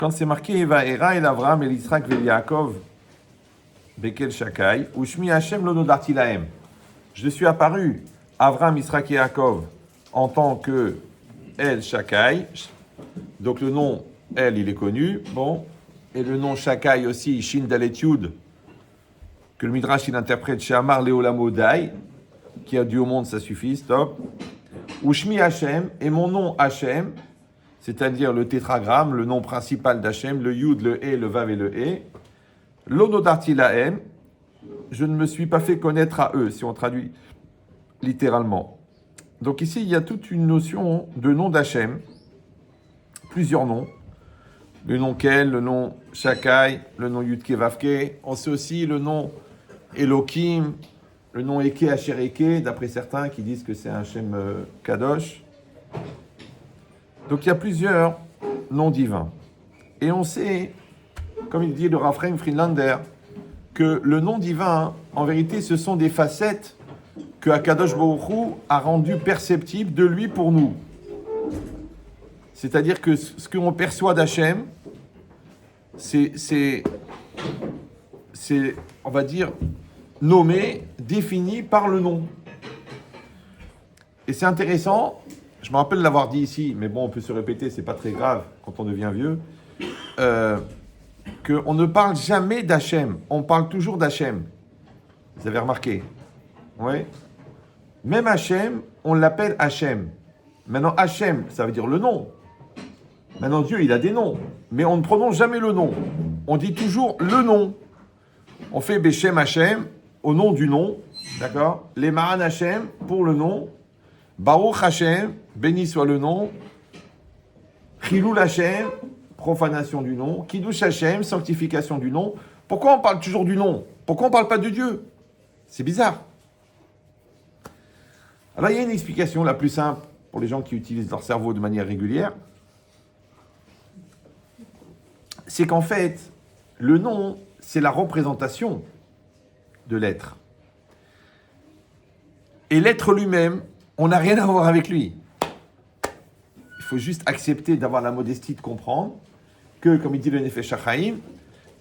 quand c'est marqué Vaera el Avram el Yitzhak vel Yaakov Bekel Shakai, ou Shmi Hashem lo nodarti lahem. Je suis apparu, Avram, Yitzhak et Yaakov, en tant que El Shakai. Donc le nom El, il est connu. Bon. Et le nom Shakai aussi, Shin Dalet Yud, que le Midrash il interprète chez Amar Leolamodai, qui a dit au monde, ça suffit, stop. Ou Shmi Hashem, et mon nom Hashem, c'est-à-dire le tétragramme, le nom principal d'Hashem, le Yud, le E, le Vav et le E. L'onodarti lahem, je ne me suis pas fait connaître à eux, si on traduit littéralement. Donc ici, il y a toute une notion de nom d'Hachem, plusieurs noms. Le nom Kel, le nom Shakai, le nom Yudke Vavke. On sait aussi le nom Elohim, le nom Eke Asher Eke, d'après certains qui disent que c'est un Hachem Kadosh. Donc il y a plusieurs noms divins. Et on sait, comme il dit le Raphaël Friedlander, que le nom divin, en vérité, ce sont des facettes que Akadosh Baruch Hu a rendues perceptibles de lui pour nous. C'est-à-dire que ce qu'on perçoit d'Hachem, c'est, on va dire, nommé, défini par le nom. Et c'est intéressant, je me rappelle l'avoir dit ici, mais bon, on peut se répéter, c'est pas très grave quand on devient vieux, qu'on ne parle jamais d'Hachem, on parle toujours d'Hachem. Vous avez remarqué? Oui. Même Hachem, on l'appelle Hachem. Maintenant, Hachem, ça veut dire le nom. Maintenant, Dieu, il a des noms, mais on ne prononce jamais le nom. On dit toujours le nom. On fait Beshem Hachem, au nom du nom, d'accord? Les Maran Hachem, pour le nom. Baruch Hachem, béni soit le nom. Chilul Hachem, profanation du nom. Kiddush Hachem, sanctification du nom. Pourquoi on parle toujours du nom? Pourquoi on ne parle pas de Dieu? C'est bizarre. Alors, il y a une explication la plus simple pour les gens qui utilisent leur cerveau de manière régulière. C'est qu'en fait, le nom, c'est la représentation de l'être. Et l'être lui-même, on n'a rien à voir avec lui. Il faut juste accepter d'avoir la modestie de comprendre que, comme il dit le Nefesh HaChaim,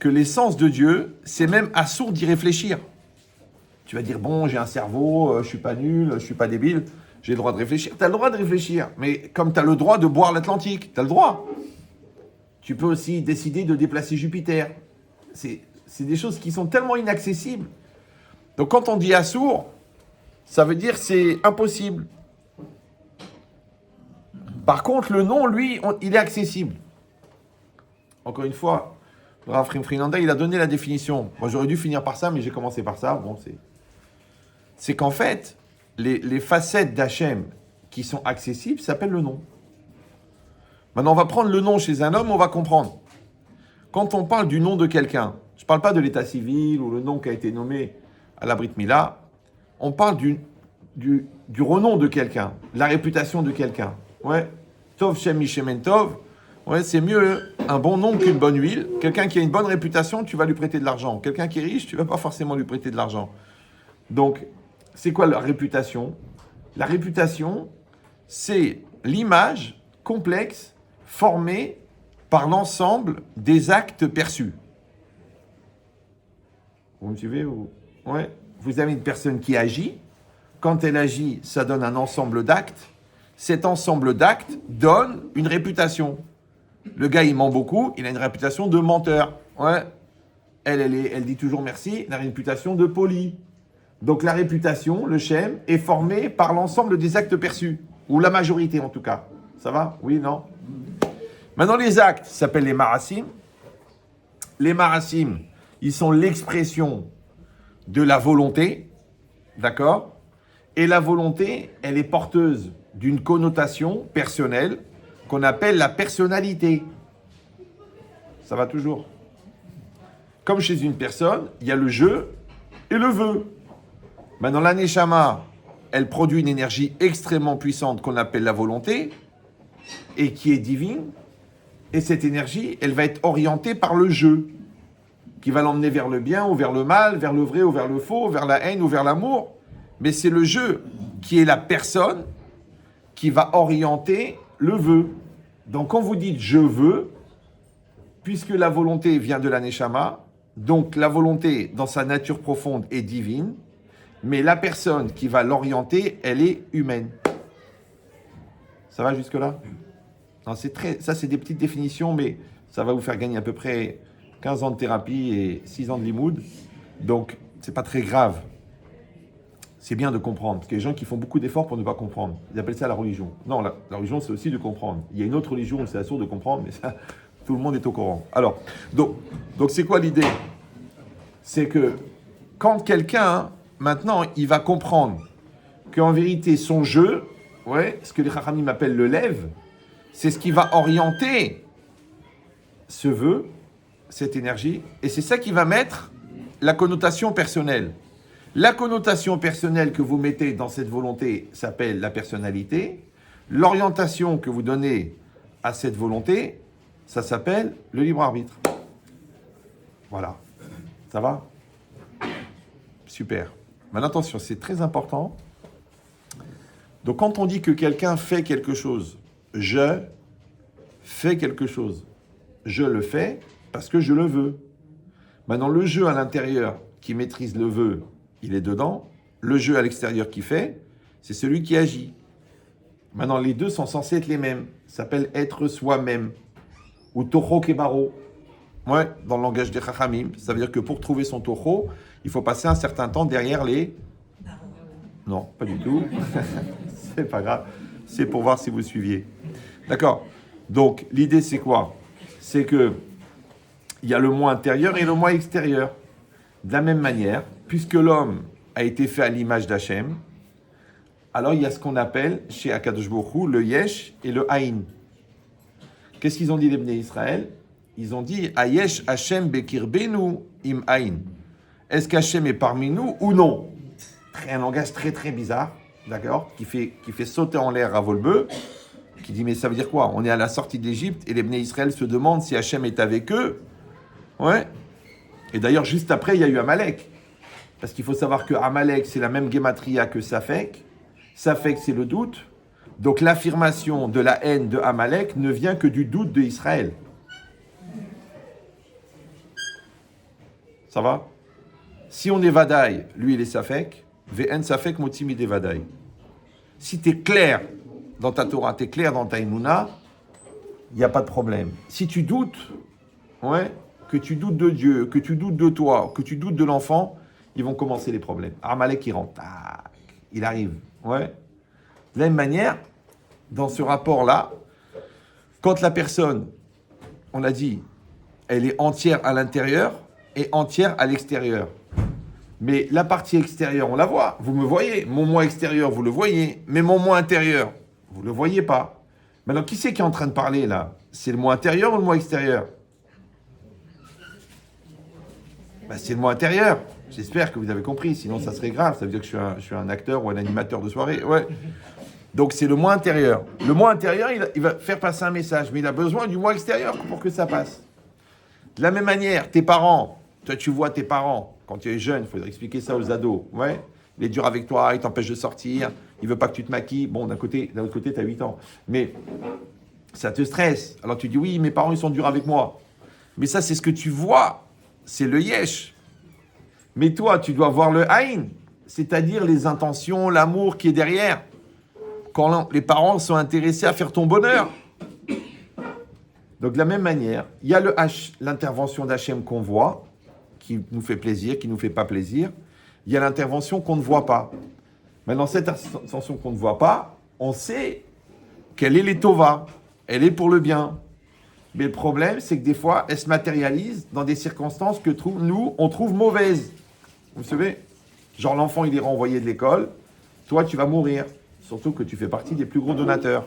que l'essence de Dieu, c'est même assourd d'y réfléchir. Tu vas dire, bon, j'ai un cerveau, je suis pas nul, je suis pas débile, j'ai le droit de réfléchir. Tu as le droit de réfléchir, mais comme tu as le droit de boire l'Atlantique, tu as le droit. Tu peux aussi décider de déplacer Jupiter. C'est des choses qui sont tellement inaccessibles. Donc quand on dit assourd, ça veut dire c'est impossible. Par contre, le nom, lui, il est accessible. Encore une fois, le Rav Friedlander, il a donné la définition. Moi, j'aurais dû finir par ça, mais j'ai commencé par ça. Bon, c'est qu'en fait, les facettes d'Hachem qui sont accessibles s'appellent le nom. Maintenant, on va prendre le nom chez un homme, on va comprendre. Quand on parle du nom de quelqu'un, je ne parle pas de l'état civil ou le nom qui a été nommé à la Brit Mila, on parle du renom de quelqu'un, la réputation de quelqu'un. Ouais. Tov Shem Mishemen Tov, ouais, c'est mieux un bon nom qu'une bonne huile. Quelqu'un qui a une bonne réputation, tu vas lui prêter de l'argent. Quelqu'un qui est riche, tu ne vas pas forcément lui prêter de l'argent. Donc, c'est quoi la réputation? La réputation, c'est l'image complexe formée par l'ensemble des actes perçus. Vous me suivez ou... Ouais. Vous avez une personne qui agit. Quand elle agit, ça donne un ensemble d'actes. Cet ensemble d'actes donne une réputation. Le gars, il ment beaucoup, il a une réputation de menteur. Ouais. Elle dit toujours merci, elle a une réputation de poli. Donc la réputation, le shem, est formée par l'ensemble des actes perçus. Ou la majorité en tout cas. Ça va? Oui, non? Maintenant, les actes s'appellent les marasim. Les marasim, ils sont l'expression de la volonté. D'accord? Et la volonté, elle est porteuse d'une connotation personnelle qu'on appelle la personnalité. Ça va toujours. Comme chez une personne, il y a le je et le veux. Maintenant, la neshama, elle produit une énergie extrêmement puissante qu'on appelle la volonté et qui est divine. Et cette énergie, elle va être orientée par le je, qui va l'emmener vers le bien ou vers le mal, vers le vrai ou vers le faux, vers la haine ou vers l'amour. Mais c'est le je qui est la personne qui va orienter le vœu. Donc quand vous dites « je veux », puisque la volonté vient de la Neshama, donc la volonté dans sa nature profonde est divine, mais la personne qui va l'orienter, elle est humaine. Ça va jusque-là? Non, ça, c'est des petites définitions, mais ça va vous faire gagner à peu près 15 ans de thérapie et 6 ans de limoud. Donc, c'est pas très grave. C'est bien de comprendre. Parce qu'il y a des gens qui font beaucoup d'efforts pour ne pas comprendre. Ils appellent ça la religion. Non, la religion, c'est aussi de comprendre. Il y a une autre religion où c'est assourd de comprendre, mais ça, tout le monde est au courant. Alors, donc c'est quoi l'idée? C'est que quand quelqu'un, maintenant, il va comprendre qu'en vérité, son jeu, ce que les Chachamim appellent le lève, c'est ce qui va orienter ce vœu, cette énergie, et c'est ça qui va mettre la connotation personnelle. La connotation personnelle que vous mettez dans cette volonté s'appelle la personnalité. L'orientation que vous donnez à cette volonté, ça s'appelle le libre arbitre. Voilà. Ça va? Super. Maintenant, attention, c'est très important. Donc, quand on dit que quelqu'un fait quelque chose, je fais quelque chose, je le fais parce que je le veux. Maintenant, le jeu à l'intérieur qui maîtrise le vœu, il est dedans. Le jeu à l'extérieur qui fait, c'est celui qui agit. Maintenant, les deux sont censés être les mêmes. Ça s'appelle être soi-même. Ou toho kebaro. Dans le langage des Chachamim. Ça veut dire que pour trouver son toho, il faut passer un certain temps derrière les... Non, pas du tout. C'est pas grave. C'est pour voir si vous suiviez. D'accord. Donc, l'idée, c'est quoi? C'est que il y a le moi intérieur et le moi extérieur. De la même manière, puisque l'homme a été fait à l'image d'Hachem, alors il y a ce qu'on appelle, chez Akadosh Baruch Hu, le Yesh et le Haïn. Qu'est-ce qu'ils ont dit les Bnei Israël? Ils ont dit, Ayesh Hachem bekirbenu im Haïn. Est-ce qu'Hachem est parmi nous ou non? Un langage très très bizarre, d'accord, qui fait sauter en l'air à Volbeu, qui dit, mais ça veut dire quoi? On est à la sortie d'Égypte et les Bnei Israël se demandent si Hachem est avec eux. Et d'ailleurs, juste après, il y a eu Amalek. Parce qu'il faut savoir que Amalek, c'est la même gématria que Safek. Safek, c'est le doute. Donc l'affirmation de la haine de Amalek ne vient que du doute d'Israël. Ça va? Si on est Vadaï, lui il est Safek, Ve'en Safek motimi de Vadaï. Si tu es clair dans ta Torah, tu es clair dans ta Emouna, il n'y a pas de problème. Si tu doutes, que tu doutes de Dieu, que tu doutes de toi, que tu doutes de l'enfant, ils vont commencer les problèmes. Amalek, il rentre, tac, il arrive. De la même manière, dans ce rapport-là, quand la personne, on l'a dit, elle est entière à l'intérieur et entière à l'extérieur. Mais la partie extérieure, on la voit, vous me voyez. Mon moi extérieur, vous le voyez. Mais mon moi intérieur, vous ne le voyez pas. Maintenant, qui c'est qui est en train de parler là? C'est le moi intérieur ou le moi extérieur? C'est le moi intérieur. J'espère que vous avez compris, sinon ça serait grave. Ça veut dire que je suis un acteur ou un animateur de soirée. Donc c'est le moi intérieur. Le moi intérieur, il va faire passer un message, mais il a besoin du moi extérieur pour que ça passe. De la même manière, tes parents, toi tu vois tes parents, quand tu es jeune, il faudrait expliquer ça aux ados. Il est dur avec toi, il t'empêche de sortir, il veut pas que tu te maquilles. Bon, d'un autre côté, tu as 8 ans. Mais ça te stresse. Alors tu dis, oui, mes parents, ils sont durs avec moi. Mais ça, c'est ce que tu vois. C'est le yesh. Mais toi, tu dois voir le haïn, c'est-à-dire les intentions, l'amour qui est derrière. Quand les parents sont intéressés à faire ton bonheur. Donc de la même manière, il y a l'intervention d'Hachem qu'on voit, qui nous fait plaisir, qui ne nous fait pas plaisir. Il y a l'intervention qu'on ne voit pas. Maintenant, cette intervention qu'on ne voit pas, on sait qu'elle est les tova, elle est pour le bien. Mais le problème, c'est que des fois, elle se matérialise dans des circonstances que nous, on trouve mauvaises. Vous savez, genre l'enfant, il est renvoyé de l'école, toi, tu vas mourir. Surtout que tu fais partie des plus gros donateurs.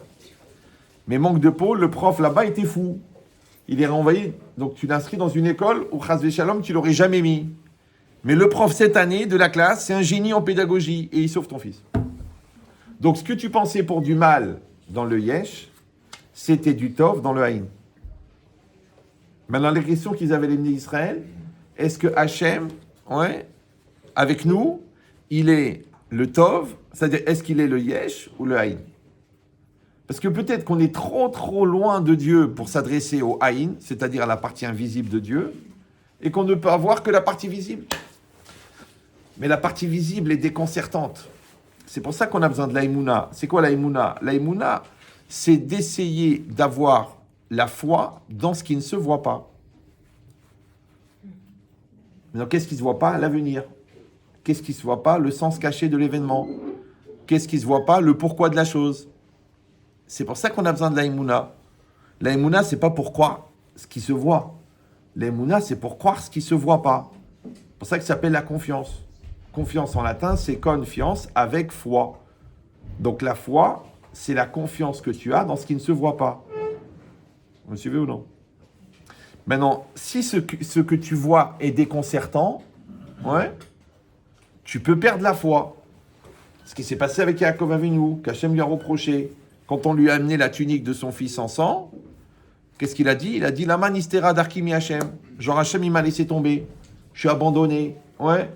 Mais manque de peau, le prof là-bas était fou. Il est renvoyé, donc tu l'inscris dans une école où, chas v'shalom, tu l'aurais jamais mis. Mais le prof cette année de la classe, c'est un génie en pédagogie et il sauve ton fils. Donc ce que tu pensais pour du mal dans le yesh, c'était du tov dans le haïn. Maintenant, les questions qu'ils avaient les Bnei Israël, est-ce que Hachem, avec nous, il est le tov, c'est-à-dire est-ce qu'il est le yesh ou le haïn? Parce que peut-être qu'on est trop loin de Dieu pour s'adresser au Haïn, c'est-à-dire à la partie invisible de Dieu, et qu'on ne peut avoir que la partie visible. Mais la partie visible est déconcertante. C'est pour ça qu'on a besoin de l'aïmouna. C'est quoi l'aïmouna? L'aïmouna, c'est d'essayer d'avoir la foi dans ce qui ne se voit pas. Donc, qu'est-ce qui ne se voit pas? L'avenir. Qu'est-ce qui ne se voit pas? Le sens caché de l'événement. Qu'est-ce qui ne se voit pas? Le pourquoi de la chose. C'est pour ça qu'on a besoin de l'aïmouna. L'aïmouna, ce n'est pas pour croire ce qui se voit. L'aïmouna, c'est pour croire ce qui ne se voit pas. C'est pour ça que ça s'appelle la confiance. Confiance en latin, c'est confiance avec foi. Donc la foi, c'est la confiance que tu as dans ce qui ne se voit pas. Vous me suivez ou non? Maintenant, si ce que tu vois est déconcertant, ouais, tu peux perdre la foi. Ce qui s'est passé avec Yaakov Avinu, qu'Hachem lui a reproché, quand on lui a amené la tunique de son fils en sang, qu'est-ce qu'il a dit? Il a dit, Lama nistera darkimi Hachem. Genre Hachem, il m'a laissé tomber. Je suis abandonné. Ouais.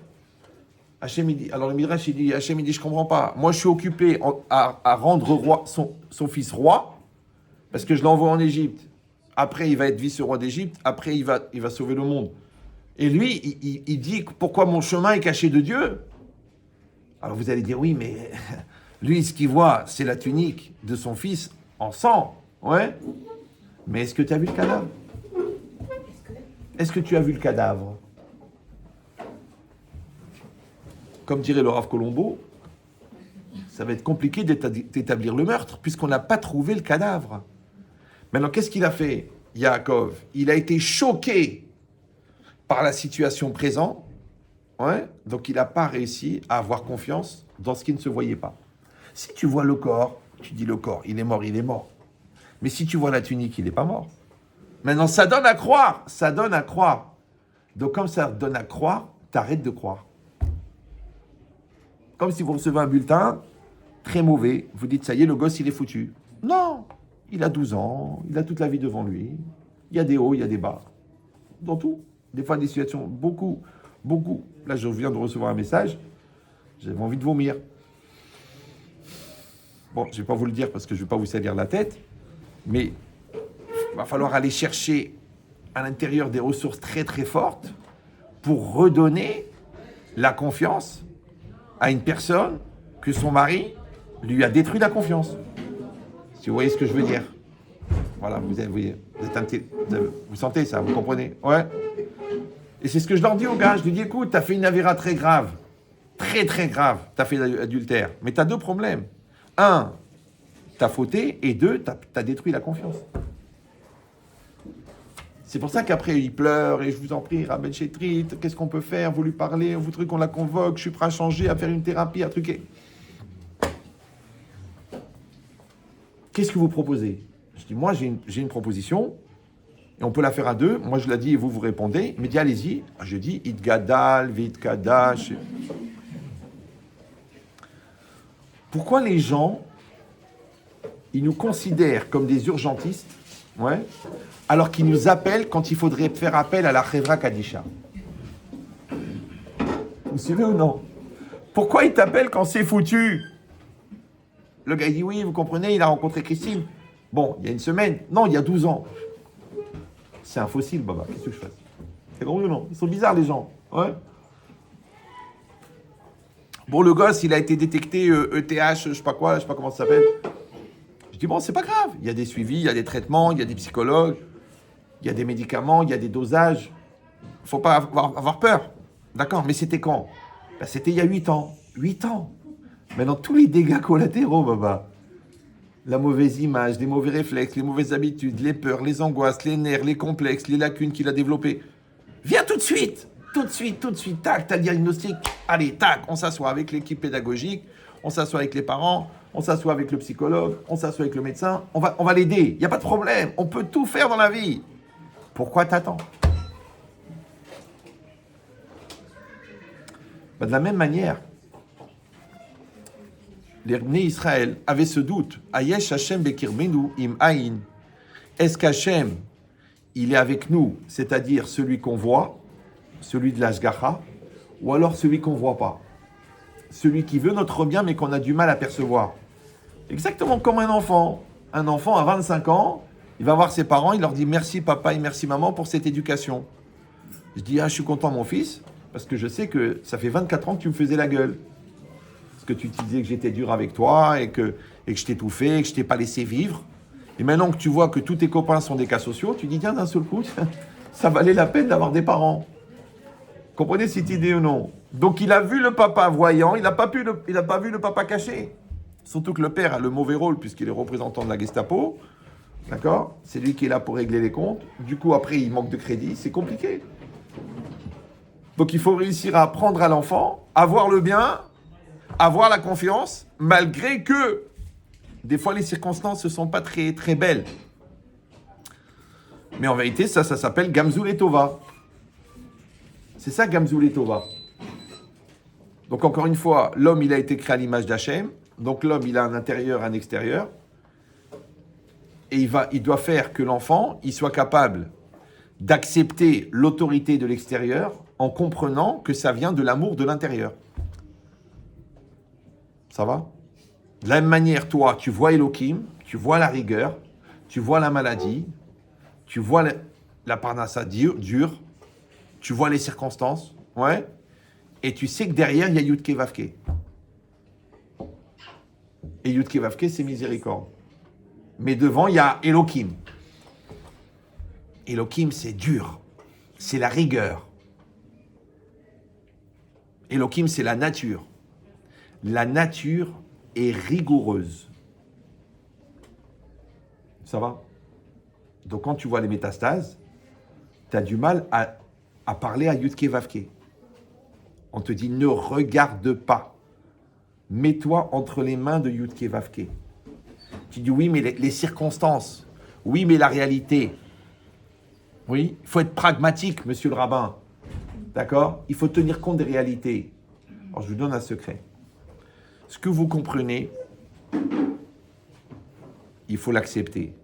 Hachem, il dit, alors le Midrash, il dit, Hachem, il dit, je comprends pas. Moi, je suis occupé à rendre roi, son fils roi, parce que je l'envoie en Égypte. Après, il va être vice-roi d'Égypte. Après, il va sauver le monde. Et lui, il dit, pourquoi mon chemin est caché de Dieu? Alors vous allez dire, oui, mais lui, ce qu'il voit, c'est la tunique de son fils en sang. Ouais. Mais est-ce que tu as vu le cadavre? Est-ce que tu as vu le cadavre? Comme dirait le Rav Colombo, ça va être compliqué d'établir le meurtre, puisqu'on n'a pas trouvé le cadavre. Maintenant, qu'est-ce qu'il a fait, Yaakov? Il a été choqué par la situation présente, ouais, donc il n'a pas réussi à avoir confiance dans ce qui ne se voyait pas. Si tu vois le corps, tu dis le corps, il est mort, il est mort. Mais si tu vois la tunique, il n'est pas mort. Maintenant, ça donne à croire, ça donne à croire. Donc comme ça donne à croire, t'arrêtes de croire. Comme si vous recevez un bulletin très mauvais, vous dites, ça y est, le gosse, il est foutu. Non, il a 12 ans, il a toute la vie devant lui. Il y a des hauts, il y a des bas. Dans tout. Des fois, des situations, beaucoup. Là, je viens de recevoir un message, j'avais envie de vomir. Bon, je ne vais pas vous le dire parce que je ne vais pas vous salir la tête, mais il va falloir aller chercher à l'intérieur des ressources très très fortes pour redonner la confiance à une personne que son mari lui a détruit la confiance. Si vous voyez ce que je veux dire. Voilà, vous sentez ça, vous comprenez? Ouais. Et c'est ce que je leur dis aux gars. Je leur dis, écoute, t'as fait une avéra très grave. Très, très grave. T'as fait l'adultère. Mais t'as deux problèmes. Un, t'as fauté. Et deux, t'as détruit la confiance. C'est pour ça qu'après, il pleure. Et je vous en prie, Rabben Chetrit, qu'est-ce qu'on peut faire? Vous lui parlez, vous voudrez qu'on la convoque. Je suis prêt à changer, à faire une thérapie, à truquer. Qu'est-ce que vous proposez? Je dis, moi, j'ai une proposition. Et on peut la faire à deux. Moi, je la dis et vous répondez. Il me dit, allez-y. Je dis, Itgadal, Vitkadash. Pourquoi les gens, ils nous considèrent comme des urgentistes, ouais, alors qu'ils nous appellent quand il faudrait faire appel à la Chevra Kadisha? Vous suivez ou non? Pourquoi ils t'appellent quand c'est foutu? Le gars, il dit, oui, vous comprenez, il a rencontré Christine. Bon, il y a une semaine. Non, il y a 12 ans. C'est un fossile, Baba. Qu'est-ce que je fais? C'est drôle ou non? Ils sont bizarres, les gens. Ouais. Bon, le gosse, il a été détecté ETH, je sais pas quoi, je sais pas comment ça s'appelle. Je dis, bon, c'est pas grave. Il y a des suivis, il y a des traitements, il y a des psychologues, il y a des médicaments, il y a des dosages. Faut pas avoir peur. D'accord? Mais c'était quand? Ben, c'était il y a 8 ans. 8 ans. Maintenant, tous les dégâts collatéraux, Baba. La mauvaise image, les mauvais réflexes, les mauvaises habitudes, les peurs, les angoisses, les nerfs, les complexes, les lacunes qu'il a développées. Viens tout de suite, tac, t'as le diagnostic. Allez, tac, on s'assoit avec l'équipe pédagogique, on s'assoit avec les parents, on s'assoit avec le psychologue, on s'assoit avec le médecin, on va l'aider, il n'y a pas de problème, on peut tout faire dans la vie. Pourquoi t'attends? Ben, de la même manière, les Bnei Israël avaient ce doute. Ayesh Hashem bekirbenu im aïn. Est-ce qu'Hachem, il est avec nous, c'est-à-dire celui qu'on voit, celui de l'Ashgacha, ou alors celui qu'on ne voit pas? Celui qui veut notre bien, mais qu'on a du mal à percevoir. Exactement comme un enfant. Un enfant à 25 ans, il va voir ses parents, il leur dit merci papa et merci maman pour cette éducation. Je dis, je suis content mon fils, parce que je sais que ça fait 24 ans que tu me faisais la gueule. Parce que tu disais que j'étais dur avec toi et que je t'étouffais, et que je t'ai pas laissé vivre. Et maintenant que tu vois que tous tes copains sont des cas sociaux, tu dis, tiens, d'un seul coup, ça valait la peine d'avoir des parents. Comprenez cette idée ou non? Donc il a vu le papa voyant, il n'a pas vu le papa caché. Surtout que le père a le mauvais rôle puisqu'il est représentant de la Gestapo. D'accord? C'est lui qui est là pour régler les comptes. Du coup, après, il manque de crédit. C'est compliqué. Donc il faut réussir à apprendre à l'enfant, avoir le bien, avoir la confiance, malgré que des fois les circonstances ne sont pas très, très belles. Mais en vérité, ça s'appelle Gamzul et Tova. C'est ça, Gamzul et Tova. Donc encore une fois, l'homme, il a été créé à l'image d'Hachem. Donc l'homme, il a un intérieur, un extérieur. Et il doit faire que l'enfant, il soit capable d'accepter l'autorité de l'extérieur en comprenant que ça vient de l'amour de l'intérieur. Ça va? De la même manière, toi, tu vois Elohim, tu vois la rigueur, tu vois la maladie, tu vois la parnassa dure, tu vois les circonstances, ouais, et tu sais que derrière, il y a Yudke Vavke. Et Yudke Vavke, c'est miséricorde. Mais devant, il y a Elohim. Elohim, c'est dur. C'est la rigueur. Elohim, c'est la nature. La nature est rigoureuse. Ça va? Donc, quand tu vois les métastases, tu as du mal à parler à Yudke Vavke. On te dit, ne regarde pas. Mets-toi entre les mains de Yudke Vavke. Tu dis, oui, mais les circonstances. Oui, mais la réalité. Oui, il faut être pragmatique, monsieur le rabbin. D'accord? Il faut tenir compte des réalités. Alors, je vous donne un secret. Ce que vous comprenez, il faut l'accepter.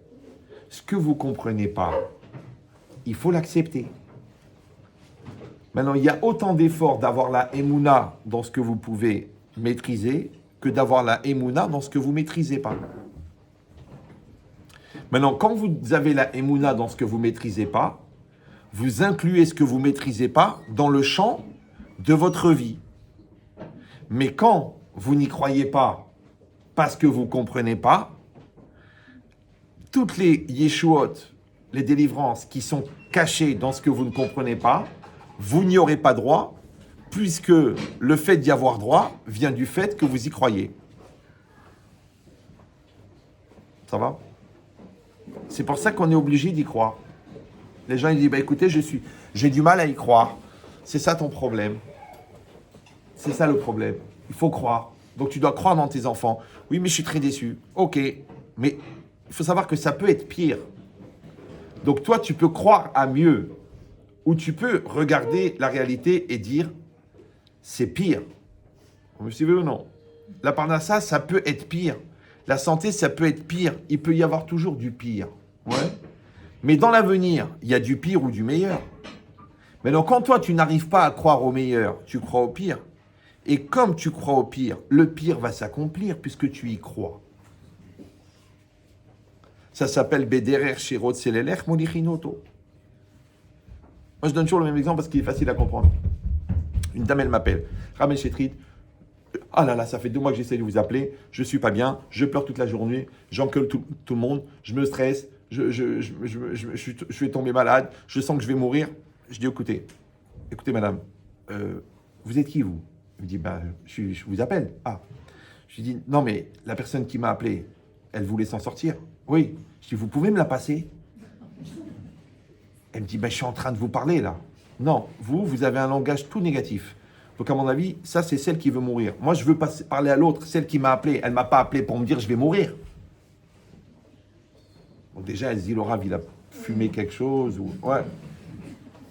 Ce que vous ne comprenez pas, il faut l'accepter. Maintenant, il y a autant d'efforts d'avoir la émouna dans ce que vous pouvez maîtriser que d'avoir la émouna dans ce que vous ne maîtrisez pas. Maintenant, quand vous avez la émouna dans ce que vous ne maîtrisez pas, vous incluez ce que vous ne maîtrisez pas dans le champ de votre vie. Mais quand vous n'y croyez pas parce que vous ne comprenez pas, toutes les yeshuot, les délivrances qui sont cachées dans ce que vous ne comprenez pas, vous n'y aurez pas droit, puisque le fait d'y avoir droit vient du fait que vous y croyez. Ça va? C'est pour ça qu'on est obligé d'y croire. Les gens ils disent, écoutez, j'ai du mal à y croire. C'est ça ton problème. C'est ça le problème. Il faut croire. Donc tu dois croire dans tes enfants. Oui, mais je suis très déçu. Ok, mais il faut savoir que ça peut être pire. Donc toi, tu peux croire à mieux. Ou tu peux regarder la réalité et dire, c'est pire. Vous me suivez ou non? La parnassa, ça peut être pire. La santé, ça peut être pire. Il peut y avoir toujours du pire. Ouais. Mais dans l'avenir, il y a du pire ou du meilleur. Mais donc, quand toi, tu n'arrives pas à croire au meilleur, tu crois au pire. Et comme tu crois au pire, le pire va s'accomplir puisque tu y crois. Ça s'appelle Bederer Shirot Selelech Molichinoto. Moi, je donne toujours le même exemple parce qu'il est facile à comprendre. Une dame, elle m'appelle. Ramel Chetrit. Ah là là, ça fait 2 mois que j'essaie de vous appeler. Je ne suis pas bien. Je pleure toute la journée. J'engueule tout le monde. Je me stresse. Je vais tomber malade. Je sens que je vais mourir. Je dis, écoutez madame, vous êtes qui, vous? Elle me dit, je vous appelle. Ah. Je lui dis, non, mais la personne qui m'a appelé, elle voulait s'en sortir. Oui. Je dis, vous pouvez me la passer? Elle me dit, je suis en train de vous parler, là. Non, vous avez un langage tout négatif. Donc, à mon avis, ça, c'est celle qui veut mourir. Moi, je veux parler à l'autre, celle qui m'a appelé. Elle ne m'a pas appelé pour me dire, je vais mourir. Donc, déjà, elle se dit, le Rav, il a fumé quelque chose. Ou... Ouais.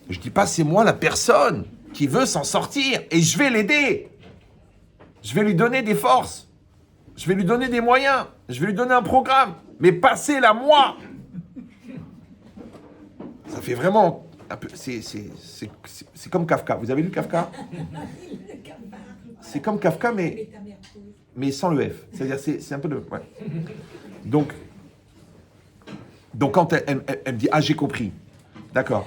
Je dis pas, c'est moi la personne qui veut s'en sortir et je vais l'aider. Je vais lui donner des forces. Je vais lui donner des moyens. Je vais lui donner un programme. Mais passez-la moi. Ça fait vraiment un peu... C'est comme Kafka. Vous avez lu Kafka? C'est comme Kafka, mais sans le F. C'est-à-dire, c'est un peu de... Ouais. Donc, Donc quand elle me dit « Ah, j'ai compris », d'accord.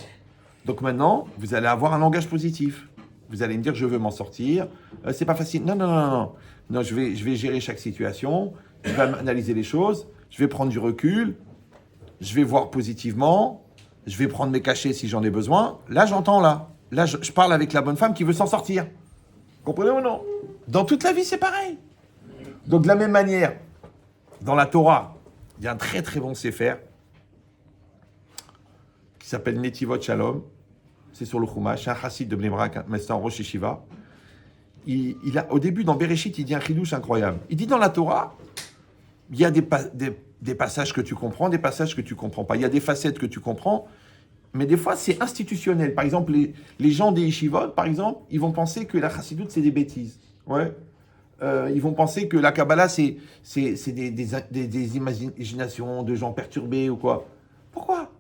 Donc maintenant, vous allez avoir un langage positif. Vous allez me dire « Je veux m'en sortir, c'est pas facile ». Non, non, non, non. Non, je vais gérer chaque situation, je vais analyser les choses, je vais prendre du recul, je vais voir positivement, je vais prendre mes cachets si j'en ai besoin. Là, j'entends là. Là, je parle avec la bonne femme qui veut s'en sortir. Comprenez ou non? Dans toute la vie, c'est pareil. Donc, de la même manière, dans la Torah, il y a un très très bon Sefer qui s'appelle Netivot Shalom. C'est sur le Chumash, c'est un chassid de Bnei Brak, mais c'est en Rosh Yeshiva. Il a, au début, dans Bereshit, il dit un chidouche incroyable. Il dit dans la Torah, il y a des passages que tu comprends, des passages que tu ne comprends pas. Il y a des facettes que tu comprends, mais des fois, c'est institutionnel. Par exemple, les gens des yeshivot, par exemple, ils vont penser que la chassidoute, c'est des bêtises. Ouais. Ils vont penser que la Kabbalah, c'est des imaginations de gens perturbés ou quoi. Pourquoi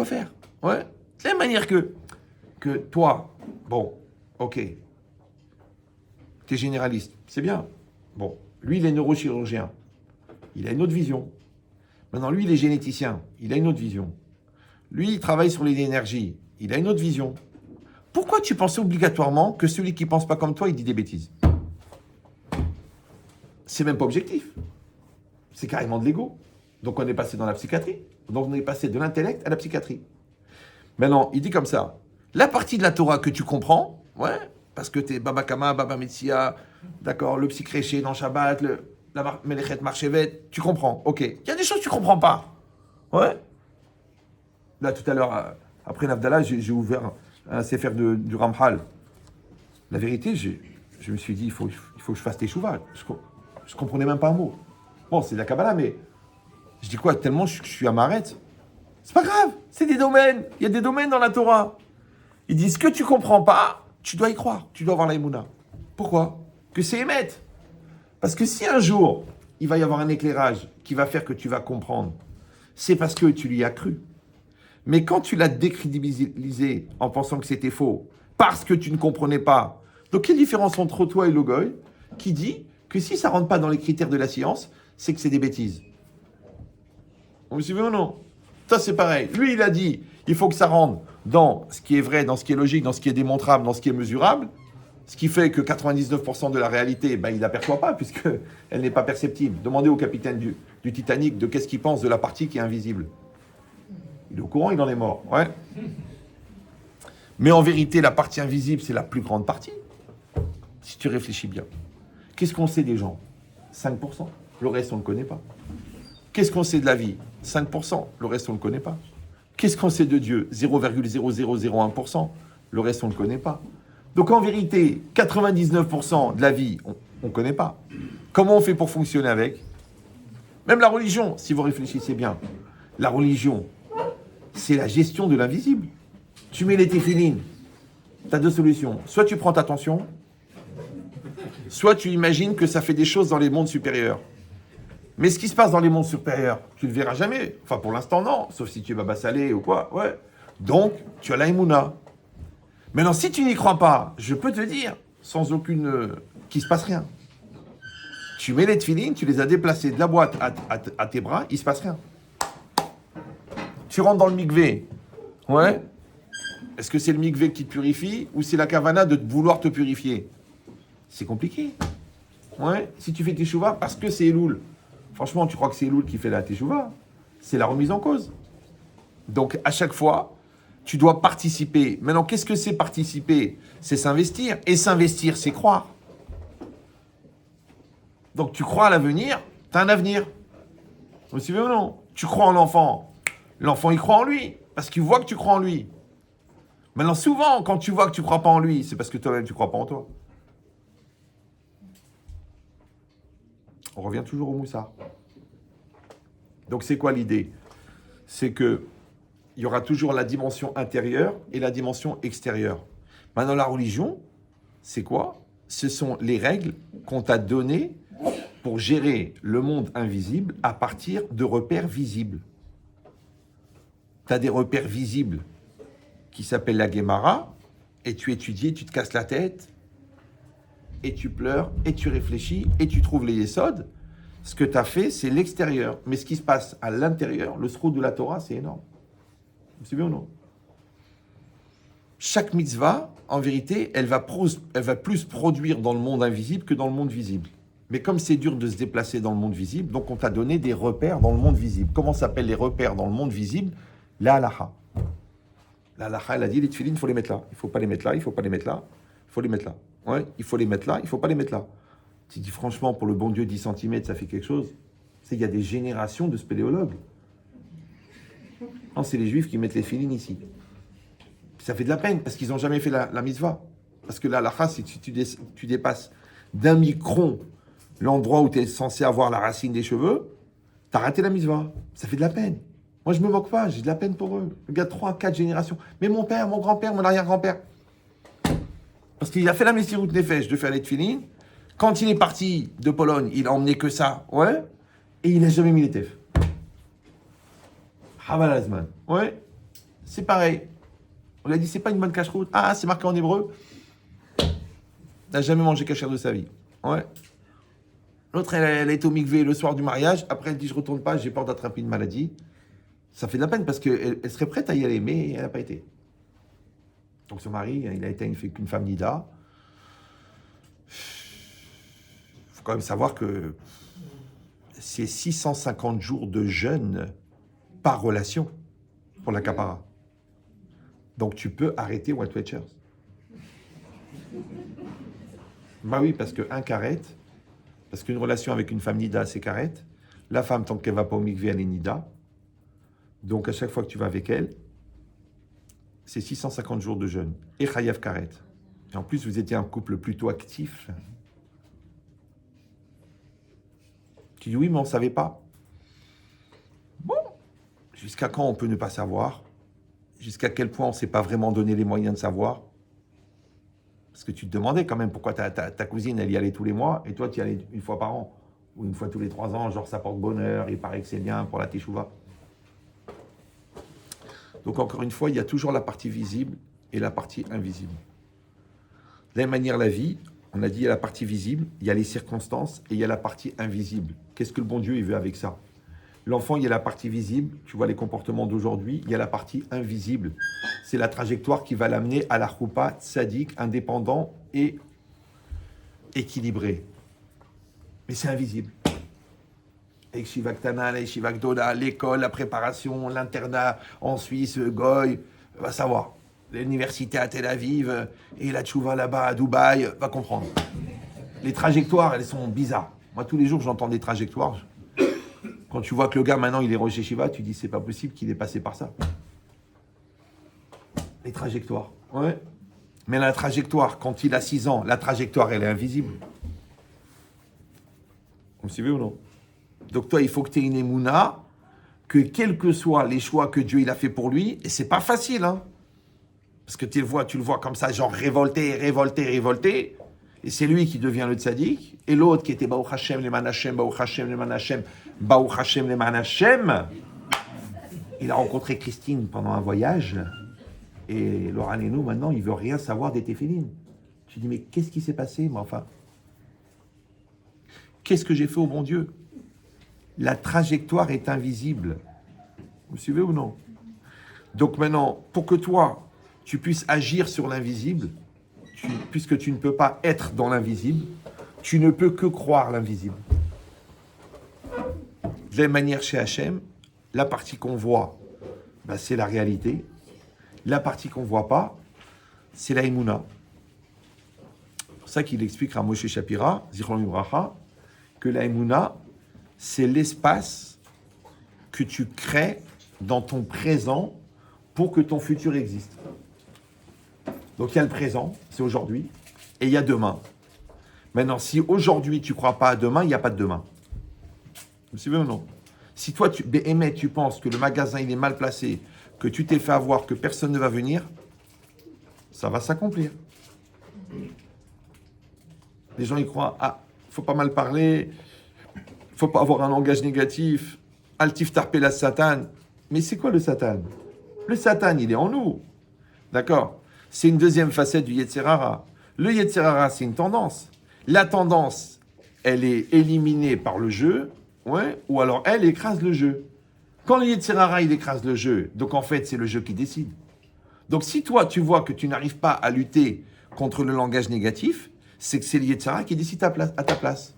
faire? Ouais. De la même manière que toi, bon, ok, t'es généraliste, c'est bien. Bon, lui, il est neurochirurgien. Il a une autre vision. Maintenant, lui, il est généticien. Il a une autre vision. Lui, il travaille sur les énergies. Il a une autre vision. Pourquoi tu penses obligatoirement que celui qui ne pense pas comme toi, il dit des bêtises? C'est même pas objectif. C'est carrément de l'ego. Donc, on est passé dans la psychiatrie. Donc, on est passé de l'intellect à la psychiatrie. Maintenant, il dit comme ça. La partie de la Torah que tu comprends, ouais, parce que t'es Baba Kama, Baba Metsia, d'accord, le psychréché dans Shabbat, la Melechet Marchevet, tu comprends, ok. Il y a des choses que tu comprends pas, ouais. Là, tout à l'heure, après Navdallah, j'ai ouvert un sefer du Ramchal. La vérité, je me suis dit, il faut que je fasse teshuva. Je comprenais même pas un mot. Bon, c'est de la Kabbalah, mais je dis quoi, tellement je suis à ma arrête. C'est pas grave, c'est des domaines. Il y a des domaines dans la Torah. Ils disent, ce que tu comprends pas, tu dois y croire. Tu dois avoir la Emouna. Pourquoi? Que c'est émettre. Parce que si un jour, il va y avoir un éclairage qui va faire que tu vas comprendre, c'est parce que tu lui as cru. Mais quand tu l'as décrédibilisé en pensant que c'était faux, parce que tu ne comprenais pas, donc quelle différence entre toi et le goy qui dit que si ça ne rentre pas dans les critères de la science, c'est que c'est des bêtises? Vous me suivez ou non? Ça, c'est pareil. Lui, il a dit, il faut que ça rentre dans ce qui est vrai, dans ce qui est logique, dans ce qui est démontrable, dans ce qui est mesurable, ce qui fait que 99% de la réalité, ben, il ne l'aperçoit pas, puisqu'elle n'est pas perceptible. Demandez au capitaine du Titanic de qu'est-ce qu'il pense de la partie qui est invisible. Il est au courant, il en est mort. Ouais. Mais en vérité, la partie invisible, c'est la plus grande partie. Si tu réfléchis bien. Qu'est-ce qu'on sait des gens? 5%. Le reste, on ne le connaît pas. Qu'est-ce qu'on sait de la vie? 5%. Le reste, on ne le connaît pas. Qu'est-ce qu'on sait de Dieu? 0,0001%. Le reste, on ne le connaît pas. Donc en vérité, 99% de la vie, on ne connaît pas. Comment on fait pour fonctionner avec? Même la religion, si vous réfléchissez bien. La religion, c'est la gestion de l'invisible. Tu mets les téphilines, tu as deux solutions. Soit tu prends ta tension, soit tu imagines que ça fait des choses dans les mondes supérieurs. Mais ce qui se passe dans les mondes supérieurs, tu ne le verras jamais. Enfin, pour l'instant, non. Sauf si tu es Baba Salé ou quoi. Ouais. Donc, tu as la Emouna. Maintenant, si tu n'y crois pas, je peux te dire, sans aucune... qu'il ne se passe rien. Tu mets les tefilines, tu les as déplacés de la boîte à tes bras, il ne se passe rien. Tu rentres dans le mikvé. Ouais. Est-ce que c'est le mikvé qui te purifie ou c'est la kavana de vouloir te purifier? C'est compliqué. Ouais. Si tu fais teshuva parce que c'est Elul. Franchement, tu crois que c'est Elul qui fait la teshuva? C'est la remise en cause. Donc, à chaque fois, tu dois participer. Maintenant, qu'est-ce que c'est participer? C'est s'investir. Et s'investir, c'est croire. Donc, tu crois à l'avenir, tu as un avenir. Vous suivez ou non? Tu crois en l'enfant. L'enfant, il croit en lui. Parce qu'il voit que tu crois en lui. Maintenant, souvent, quand tu vois que tu ne crois pas en lui, c'est parce que toi-même, tu ne crois pas en toi. On revient toujours au moussard. Donc, c'est quoi l'idée? C'est que il y aura toujours la dimension intérieure et la dimension extérieure. Maintenant, la religion, c'est quoi? Ce sont les règles qu'on t'a données pour gérer le monde invisible à partir de repères visibles. Tu as des repères visibles qui s'appellent la Guémara, et tu étudies, tu te casses la tête, et tu pleures, et tu réfléchis, et tu trouves les yésods. Ce que tu as fait, c'est l'extérieur. Mais ce qui se passe à l'intérieur, le sroud de la Torah, c'est énorme. Vous suivez ou non? Chaque mitzvah, en vérité, elle va plus produire dans le monde invisible que dans le monde visible. Mais comme c'est dur de se déplacer dans le monde visible, donc on t'a donné des repères dans le monde visible. Comment s'appellent les repères dans le monde visible? La halacha. La halacha, elle a dit, les tefilines, il faut les mettre là. Il ne faut pas les mettre là, il ne faut pas les mettre là. Il faut les mettre là. Ouais, il faut les mettre là, il ne faut pas les mettre là. Tu dis franchement, pour le bon Dieu, 10 cm, ça fait quelque chose. Il y a des générations de spéléologues. Non, c'est les juifs qui mettent les filines ici. Ça fait de la peine, parce qu'ils n'ont jamais fait la mitzvah. Parce que la halakha, si tu dépasses d'un micron l'endroit où tu es censé avoir la racine des cheveux, tu as raté la mitzvah. Ça fait de la peine. Moi, je ne me moque pas, j'ai de la peine pour eux. Regarde, 3, 4 générations. Mais mon père, mon grand-père, mon arrière-grand-père. Parce qu'il a fait la Messirut Nefesh de faire les tefilines. Quand il est parti de Pologne, il a emmené que ça, ouais, et il n'a jamais mis les tefs. Haval Azman, ouais, c'est pareil. On lui a dit, c'est pas une bonne cache-route. Ah, c'est marqué en hébreu. N'a jamais mangé cachère de sa vie. Ouais. L'autre, elle est au mikvé le soir du mariage. Après, elle dit, je retourne pas, j'ai peur d'attraper une maladie. Ça fait de la peine parce qu'elle serait prête à y aller, mais elle n'a pas été. Donc son mari, il a été qu'une femme nida. Il faut quand même savoir que c'est 650 jours de jeûne par relation pour la capara. Donc tu peux arrêter White Watchers. Bah oui, parce qu'un karet, parce qu'une relation avec une femme nida, c'est karet. La femme, tant qu'elle va pas au mikvé, elle est nida. Donc à chaque fois que tu vas avec elle, c'est 650 jours de jeûne. Et chayav karet. Et en plus, vous étiez un couple plutôt actif. Tu dis oui, mais on ne savait pas. Bon, jusqu'à quand on peut ne pas savoir? Jusqu'à quel point on ne s'est pas vraiment donné les moyens de savoir? Parce que tu te demandais quand même pourquoi ta cousine, elle y allait tous les mois, et toi, tu y allais une fois par an, ou une fois tous les 3 ans, genre ça porte bonheur, il paraît que c'est bien pour la teshuva. Donc encore une fois, il y a toujours la partie visible et la partie invisible. De la même manière, la vie, on a dit il y a la partie visible, il y a les circonstances et il y a la partie invisible. Qu'est-ce que le bon Dieu il veut avec ça? L'enfant, il y a la partie visible, tu vois les comportements d'aujourd'hui, il y a la partie invisible. C'est la trajectoire qui va l'amener à la choupa tzaddik, indépendant et équilibré. Mais c'est invisible. Avec Shiva Ktana, la Shiva Gdola, l'école, la préparation, l'internat en Suisse, Goy, va savoir. L'université à Tel Aviv et la tchouva là-bas à Dubaï, va comprendre. Les trajectoires, elles sont bizarres. Moi, tous les jours, j'entends des trajectoires. Quand tu vois que le gars, maintenant, il est Rosh Yeshiva, tu dis, c'est pas possible qu'il ait passé par ça. Les trajectoires, ouais. Mais la trajectoire, quand il a 6 ans, la trajectoire, elle est invisible. Vous me suivez ou non? Donc toi, il faut que tu aies une émouna, que quels que soient les choix que Dieu il a fait pour lui, et c'est pas facile, hein. Parce que tu le vois comme ça, genre révolté, et c'est lui qui devient le tzaddik, et l'autre qui était Baruch Hashem, le Manachem, Baruch Hashem, le Manachem, Baruch Hashem, le Manachem, il a rencontré Christine pendant un voyage, et Laura Nenou, maintenant, il veut rien savoir des téphilines. Tu dis, mais qu'est-ce qui s'est passé, moi, enfin? Qu'est-ce que j'ai fait au bon Dieu? La trajectoire est invisible. Vous suivez ou non? Donc maintenant, pour que toi, tu puisses agir sur l'invisible, puisque tu ne peux pas être dans l'invisible, tu ne peux que croire l'invisible. De la même manière chez Hachem, la partie qu'on voit, c'est la réalité. La partie qu'on ne voit pas, c'est la Emouna. C'est pour ça qu'il explique à Moshe Shapira, Zichron Libracha, que la Emouna, c'est l'espace que tu crées dans ton présent pour que ton futur existe. Donc il y a le présent, c'est aujourd'hui, et il y a demain. Maintenant, si aujourd'hui tu ne crois pas à demain, il n'y a pas de demain. Vous suivez ou non? Si toi, tu penses que le magasin il est mal placé, que tu t'es fait avoir, que personne ne va venir, ça va s'accomplir. Les gens y croient, faut pas mal parler, faut pas avoir un langage négatif, altif tarpé la Satan. Mais c'est quoi le Satan? Le Satan, il est en nous. D'accord? C'est une deuxième facette du Yetzer Hara. Le Yetzer Hara, c'est une tendance. La tendance, elle est éliminée par le jeu, ouais, ou alors elle écrase le jeu. Quand le Yetzer Hara, il écrase le jeu, donc en fait, c'est le jeu qui décide. Donc si toi, tu vois que tu n'arrives pas à lutter contre le langage négatif, c'est que c'est le Yetzer Hara qui décide à ta place.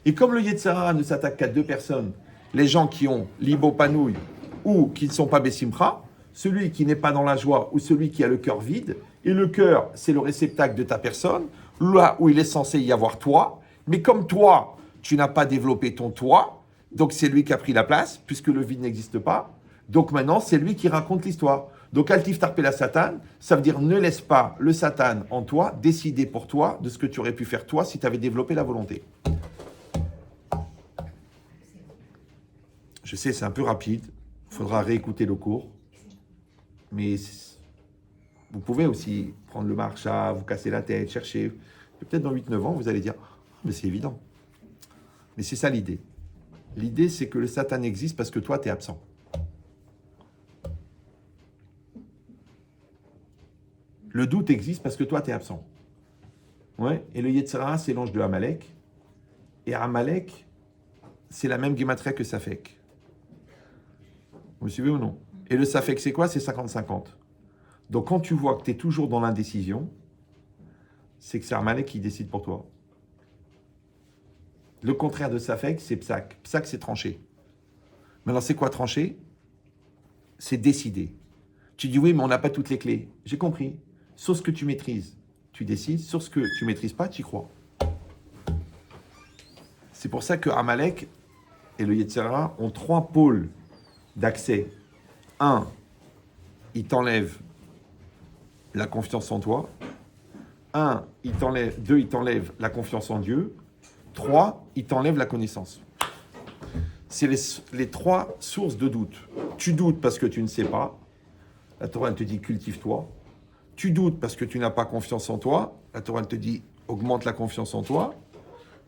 Et comme le Yetzer Hara ne s'attaque qu'à deux personnes, les gens qui ont l'ibo panouille ou qui ne sont pas bessimcha, celui qui n'est pas dans la joie ou celui qui a le cœur vide, et le cœur, c'est le réceptacle de ta personne, là où il est censé y avoir toi, mais comme toi, tu n'as pas développé ton toi, donc c'est lui qui a pris la place, puisque le vide n'existe pas, donc maintenant c'est lui qui raconte l'histoire. Donc Altif Tarpé la Satan, ça veut dire ne laisse pas le Satan en toi décider pour toi de ce que tu aurais pu faire toi si tu avais développé la volonté. Je sais, c'est un peu rapide, il faudra réécouter le cours, mais vous pouvez aussi prendre le marcha, vous casser la tête, chercher. Et peut-être dans 8-9 ans, vous allez dire « mais c'est évident ». Mais c'est ça l'idée. L'idée, c'est que le Satan existe parce que toi, tu es absent. Le doute existe parce que toi, tu es absent. Ouais. Et le Yetzer Hara, c'est l'ange de Amalek. Et Amalek, c'est la même guématria que Safek. Vous me suivez ou non? Et le Safek, c'est quoi? C'est 50-50. Donc, quand tu vois que tu es toujours dans l'indécision, c'est que c'est Amalek qui décide pour toi. Le contraire de Safek, c'est Psak. Psak, c'est trancher. Maintenant, c'est quoi trancher? C'est décider. Tu dis oui, mais on n'a pas toutes les clés. J'ai compris. Sur ce que tu maîtrises, tu décides. Sur ce que tu ne maîtrises pas, tu y crois. C'est pour ça que Amalek et le Yetzer Hara ont 3 pôles d'accès. 1, il t'enlève la confiance en toi. 2, il t'enlève la confiance en Dieu. 3, il t'enlève la connaissance. C'est les 3 sources de doute. Tu doutes parce que tu ne sais pas. La Torah, elle te dit cultive-toi. Tu doutes parce que tu n'as pas confiance en toi. La Torah, elle te dit augmente la confiance en toi.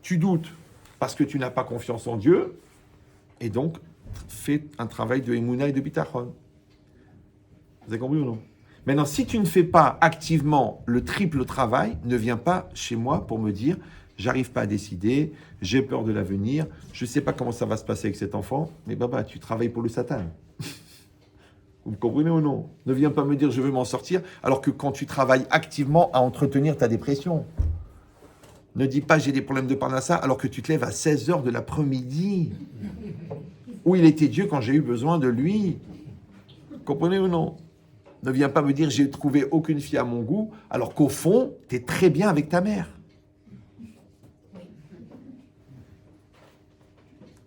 Tu doutes parce que tu n'as pas confiance en Dieu. Et donc, fais un travail de Emouna et de Bitachon. Vous avez compris ou non? Maintenant, si tu ne fais pas activement le triple travail, ne viens pas chez moi pour me dire j'arrive pas à décider, j'ai peur de l'avenir, je ne sais pas comment ça va se passer avec cet enfant, mais baba, tu travailles pour le Satan. Vous me comprenez ou non? Ne viens pas me dire je veux m'en sortir, alors que quand tu travailles activement à entretenir ta dépression. Ne dis pas j'ai des problèmes de parnassa, alors que tu te lèves à 16h de l'après-midi. Où il était Dieu quand j'ai eu besoin de lui. Vous comprenez ou non? Ne viens pas me dire j'ai trouvé aucune fille à mon goût, alors qu'au fond, tu es très bien avec ta mère.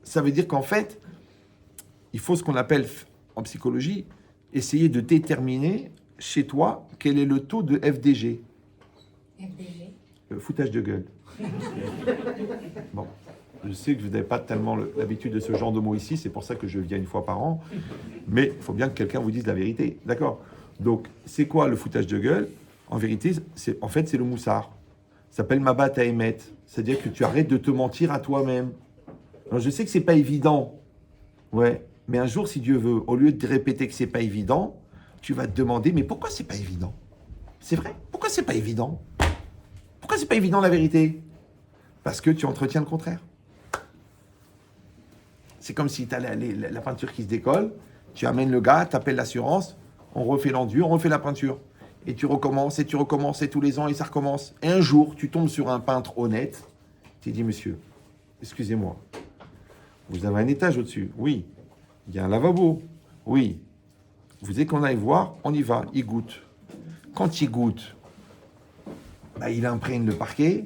Ça veut dire qu'en fait, il faut ce qu'on appelle en psychologie, essayer de déterminer chez toi quel est le taux de FDG. FDG? Foutage de gueule. Bon, je sais que vous n'avez pas tellement l'habitude de ce genre de mots ici, c'est pour ça que je viens une fois par an, mais il faut bien que quelqu'un vous dise la vérité, d'accord? Donc, c'est quoi le foutage de gueule? En vérité, c'est le moussard. Ça s'appelle Mabat Haemet, c'est-à-dire que tu arrêtes de te mentir à toi-même. Alors, je sais que c'est pas évident, ouais, mais un jour, si Dieu veut, au lieu de te répéter que c'est pas évident, tu vas te demander, mais pourquoi c'est pas évident? C'est vrai, pourquoi c'est pas évident? Pourquoi c'est pas évident la vérité? Parce que tu entretiens le contraire. C'est comme si tu as la peinture qui se décolle, tu amènes le gars, tu appelles l'assurance, on refait l'enduit, on refait la peinture. Et tu recommences, et tous les ans, et ça recommence. Et un jour, tu tombes sur un peintre honnête, tu dis, monsieur, excusez-moi, vous avez un étage au-dessus? Oui. Il y a un lavabo? Oui. Vous voulez qu'on aille voir? On y va, il goûte. Quand il goûte, il imprègne le parquet,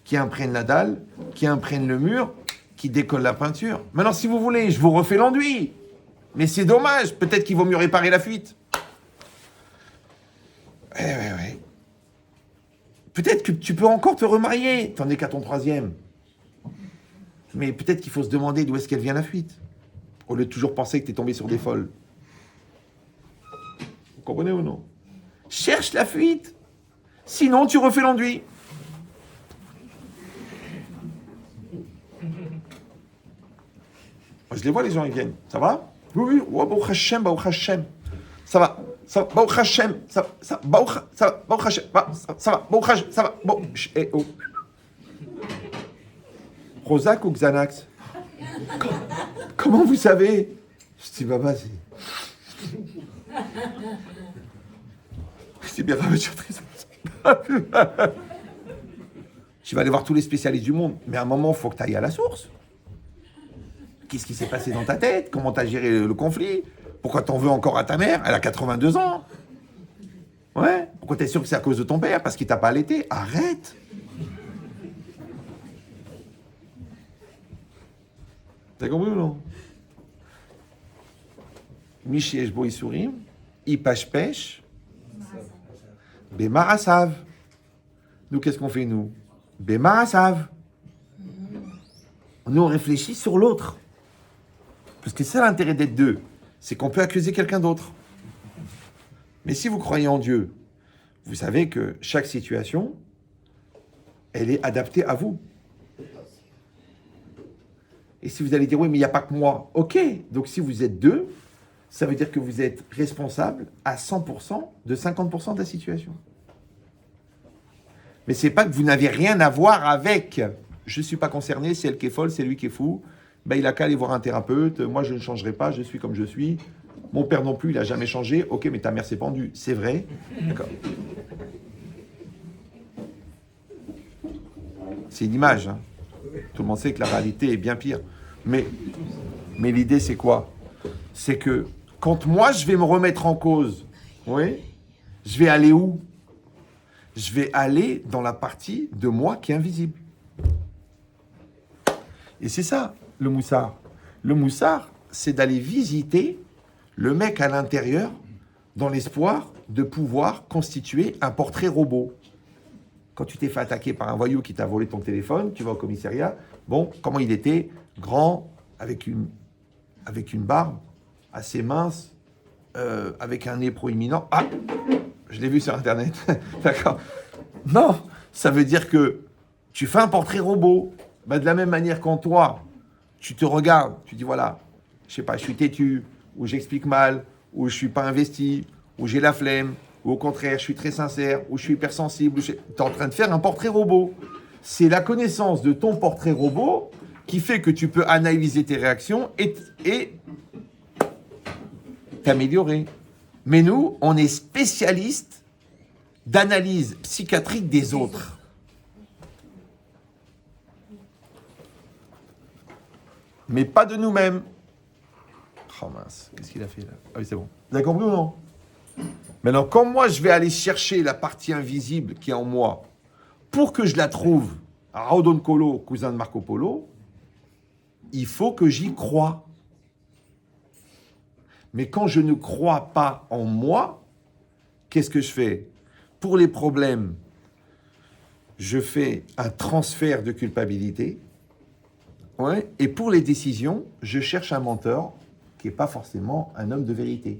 qui imprègne la dalle, qui imprègne le mur, qui décolle la peinture. Maintenant, si vous voulez, je vous refais l'enduit. Mais c'est dommage, peut-être qu'il vaut mieux réparer la fuite. Ouais. Peut-être que tu peux encore te remarier, t'en es qu'à ton 3e. Mais peut-être qu'il faut se demander d'où est-ce qu'elle vient la fuite, au lieu de toujours penser que t'es tombé sur des folles. Vous comprenez ou non? Cherche la fuite, sinon tu refais l'enduit. Je les vois, les gens, ils viennent. Ça va? Oui. Baruch Hashem. Ça va, Baruch Hashem. Ça va, Baruch Hashem. Ça va, Baruch Hashem. Ça va, bon. Prozac ou Xanax? Comment vous savez? Je dis, bah vas-y. Je dis, bien, je Tu vas aller voir tous les spécialistes du monde, mais à un moment, il faut que tu ailles à la source. Qu'est-ce qui s'est passé dans ta tête? Comment tu as géré le conflit? Pourquoi t'en veux encore à ta mère? Elle a 82 ans. Ouais. Pourquoi t'es sûr que c'est à cause de ton père? Parce qu'il t'a pas allaité? Arrête. T'as compris ou non? Michiesh bo isurim, ipashpesh, bemarasav. Nous, qu'est-ce qu'on fait, nous? Bemarasav. Nous, on réfléchit sur l'autre. Parce que c'est l'intérêt d'être deux. C'est qu'on peut accuser quelqu'un d'autre. Mais si vous croyez en Dieu, vous savez que chaque situation, elle est adaptée à vous. Et si vous allez dire, oui, mais il n'y a pas que moi. Ok, donc si vous êtes deux, ça veut dire que vous êtes responsable à 100% de 50% de la situation. Mais c'est pas que vous n'avez rien à voir avec. Je ne suis pas concerné, c'est elle qui est folle, c'est lui qui est fou. Ben, il a qu'à aller voir un thérapeute. Moi, je ne changerai pas, je suis comme je suis. Mon père non plus, il n'a jamais changé. Ok, mais ta mère s'est pendue. C'est vrai. D'accord. C'est une image. Hein. Tout le monde sait que la réalité est bien pire. Mais l'idée, c'est quoi? C'est que quand moi, je vais me remettre en cause, oui, je vais aller où? Je vais aller dans la partie de moi qui est invisible. Et c'est ça, le moussard. Le moussard, c'est d'aller visiter le mec à l'intérieur dans l'espoir de pouvoir constituer un portrait robot. Quand tu t'es fait attaquer par un voyou qui t'a volé ton téléphone, tu vas au commissariat. Bon, comment il était? Grand, avec une barbe assez mince, avec un nez proéminent. Ah, je l'ai vu sur Internet. D'accord. Non, ça veut dire que tu fais un portrait robot. Ben, de la même manière qu'en toi, tu te regardes, tu dis voilà, je sais pas, je suis têtu, ou j'explique mal, ou je suis pas investi, ou j'ai la flemme, ou au contraire, je suis très sincère, ou je suis hypersensible. Tu es en train de faire un portrait robot. C'est la connaissance de ton portrait robot qui fait que tu peux analyser tes réactions et t'améliorer. Mais nous, on est spécialistes d'analyse psychiatrique des autres. Mais pas de nous-mêmes. Oh mince, qu'est-ce qu'il a fait là? Ah oui, c'est bon. Vous avez compris ou non? Maintenant, quand moi, je vais aller chercher la partie invisible qui est en moi, pour que je la trouve, Raudon Colo, cousin de Marco Polo, il faut que j'y croie. Mais quand je ne crois pas en moi, qu'est-ce que je fais? Pour les problèmes, je fais un transfert de culpabilité. Ouais. Et pour les décisions, je cherche un mentor qui n'est pas forcément un homme de vérité.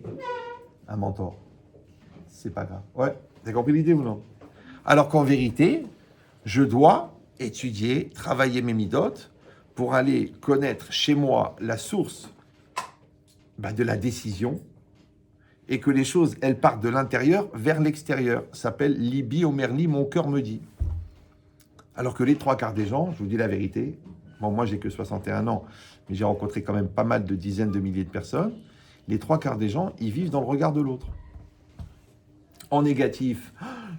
Un mentor. C'est pas grave. Ouais. Vous avez compris l'idée ou non? Alors qu'en vérité, je dois étudier, travailler mes midotes pour aller connaître chez moi la source de la décision et que les choses, elles partent de l'intérieur vers l'extérieur. Ça s'appelle Libi Omerli, mon cœur me dit. Alors que les trois quarts des gens, je vous dis la vérité, bon, moi j'ai que 61 ans, mais j'ai rencontré quand même pas mal de dizaines de milliers de personnes, les trois quarts des gens, ils vivent dans le regard de l'autre. En négatif,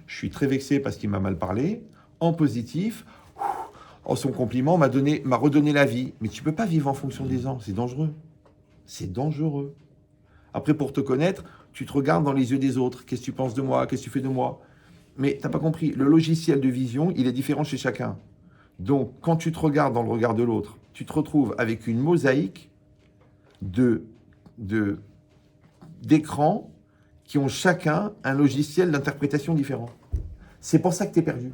je suis très vexé parce qu'il m'a mal parlé. En positif, son compliment m'a redonné la vie. Mais tu ne peux pas vivre en fonction des gens, c'est dangereux. C'est dangereux. Après, pour te connaître, tu te regardes dans les yeux des autres. Qu'est-ce que tu penses de moi? Qu'est-ce que tu fais de moi? Mais tu n'as pas compris. Le logiciel de vision, il est différent chez chacun. Donc, quand tu te regardes dans le regard de l'autre, tu te retrouves avec une mosaïque d'écrans qui ont chacun un logiciel d'interprétation différent. C'est pour ça que tu es perdu.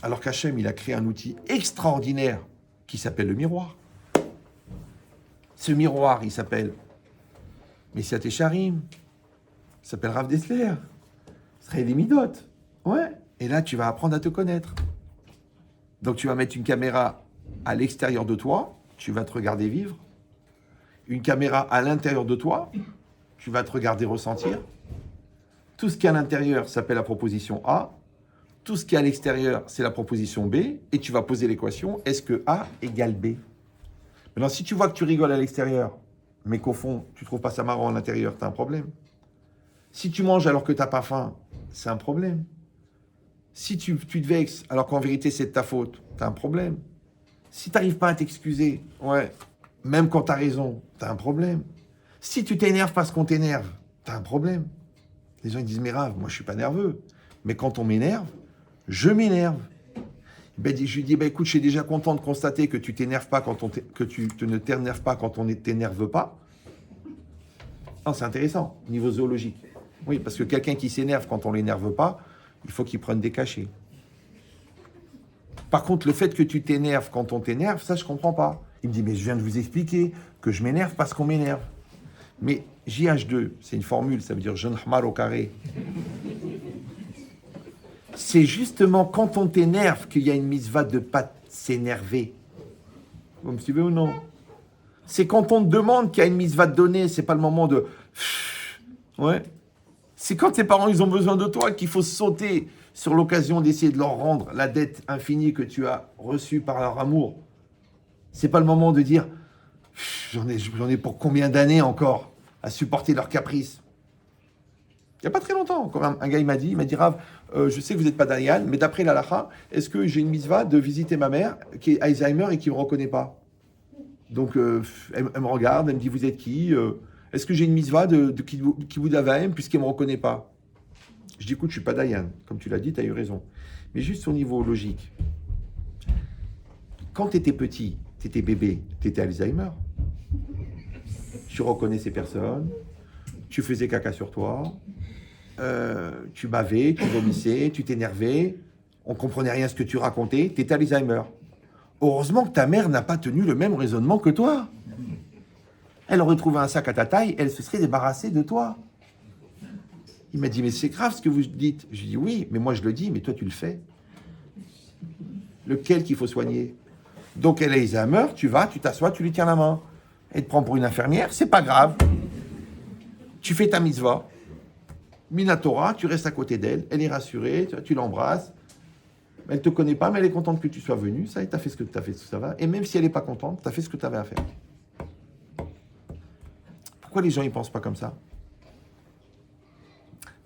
Alors qu'Hachem, il a créé un outil extraordinaire qui s'appelle le miroir. Ce miroir, il s'appelle Messiat Echarim, il s'appelle Rav Dessler, Srei Midot. Ouais. Et là, tu vas apprendre à te connaître. Donc, tu vas mettre une caméra à l'extérieur de toi, tu vas te regarder vivre. Une caméra à l'intérieur de toi, tu vas te regarder ressentir. Tout ce qui est à l'intérieur s'appelle la proposition A. tout ce qui est à l'extérieur, c'est la proposition B, et tu vas poser l'équation, est-ce que A égale B? Maintenant, si tu vois que tu rigoles à l'extérieur, mais qu'au fond, tu ne trouves pas ça marrant à l'intérieur, tu as un problème. Si tu manges alors que tu n'as pas faim, c'est un problème. Si tu te vexes alors qu'en vérité, c'est de ta faute, tu as un problème. Si tu n'arrives pas à t'excuser, ouais, même quand tu as raison, tu as un problème. Si tu t'énerves parce qu'on t'énerve, tu as un problème. Les gens ils disent, mais Rav, moi je ne suis pas nerveux. Mais quand on m'énerve, je m'énerve. Ben, je lui dis, ben, écoute, je suis déjà content de constater que tu t'énerves pas que tu ne t'énerves pas quand on ne t'énerve pas. Non, c'est intéressant, niveau zoologique. Oui, parce que quelqu'un qui s'énerve quand on ne l'énerve pas, il faut qu'il prenne des cachets. Par contre, le fait que tu t'énerves quand on t'énerve, ça, je ne comprends pas. Il me dit, mais je viens de vous expliquer que je m'énerve parce qu'on m'énerve. Mais JH2, c'est une formule, ça veut dire jeune hamar au carré. C'est justement quand on t'énerve qu'il y a une mitzvah de ne pas s'énerver. Vous me suivez ou non? C'est quand on te demande qu'il y a une mitzvah de donner, c'est pas le moment de... Ouais. C'est quand tes parents ils ont besoin de toi qu'il faut sauter sur l'occasion d'essayer de leur rendre la dette infinie que tu as reçue par leur amour. C'est pas le moment de dire j'en ai pour combien d'années encore à supporter leurs caprices. Il n'y a pas très longtemps, quand un gars il m'a dit Rav, je sais que vous n'êtes pas Dayan, mais d'après l'Alacha, est-ce que j'ai une mitzvah de visiter ma mère qui est Alzheimer et qui ne me reconnaît pas? Donc elle me regarde, elle me dit vous êtes qui? Est-ce que j'ai une mitzvah de Kibbout Avaim puisqu'elle ne me reconnaît pas? Je dis écoute, je ne suis pas Dayan. Comme tu l'as dit, tu as eu raison. Mais juste au niveau logique. Quand tu étais petit, tu étais bébé, tu étais Alzheimer. Tu reconnais ces personnes, tu faisais caca sur toi, tu bavais, tu vomissais, tu t'énervais, on ne comprenait rien à ce que tu racontais, tu étais Alzheimer. Heureusement que ta mère n'a pas tenu le même raisonnement que toi. Elle aurait trouvé un sac à ta taille, elle se serait débarrassée de toi. Il m'a dit, mais c'est grave ce que vous dites. Je lui ai dit, oui, mais moi je le dis, mais toi tu le fais. Lequel qu'il faut soigner? Donc elle a Alzheimer, tu vas, tu t'assois, tu lui tiens la main. Elle te prend pour une infirmière, c'est pas grave. Tu fais ta mitzvah, Minatora, tu restes à côté d'elle, elle est rassurée, tu l'embrasses. Elle ne te connaît pas, mais elle est contente que tu sois venu. Ça, et tu as fait ce que tu as fait, ça va. Et même si elle n'est pas contente, tu as fait ce que tu avais à faire. Pourquoi les gens ne pensent pas comme ça?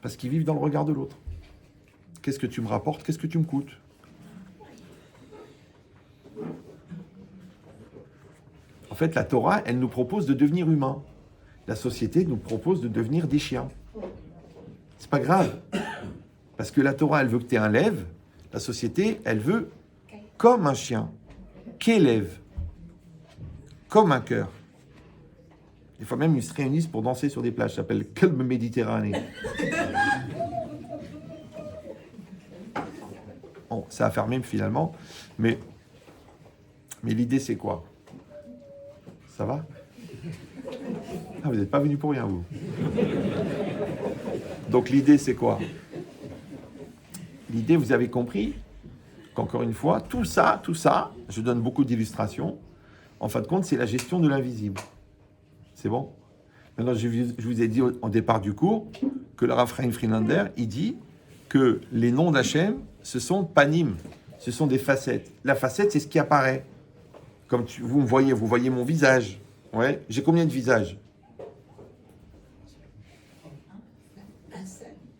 Parce qu'ils vivent dans le regard de l'autre. Qu'est-ce que tu me rapportes? Qu'est-ce que tu me coûtes? En fait, la Torah, elle nous propose de devenir humains. La société nous propose de devenir des chiens. C'est pas grave. Parce que la Torah, elle veut que tu aies un lève. La société, elle veut comme un chien. Qu'élève. Comme un cœur. Des fois même, ils se réunissent pour danser sur des plages. Ça s'appelle Kelb Méditerranée. Bon, ça a fermé finalement. Mais l'idée, c'est quoi? Ça va? Ah, vous n'êtes pas venu pour rien, vous. Donc l'idée, c'est quoi? L'idée, vous avez compris qu'encore une fois, tout ça, je donne beaucoup d'illustrations. En fin de compte, c'est la gestion de l'invisible. C'est bon? Maintenant, je vous ai dit au départ du cours que le Rav Chaim Friedlander, il dit que les noms d'Hachem, ce sont panim, ce sont des facettes. La facette, c'est ce qui apparaît. Comme vous voyez mon visage. Ouais. J'ai combien de visages?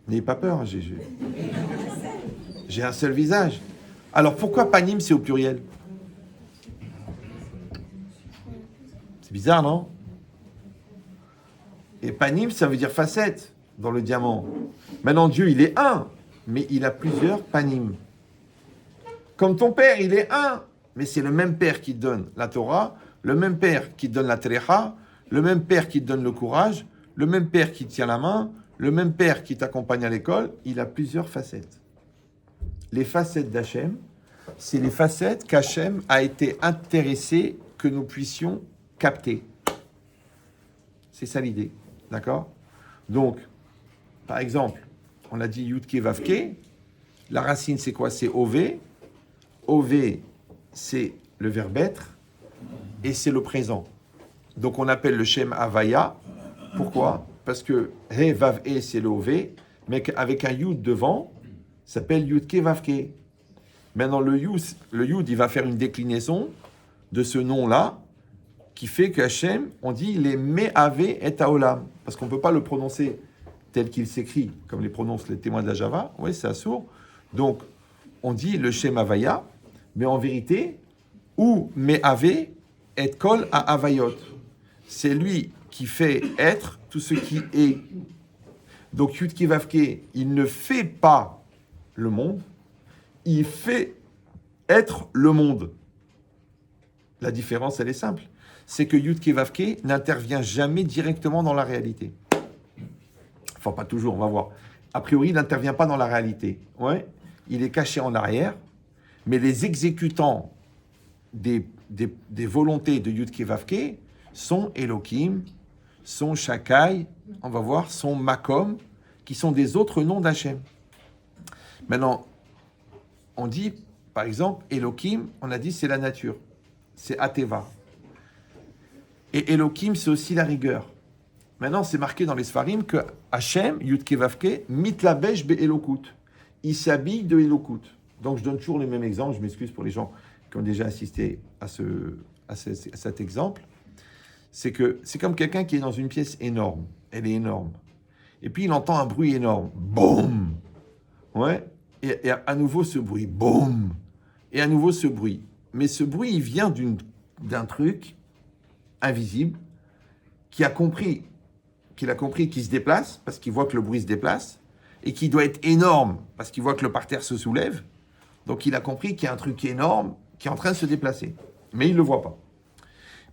N'ayez pas peur, j'ai un seul visage. Alors pourquoi panim c'est au pluriel? C'est bizarre, non? Et panim, ça veut dire facette dans le diamant. Maintenant, Dieu, il est un, mais il a plusieurs panim. Comme ton père, il est un, mais c'est le même père qui te donne la Torah, le même père qui te donne la Terecha, le même père qui te donne le courage, le même père qui te tient la main, le même père qui t'accompagne à l'école. Il a plusieurs facettes. Les facettes d'Hachem, c'est les facettes qu'Hachem a été intéressé que nous puissions capter. C'est ça l'idée. D'accord? Donc, par exemple, on a dit Yudke Vavke. La racine, c'est quoi? C'est Ov. Ov, c'est le verbe être. Et c'est le présent. Donc, on appelle le Shem Havaya. Pourquoi? Parce que He Vav E, c'est le Ov. Mais avec un Yud devant. s'appelle Yudke Vavke. Maintenant, le Yud, il va faire une déclinaison de ce nom-là, qui fait que Hachem, on dit, il est Me'ave et Haolam. Parce qu'on ne peut pas le prononcer tel qu'il s'écrit, comme les prononcent les témoins de la Java. Oui, c'est assourd. Donc, on dit le Shem Havaya, mais en vérité, ou Me'ave et Kol à Havayot. C'est lui qui fait être tout ce qui est. Donc, Yudke Vavke, il ne fait pas le monde, il fait être le monde. La différence, elle est simple. C'est que Yudke Vavke n'intervient jamais directement dans la réalité. Enfin, pas toujours, on va voir. A priori, il n'intervient pas dans la réalité. Ouais, il est caché en arrière, mais les exécutants des volontés de Yudke Vavke sont Elohim, sont Shakai, on va voir, sont Makom, qui sont des autres noms d'Hachem. Maintenant, on dit, par exemple, Elohim, on a dit c'est la nature, c'est Ateva. Et Elohim, c'est aussi la rigueur. Maintenant, c'est marqué dans les Sfarim que Hachem, Yudke Vavke, mitlabesh be Elokut. Il s'habille de Elokut. Donc, je donne toujours les mêmes exemples. Je m'excuse pour les gens qui ont déjà assisté à cet exemple. C'est que c'est comme quelqu'un qui est dans une pièce énorme. Elle est énorme. Et puis, il entend un bruit énorme. Boum! Ouais. Et à nouveau, ce bruit. Boum! Et à nouveau, ce bruit. Mais ce bruit, il vient d'un truc invisible qu'il a compris qu'il se déplace parce qu'il voit que le bruit se déplace et qui doit être énorme parce qu'il voit que le parterre se soulève. Donc il a compris qu'il y a un truc énorme qui est en train de se déplacer, mais il ne le voit pas.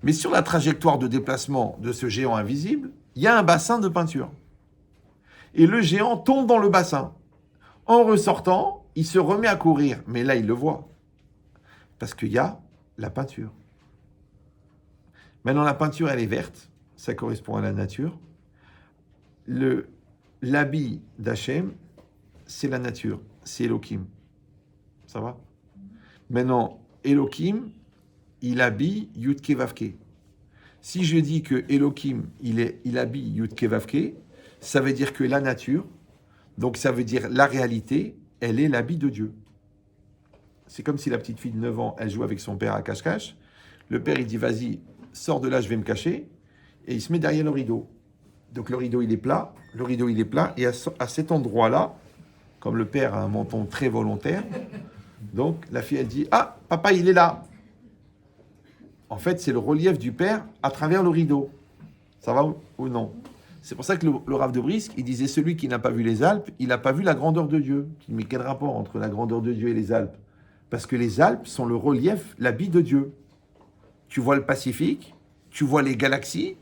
Mais sur la trajectoire de déplacement de ce géant invisible, il y a un bassin de peinture. Et le géant tombe dans le bassin. En ressortant, il se remet à courir, mais là il le voit parce qu'il y a la peinture. Maintenant, la peinture, elle est verte. Ça correspond à la nature. L'habit d'Hachem, c'est la nature. C'est Elohim. Ça va? Maintenant, Elohim, il habille Yudke Vavke. Si je dis que Elohim, il habille Yudke Vavke, ça veut dire que la nature, donc ça veut dire la réalité, elle est l'habit de Dieu. C'est comme si la petite fille de 9 ans, elle joue avec son père à cache-cache. Le père, il dit, vas-y, sors de là, je vais me cacher. Et il se met derrière le rideau. Donc le rideau, il est plat. Et à cet endroit-là, comme le père a un menton très volontaire, donc la fille, elle dit, ah, papa, il est là. En fait, c'est le relief du père à travers le rideau. Ça va ou non? C'est pour ça que le Rav de Brisk, il disait, celui qui n'a pas vu les Alpes, il n'a pas vu la grandeur de Dieu. Mais quel rapport entre la grandeur de Dieu et les Alpes? Parce que les Alpes sont le relief, l'habit de Dieu. Tu vois le Pacifique, tu vois les galaxies,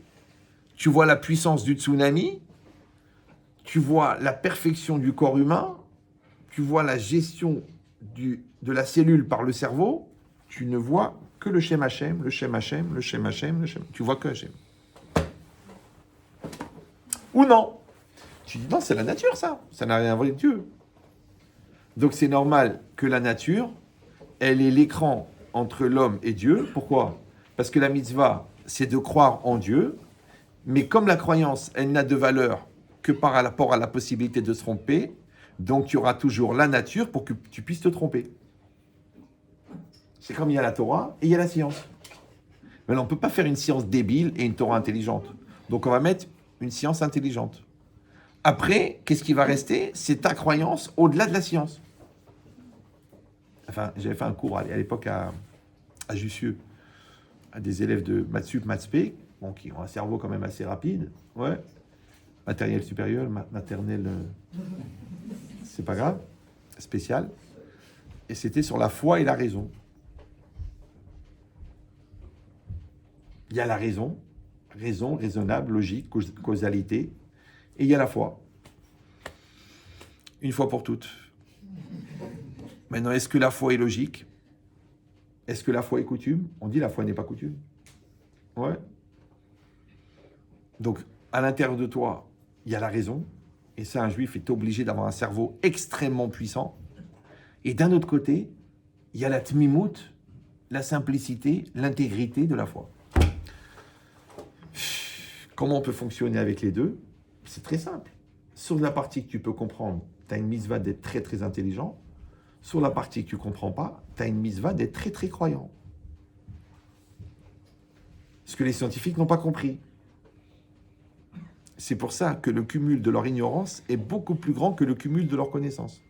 tu vois la puissance du tsunami, tu vois la perfection du corps humain, tu vois la gestion de la cellule par le cerveau, tu ne vois que le Shem Hashem, le Shem Hashem, le Shem Hashem, le Shem. Tu vois que Hashem. Ou non? Tu dis non, c'est la nature ça n'a rien à voir avec Dieu. Donc c'est normal que la nature, elle est l'écran entre l'homme et Dieu. Pourquoi? Parce que la mitzvah, c'est de croire en Dieu, mais comme la croyance, elle n'a de valeur que par rapport à la possibilité de se tromper, donc tu auras toujours la nature pour que tu puisses te tromper. C'est comme il y a la Torah et il y a la science. Mais là, on ne peut pas faire une science débile et une Torah intelligente. Donc on va mettre une science intelligente. Après, qu'est-ce qui va rester? C'est ta croyance au-delà de la science. Enfin, j'avais fait un cours à l'époque à Jussieu, à des élèves de Mathsup, Mathspé, bon, qui ont un cerveau quand même assez rapide. Ouais. Matériel supérieur, maternel, c'est pas grave, spécial. Et c'était sur la foi et la raison. Il y a la raison, raisonnable, logique, causalité, et il y a la foi. Une fois pour toutes. Maintenant, est-ce que la foi est logique? Est-ce que la foi est coutume? On dit la foi n'est pas coutume. Ouais. Donc, à l'intérieur de toi, il y a la raison, et ça, un juif est obligé d'avoir un cerveau extrêmement puissant. Et d'un autre côté, il y a la tmimout, la simplicité, l'intégrité de la foi. Comment on peut fonctionner avec les deux? C'est très simple. Sur la partie que tu peux comprendre, tu as une mitzvah d'être très très intelligent. Sur la partie que tu ne comprends pas, tu as une mitzvah d'être très très croyant. Ce que les scientifiques n'ont pas compris. C'est pour ça que le cumul de leur ignorance est beaucoup plus grand que le cumul de leur connaissance.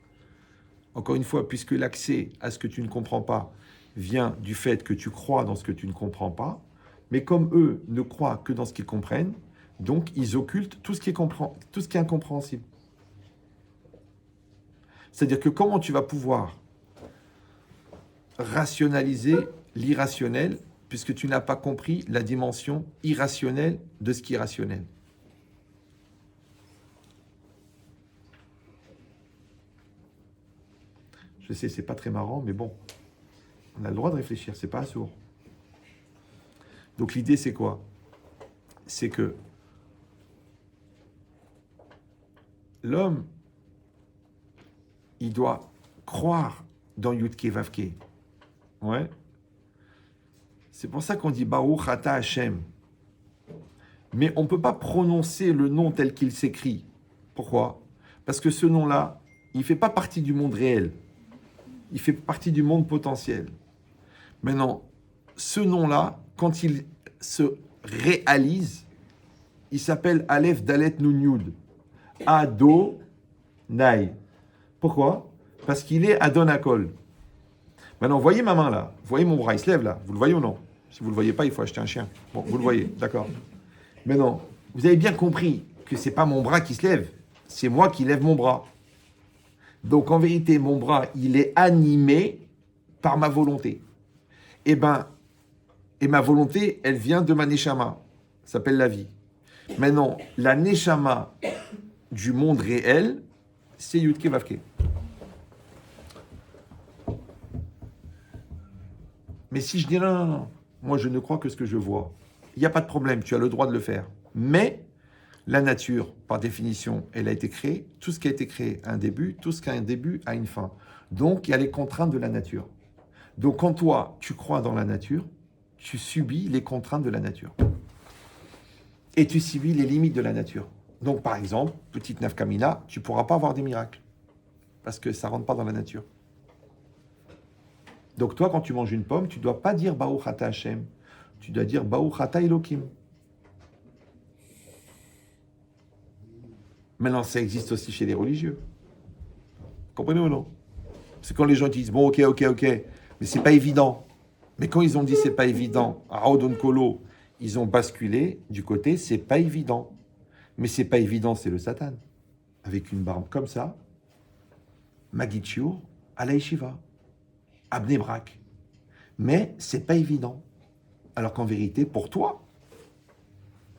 Encore une fois, puisque l'accès à ce que tu ne comprends pas vient du fait que tu crois dans ce que tu ne comprends pas, mais comme eux ne croient que dans ce qu'ils comprennent, donc ils occultent tout ce qui est incompréhensible. C'est-à-dire que comment tu vas pouvoir rationaliser l'irrationnel puisque tu n'as pas compris la dimension irrationnelle de ce qui est rationnel. Je sais, c'est pas très marrant, mais bon, on a le droit de réfléchir, c'est pas sourd. Donc l'idée, c'est quoi? C'est que l'homme, il doit croire dans Yudke Vavke. Ouais. C'est pour ça qu'on dit Baruch Ata Hashem. Mais on ne peut pas prononcer le nom tel qu'il s'écrit. Pourquoi? Parce que ce nom-là, il ne fait pas partie du monde réel. Il fait partie du monde potentiel. Maintenant, ce nom-là, quand il se réalise, il s'appelle Aleph Dalet Nun Yud. Adonai. Pourquoi? Parce qu'il est Adonakol. Maintenant, voyez ma main là. Vous voyez mon bras, il se lève là. Vous le voyez ou non? Si vous ne le voyez pas, il faut acheter un chien. Bon, vous le voyez, d'accord. Maintenant, vous avez bien compris que ce n'est pas mon bras qui se lève. C'est moi qui lève mon bras. Donc, en vérité, mon bras, il est animé par ma volonté. Et ma volonté, elle vient de ma neshama. Ça s'appelle la vie. Maintenant, la neshama du monde réel, c'est Yudke Vavke. Mais si je dis non, moi je ne crois que ce que je vois, il n'y a pas de problème, tu as le droit de le faire. Mais la nature, par définition, elle a été créée. Tout ce qui a été créé a un début, tout ce qui a un début a une fin. Donc il y a les contraintes de la nature. Donc quand toi, tu crois dans la nature, tu subis les contraintes de la nature. Et tu subis les limites de la nature. Donc par exemple, petite nafkamina, tu ne pourras pas avoir des miracles. Parce que ça ne rentre pas dans la nature. Donc toi, quand tu manges une pomme, tu ne dois pas dire Baruch Ata Hashem. Tu dois dire Baruch Ata Elokim. Maintenant, ça existe aussi chez les religieux. Comprenez ou non? C'est quand les gens disent, bon, ok, mais c'est pas évident. Mais quand ils ont dit c'est pas évident, à Raodon Kolo, ils ont basculé du côté c'est pas évident. Mais c'est pas évident, c'est le Satan. Avec une barbe comme ça, Magitchur, à la Yeshiva, à Bnei Brak. Mais c'est pas évident. Alors qu'en vérité, pour toi,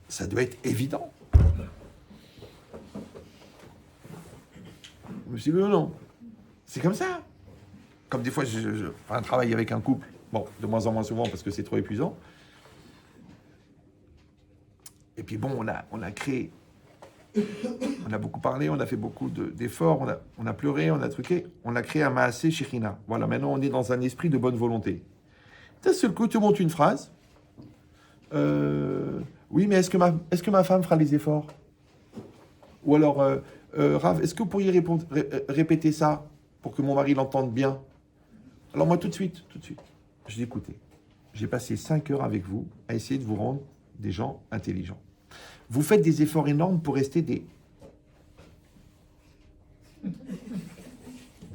ça doit être évident. Je me suis dit, non, c'est comme ça. Comme des fois, je fais un travail avec un couple, bon, de moins en moins souvent parce que c'est trop épuisant. Et puis bon, on a créé, on a beaucoup parlé, on a fait beaucoup d'efforts, on a pleuré, on a truqué, on a créé un Maaseh Shechina. Voilà, maintenant on est dans un esprit de bonne volonté. D'un seul coup, tu montes une phrase. Oui, mais est-ce que ma femme fera les efforts? Ou alors, Rav, est-ce que vous pourriez répéter ça pour que mon mari l'entende bien? Alors moi, tout de suite, je l'ai écouté. J'ai passé 5 heures avec vous à essayer de vous rendre des gens intelligents. Vous faites des efforts énormes pour rester des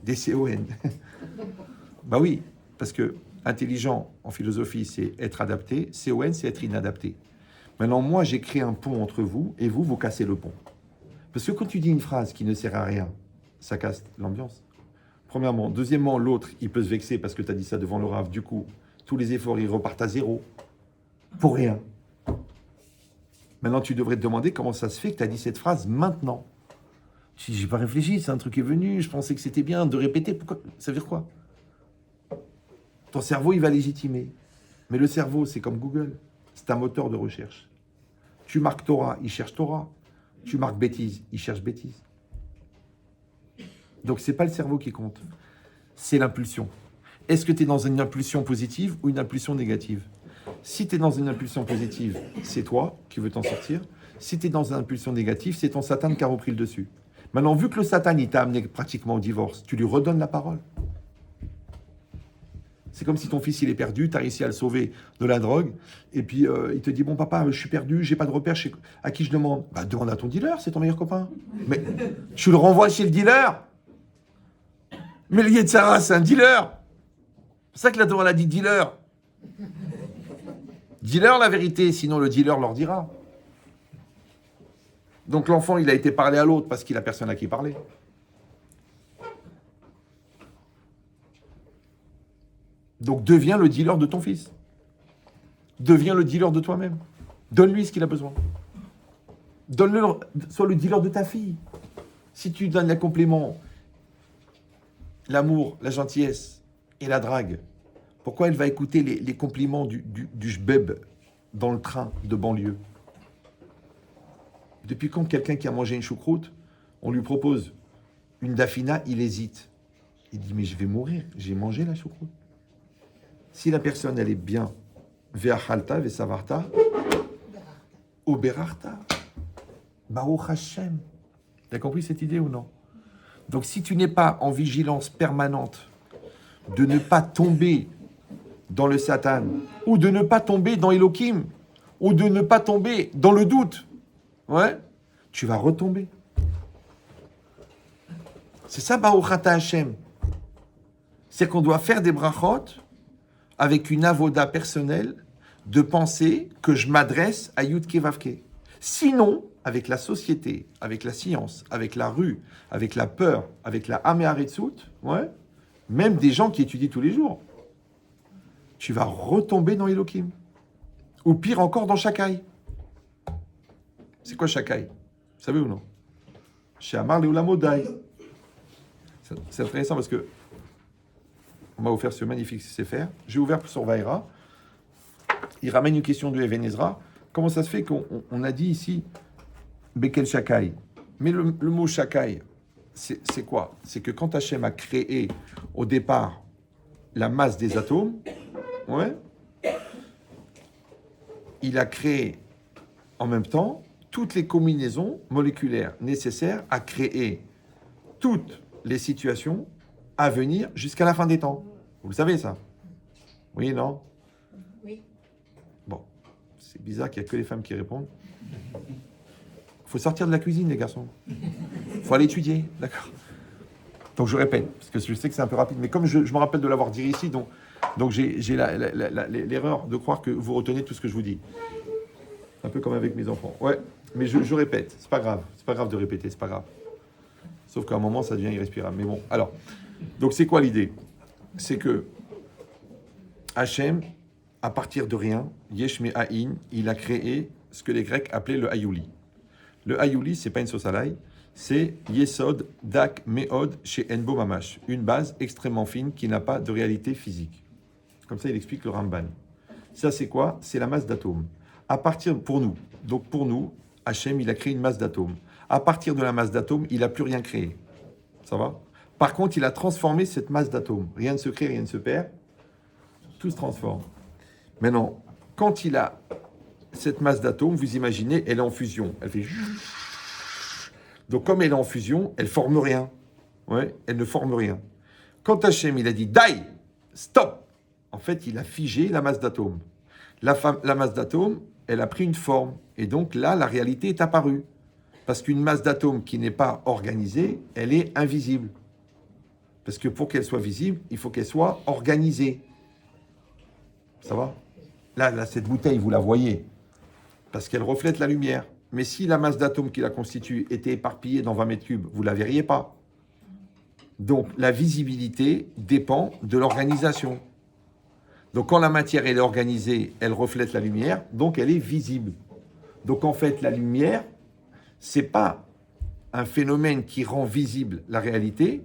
CON. Bah oui, parce que intelligent en philosophie, c'est être adapté. CON, c'est être inadapté. Maintenant, moi, j'ai créé un pont entre vous et vous cassez le pont. Parce que quand tu dis une phrase qui ne sert à rien, ça casse l'ambiance. Premièrement. Deuxièmement, l'autre, il peut se vexer parce que tu as dit ça devant le Rav. Du coup, tous les efforts, ils repartent à zéro. Pour rien. Maintenant, tu devrais te demander comment ça se fait que tu as dit cette phrase maintenant. Tu dis, j'ai pas réfléchi, c'est un truc qui est venu, je pensais que c'était bien de répéter. Pourquoi? Ça veut dire quoi? Ton cerveau, il va légitimer. Mais le cerveau, c'est comme Google. C'est un moteur de recherche. Tu marques Torah, il cherche Torah. Tu marques bêtise, il cherche bêtise. Donc, c'est pas le cerveau qui compte. C'est l'impulsion. Est-ce que tu es dans une impulsion positive ou une impulsion négative? Si tu es dans une impulsion positive, c'est toi qui veux t'en sortir. Si tu es dans une impulsion négative, c'est ton Satan qui a repris le dessus. Maintenant, vu que le Satan, il t'a amené pratiquement au divorce, tu lui redonnes la parole. C'est comme si ton fils, il est perdu, tu as réussi à le sauver de la drogue, et puis il te dit, bon papa, je suis perdu, j'ai pas de repère, à qui je demande? Bah demande à ton dealer, c'est ton meilleur copain. Mais tu le renvoies chez le dealer. Mais le Yetzara, c'est un dealer. C'est ça que la Torah a dit dealer. Dis-leur la vérité, sinon le dealer leur dira. Donc l'enfant, il a été parlé à l'autre parce qu'il a personne à qui parler. Donc deviens le dealer de ton fils. Deviens le dealer de toi-même. Donne-lui ce qu'il a besoin. Donne-le, sois le dealer de ta fille. Si tu donnes les compléments, l'amour, la gentillesse et la drague, pourquoi elle va écouter les compliments du jbeb dans le train de banlieue? Depuis quand quelqu'un qui a mangé une choucroute, on lui propose une dafina, il hésite. Il dit, mais je vais mourir, j'ai mangé la choucroute. Si la personne, elle est bien, ve'achalta, ve'savarta, ou berarta, baruch Hashem. T'as compris cette idée ou non? Donc si tu n'es pas en vigilance permanente de ne pas tomber dans le Satan, ou de ne pas tomber dans Elohim, ou de ne pas tomber dans le doute, ouais, tu vas retomber. C'est ça, Baruch Ata Hashem. C'est qu'on doit faire des brachot avec une avoda personnelle de penser que je m'adresse à Yudke Vavke. Sinon, avec la société, avec la science, avec la rue, avec la peur, avec la Améharetzut, ouais, même des gens qui étudient tous les jours, tu vas retomber dans Elohim. Ou pire encore, dans Shakai. C'est quoi Shakai? Vous savez ou non? Chez Amar Leoulamodai. C'est intéressant parce que on m'a offert ce magnifique Sefer. J'ai ouvert sur Vaïra. Il ramène une question de Even Ezra. Comment ça se fait qu'on a dit ici Bekel Shakai? Mais le mot Shakai, c'est quoi? C'est que quand Hachem a créé au départ la masse des atomes, ouais, il a créé en même temps toutes les combinaisons moléculaires nécessaires à créer toutes les situations à venir jusqu'à la fin des temps. Vous le savez, ça? Oui, non? Oui. Bon, c'est bizarre qu'il n'y a que les femmes qui répondent. Il faut sortir de la cuisine, les garçons. Il faut aller étudier, d'accord? Donc je répète, parce que je sais que c'est un peu rapide, mais comme je me rappelle de l'avoir dit ici, donc j'ai l'erreur de croire que vous retenez tout ce que je vous dis. Un peu comme avec mes enfants. Ouais, mais je répète, c'est pas grave de répéter, c'est pas grave. Sauf qu'à un moment, ça devient irrespirable. Mais bon, alors, donc c'est quoi l'idée? C'est que Hachem, à partir de rien, Yesh Me'ahin, il a créé ce que les Grecs appelaient le Hayouli. Le Hayouli, c'est pas une sauce à l'ail, c'est Yesod Dak Meod chez Enbo Mamash, une base extrêmement fine qui n'a pas de réalité physique. Comme ça, il explique le Ramban. Ça, c'est quoi? C'est la masse d'atomes. À partir, pour nous, Hachem, il a créé une masse d'atomes. À partir de la masse d'atomes, il n'a plus rien créé. Ça va? Par contre, il a transformé cette masse d'atomes. Rien ne se crée, rien ne se perd. Tout se transforme. Maintenant, quand il a cette masse d'atomes, vous imaginez, elle est en fusion. Elle fait... Donc, comme elle est en fusion, elle ne forme rien. Ouais, elle ne forme rien. Quand Hachem, il a dit « Dai !» Stop! En fait, il a figé la masse d'atomes. La masse d'atomes, elle a pris une forme. Et donc là, la réalité est apparue. Parce qu'une masse d'atomes qui n'est pas organisée, elle est invisible. Parce que pour qu'elle soit visible, il faut qu'elle soit organisée. Ça va? Là, cette bouteille, vous la voyez. Parce qu'elle reflète la lumière. Mais si la masse d'atomes qui la constitue était éparpillée dans 20 mètres cubes, vous ne la verriez pas. Donc, la visibilité dépend de l'organisation. Donc, quand la matière est organisée, elle reflète la lumière, donc elle est visible. Donc, en fait, la lumière, ce n'est pas un phénomène qui rend visible la réalité,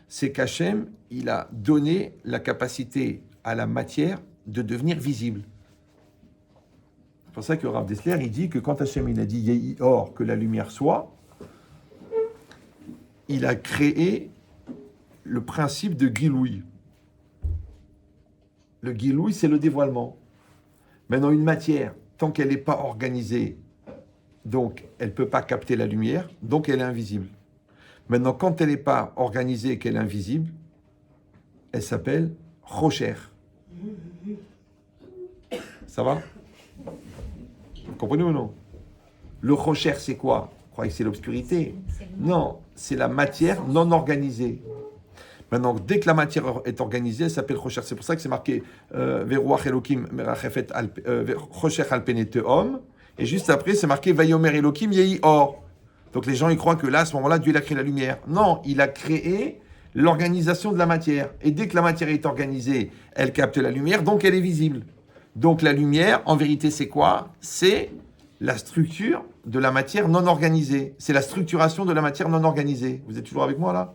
c'est qu'Hachem, il a donné la capacité à la matière de devenir visible. C'est pour ça que Rav Dessler, il dit que quand Hachem, il a dit « Yehi or », que la lumière soit, il a créé le principe de Giloui. Le Giloui, c'est le dévoilement. Maintenant, une matière, tant qu'elle n'est pas organisée, donc elle ne peut pas capter la lumière, donc elle est invisible. Maintenant, quand elle n'est pas organisée et qu'elle est invisible, elle s'appelle Rocher. Ça va? Vous comprenez ou non? Le Rocher, c'est quoi? Vous croyez que c'est l'obscurité? Non, c'est la matière non organisée. Maintenant, dès que la matière est organisée, elle s'appelle Rocher. C'est pour ça que c'est marqué Veruach Elokim merachefet Rocher al pene tehom. Et juste après, c'est marqué Vayomer Elokim yehi or. Donc les gens, ils croient que là, à ce moment-là, Dieu il a créé la lumière. Non, il a créé l'organisation de la matière. Et dès que la matière est organisée, elle capte la lumière, donc elle est visible. Donc la lumière, en vérité, c'est quoi? C'est la structure de la matière non organisée. C'est la structuration de la matière non organisée. Vous êtes toujours avec moi là?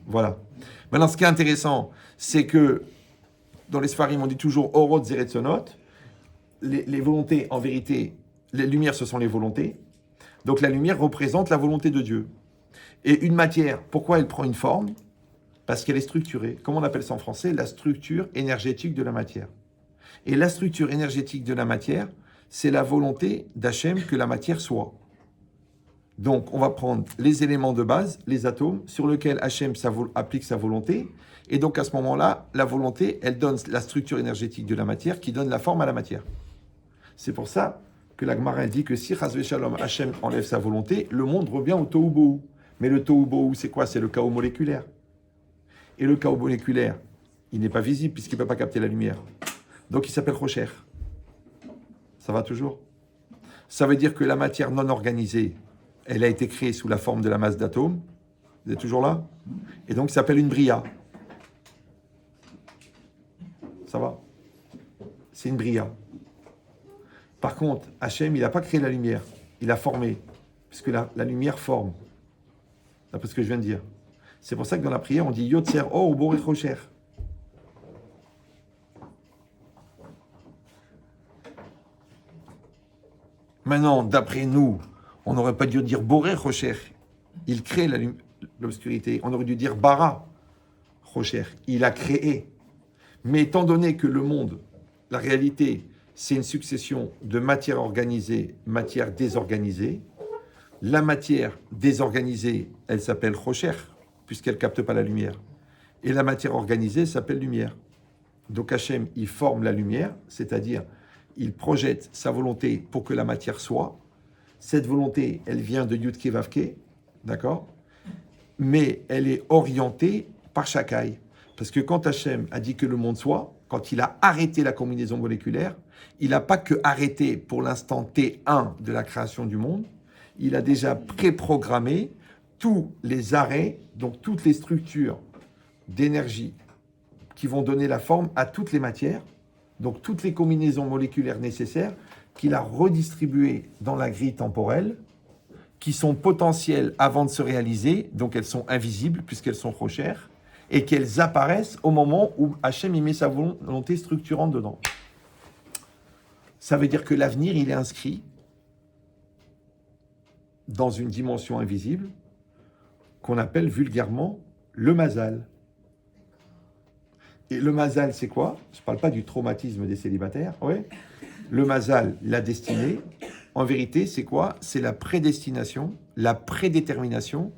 Voilà. Maintenant, ce qui est intéressant, c'est que dans les Sfarim, on dit toujours Orot Zeretzonot. Les volontés, en vérité, les lumières, ce sont les volontés. Donc la lumière représente la volonté de Dieu. Et une matière, pourquoi elle prend une forme? Parce qu'elle est structurée. Comment on appelle ça en français? La structure énergétique de la matière. Et la structure énergétique de la matière, c'est la volonté d'Hachem que la matière soit. Donc, on va prendre les éléments de base, les atomes, sur lesquels Hachem applique sa volonté. Et donc, à ce moment-là, la volonté, elle donne la structure énergétique de la matière qui donne la forme à la matière. C'est pour ça que la Gemara dit que si Chas v'Shalom Hachem enlève sa volonté, le monde revient au Tohu Bohu. Mais le Tohu Bohu, c'est quoi? C'est le chaos moléculaire. Et le chaos moléculaire, il n'est pas visible puisqu'il ne peut pas capter la lumière. Donc, il s'appelle Rocher. Ça va toujours? Ça veut dire que la matière non organisée, elle a été créée sous la forme de la masse d'atomes. Vous êtes toujours là? Et donc, ça s'appelle une bria. Ça va? C'est une bria. Par contre, Hachem, il n'a pas créé la lumière. Il a formé. Puisque la lumière forme. D'après ce que je viens de dire. C'est pour ça que dans la prière, on dit Yotzer Or ou Borech Rocher. Maintenant, d'après nous, on n'aurait pas dû dire Boré Rocher. Il crée l'obscurité. On aurait dû dire Bara Rocher. Il a créé. Mais étant donné que le monde, la réalité, c'est une succession de matière organisée, matière désorganisée, la matière désorganisée, elle s'appelle Rocher, puisqu'elle ne capte pas la lumière. Et la matière organisée s'appelle lumière. Donc Hachem, il forme la lumière, c'est-à-dire il projette sa volonté pour que la matière soit. Cette volonté, elle vient de Yudke Vavke, d'accord? Mais elle est orientée par Shakai. Parce que quand Hachem a dit que le monde soit, quand il a arrêté la combinaison moléculaire, il n'a pas que arrêté pour l'instant T1 de la création du monde, il a déjà préprogrammé tous les arrêts, donc toutes les structures d'énergie qui vont donner la forme à toutes les matières, donc toutes les combinaisons moléculaires nécessaires qu'il a redistribuées dans la grille temporelle, qui sont potentielles avant de se réaliser, donc elles sont invisibles puisqu'elles sont trop chères, et qu'elles apparaissent au moment où Hachem y met sa volonté structurante dedans. Ça veut dire que l'avenir, il est inscrit dans une dimension invisible qu'on appelle vulgairement le mazal. Et le mazal, c'est quoi? Je ne parle pas du traumatisme des célibataires. Ouais. Le mazal, la destinée, en vérité, c'est quoi? C'est la prédestination, la prédétermination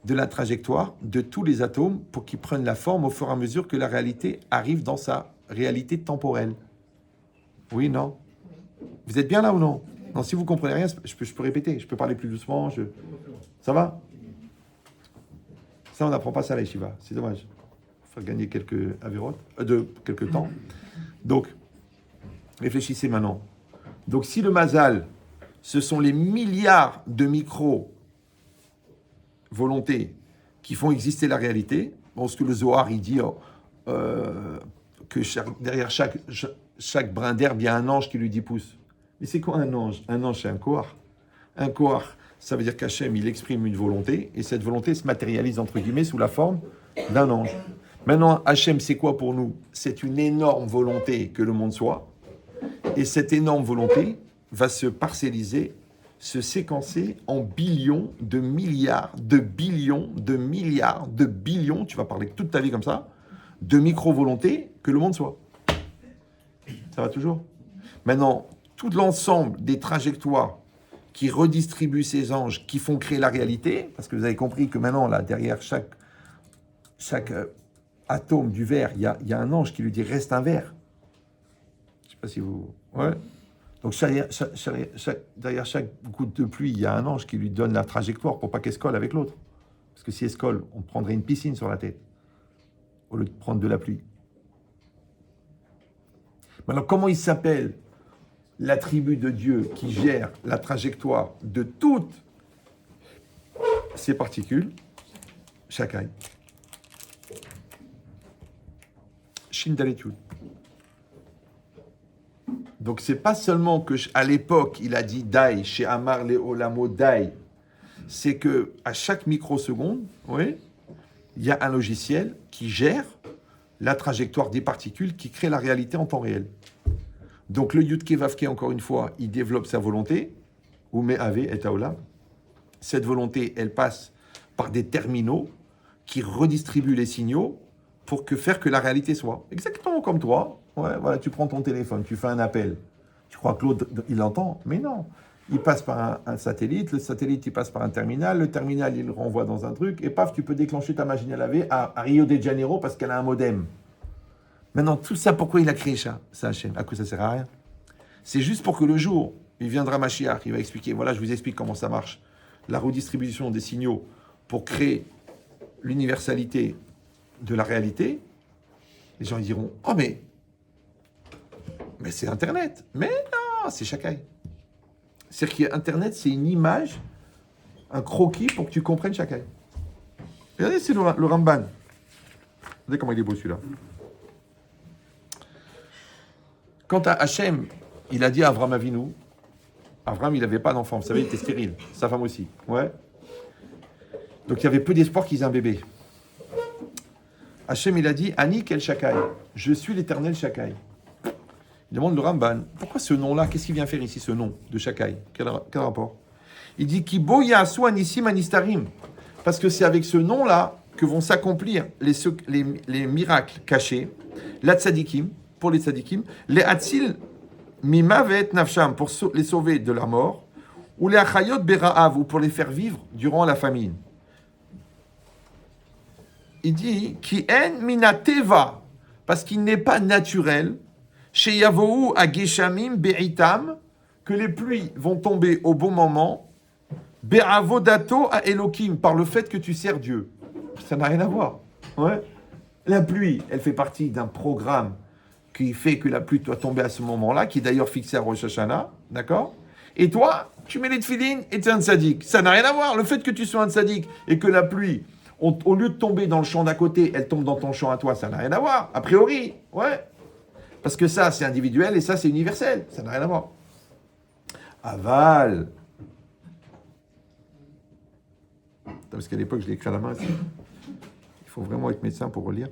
de la trajectoire de tous les atomes pour qu'ils prennent la forme au fur et à mesure que la réalité arrive dans sa réalité temporelle. Oui, non? Vous êtes bien là ou non? Non, si vous ne comprenez rien, je peux répéter, je peux parler plus doucement. Ça va? Ça, on n'apprend pas ça à la yeshiva, c'est dommage. Il faut faire gagner quelques avérotes, quelques temps. Donc, réfléchissez maintenant. Donc, si le mazal, ce sont les milliards de micro-volontés qui font exister la réalité, bon, ce que le Zohar, il dit que derrière chaque brin d'herbe, il y a un ange qui lui dit pousse. Mais c'est quoi un ange? Un ange, c'est un kohar. Un kohar, ça veut dire qu'Hachem, il exprime une volonté, et cette volonté se matérialise, entre guillemets, sous la forme d'un ange. Maintenant, Hachem, c'est quoi pour nous? C'est une énorme volonté que le monde soit, et cette énorme volonté va se parcelliser, se séquencer en billions de milliards, de billions, de milliards, de billions, tu vas parler toute ta vie comme ça, de micro-volontés que le monde soit. Ça va toujours? Maintenant, tout l'ensemble des trajectoires qui redistribue ces anges, qui font créer la réalité, parce que vous avez compris que maintenant, là, derrière chaque atome du verre, il y a un ange qui lui dit « reste un verre ». Je ne sais pas si vous... Ouais. Donc derrière chaque goutte de pluie, il y a un ange qui lui donne la trajectoire pour pas qu'elle se colle avec l'autre. Parce que si elle se colle, on prendrait une piscine sur la tête, au lieu de prendre de la pluie. Maintenant, comment il s'appelle l'attribut de Dieu qui gère la trajectoire de toutes ces particules? Shakai. Shindaletud. Donc, c'est pas seulement que à l'époque, il a dit Dai, chez Amar le Olamo Dai. C'est que à chaque microseconde, oui, il y a un logiciel qui gère la trajectoire des particules qui crée la réalité en temps réel. Donc, le Yudke Vavke, encore une fois, il développe sa volonté, ou Me'ave et Aolam. Cette volonté, elle passe par des terminaux qui redistribuent les signaux pour faire que la réalité soit. Exactement comme toi. Ouais, voilà, tu prends ton téléphone, tu fais un appel. Tu crois que l'autre, il l'entend? Mais non. Il passe par un satellite, le satellite, il passe par un terminal, le terminal, il le renvoie dans un truc, et paf, tu peux déclencher ta machine à laver à Rio de Janeiro parce qu'elle a un modem. Maintenant, tout ça, pourquoi il a créé ça, Hachem? À quoi ça sert à rien? C'est juste pour que le jour, il viendra Mashiach, il va expliquer, voilà, je vous explique comment ça marche. La redistribution des signaux pour créer l'universalité de la réalité. Les gens ils diront, oh mais c'est Internet. Mais non, c'est Shakai. C'est-à-dire qu'Internet, c'est une image, un croquis pour que tu comprennes Shakai. Regardez, c'est le Ramban. Regardez comment il est beau celui-là. Quant à Hachem, il a dit à Avram Avinu, Avram, il n'avait pas d'enfant, vous savez, il était stérile. Sa femme aussi. Ouais. Donc il y avait peu d'espoir qu'ils aient un bébé. Hachem, il a dit, Ani kel Shakai. Je suis l'éternel Shakai. Il demande le Ramban, pourquoi ce nom-là? Qu'est-ce qu'il vient faire ici, ce nom de Shakai? Quel rapport? Il dit, Kibo Yasu Anissim Anistarim. Parce que c'est avec ce nom-là que vont s'accomplir les miracles cachés, la tzadikim, pour les tzadikim, les Hatsil Mimavet Nafsham, pour les sauver de la mort, ou les Achayot Bera'av, ou pour les faire vivre durant la famine. Il dit, Ki en minateva, parce qu'il n'est pas naturel, chez Yavohu à Geshamim Be'itam, que les pluies vont tomber au bon moment, Be'avodato à Elohim, par le fait que tu sers Dieu. Ça n'a rien à voir. Ouais. La pluie, elle fait partie d'un programme qui fait que la pluie doit tomber à ce moment-là, qui est d'ailleurs fixé à Rosh Hashanah, d'accord? Et toi, tu mets les tefilines et tu es un tzaddik. Ça n'a rien à voir. Le fait que tu sois un tzaddik et que la pluie, au lieu de tomber dans le champ d'à côté, elle tombe dans ton champ à toi, ça n'a rien à voir. A priori, ouais. Parce que ça, c'est individuel et ça, c'est universel. Ça n'a rien à voir. Aval. Parce qu'à l'époque, je l'ai écrit à la main. Il faut vraiment être médecin pour relire.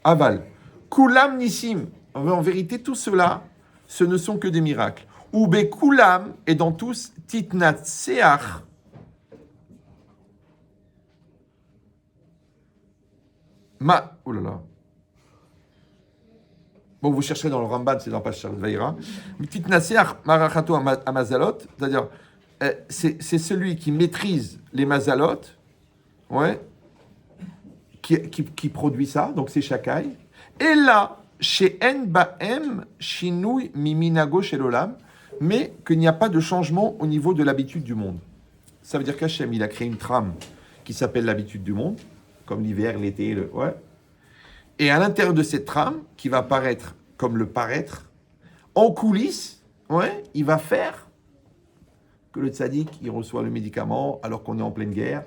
Aval. Kulam nissim. En vérité, tout cela, ce ne sont que des miracles. Oube kulam, et dans tous, titnat seach. Oh là là. Bon, vous chercherez dans le Ramban, c'est dans Pach Vaïra. Titnat seach marachato amazalot, c'est-à-dire, c'est celui qui maîtrise les mazalot, ouais, qui produit ça, donc c'est Shakai. Et là, chez En Baem, Shinui Miminago chez l'Olam, mais qu'il n'y a pas de changement au niveau de l'habitude du monde. Ça veut dire qu'Hachem, il a créé une trame qui s'appelle l'habitude du monde, comme l'hiver, l'été, ouais. Et à l'intérieur de cette trame, qui va paraître comme le paraître, en coulisses, ouais, il va faire que le tzaddik, il reçoit le médicament alors qu'on est en pleine guerre,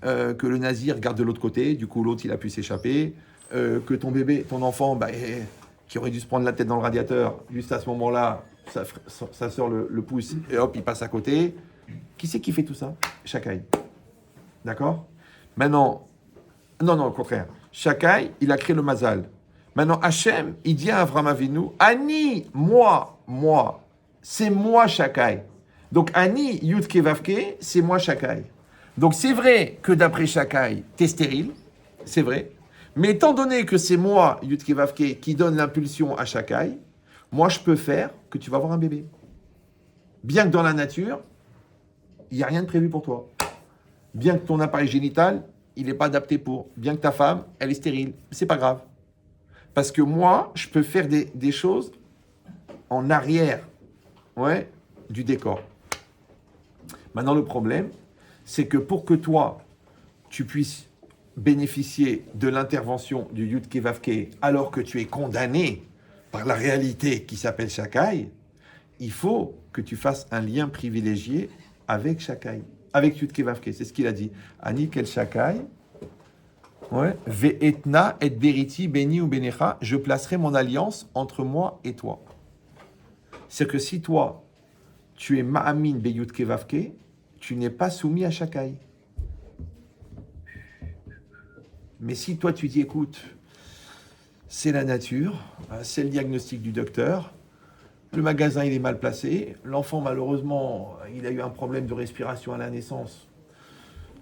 que le nazi regarde de l'autre côté, du coup l'autre il a pu s'échapper, que ton bébé, ton enfant, qui aurait dû se prendre la tête dans le radiateur, juste à ce moment-là, ça sort le pouce et hop, il passe à côté. Qui c'est qui fait tout ça? Shakai. D'accord? Maintenant, non, au contraire. Shakai, il a créé le mazal. Maintenant, Hachem, il dit à Avram Avinu, Ani, moi, c'est moi Shakai. Donc, Ani, Yudke Vavke, c'est moi Shakai. Donc, c'est vrai que d'après Shakai, t'es stérile, c'est vrai. Mais étant donné que c'est moi, Yudke Vavke, qui donne l'impulsion à Shakai, moi, je peux faire que tu vas avoir un bébé. Bien que dans la nature, il n'y a rien de prévu pour toi. Bien que ton appareil génital, il n'est pas adapté pour. Bien que ta femme, elle est stérile. C'est pas grave. Parce que moi, je peux faire des choses en arrière, ouais, du décor. Maintenant, le problème, c'est que pour que toi, tu puisses bénéficier de l'intervention du Yud Kevavke alors que tu es condamné par la réalité qui s'appelle Shakai, il faut que tu fasses un lien privilégié avec Shakai, avec Yud Kevavke. C'est ce qu'il a dit. Ani kel Shakai, ouais, ve'etna et beriti beni ou benecha, je placerai mon alliance entre moi et toi. C'est que si toi, tu es ma'amin be Yud Kevavke, tu n'es pas soumis à Shakai. Mais si toi tu dis, écoute, c'est la nature, c'est le diagnostic du docteur, le magasin il est mal placé, l'enfant malheureusement il a eu un problème de respiration à la naissance,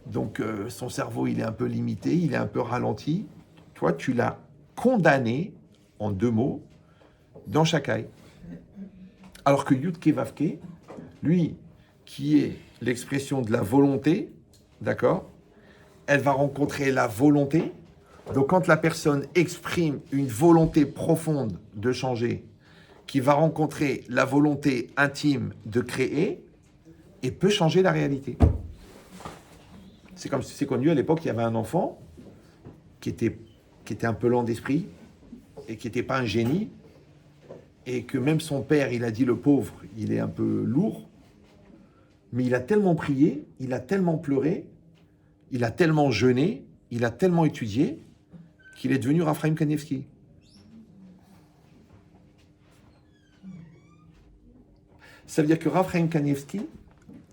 donc son cerveau il est un peu limité, il est un peu ralenti, toi tu l'as condamné, en 2 mots, dans Shakai. Alors que Yud Kevavke, lui, qui est l'expression de la volonté, d'accord, elle va rencontrer la volonté. Donc, quand la personne exprime une volonté profonde de changer, qui va rencontrer la volonté intime de créer, et peut changer la réalité. C'est comme si c'est connu à l'époque, il y avait un enfant qui était un peu lent d'esprit et qui n'était pas un génie, et que même son père, il a dit, le pauvre, il est un peu lourd, mais il a tellement prié, il a tellement pleuré, il a tellement jeûné, il a tellement étudié, qu'il est devenu Raphaël Kanievski. Ça veut dire que Raphaël Kanievski,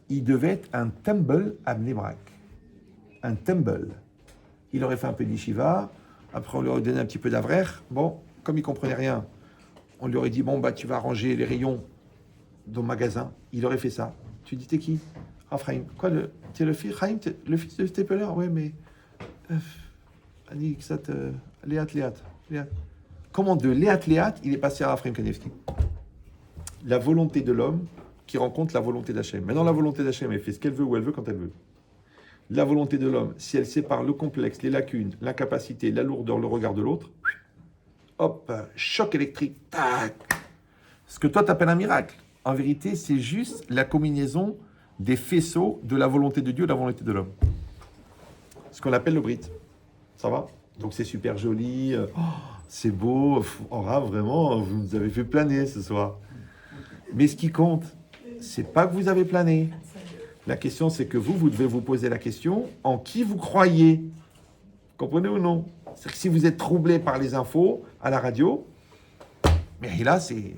il devait être un tumble à Bnei Brak. Un tumble. Il aurait fait un peu d'yeshiva, après on lui aurait donné un petit peu d'avrer. Bon, comme il ne comprenait rien, on lui aurait dit, bon, bah, tu vas ranger les rayons dans le magasin. Il aurait fait ça. Tu dis, t'es qui? Raphaël. Quoi, t'es le fils, Chaim, le fils de Stepler? Ouais, mais... Léat. Comment de Léat, il est passé à Raphaël Kanievski? La volonté de l'homme qui rencontre la volonté d'Hachem. Maintenant, la volonté d'Hachem, elle fait ce qu'elle veut où elle veut quand elle veut. La volonté de l'homme, si elle sépare le complexe, les lacunes, l'incapacité, la lourdeur, le regard de l'autre, hop, choc électrique, tac. Ce que toi t'appelles un miracle, en vérité, c'est juste la combinaison des faisceaux de la volonté de Dieu et de la volonté de l'homme. Ce qu'on appelle le Brit. Ça va? Donc c'est super joli, c'est beau, oh, vraiment, vous nous avez fait planer ce soir. Mais ce qui compte, c'est pas que vous avez plané. La question, c'est que vous devez vous poser la question en qui vous croyez. Comprenez ou non? C'est que si vous êtes troublé par les infos à la radio, mais là, c'est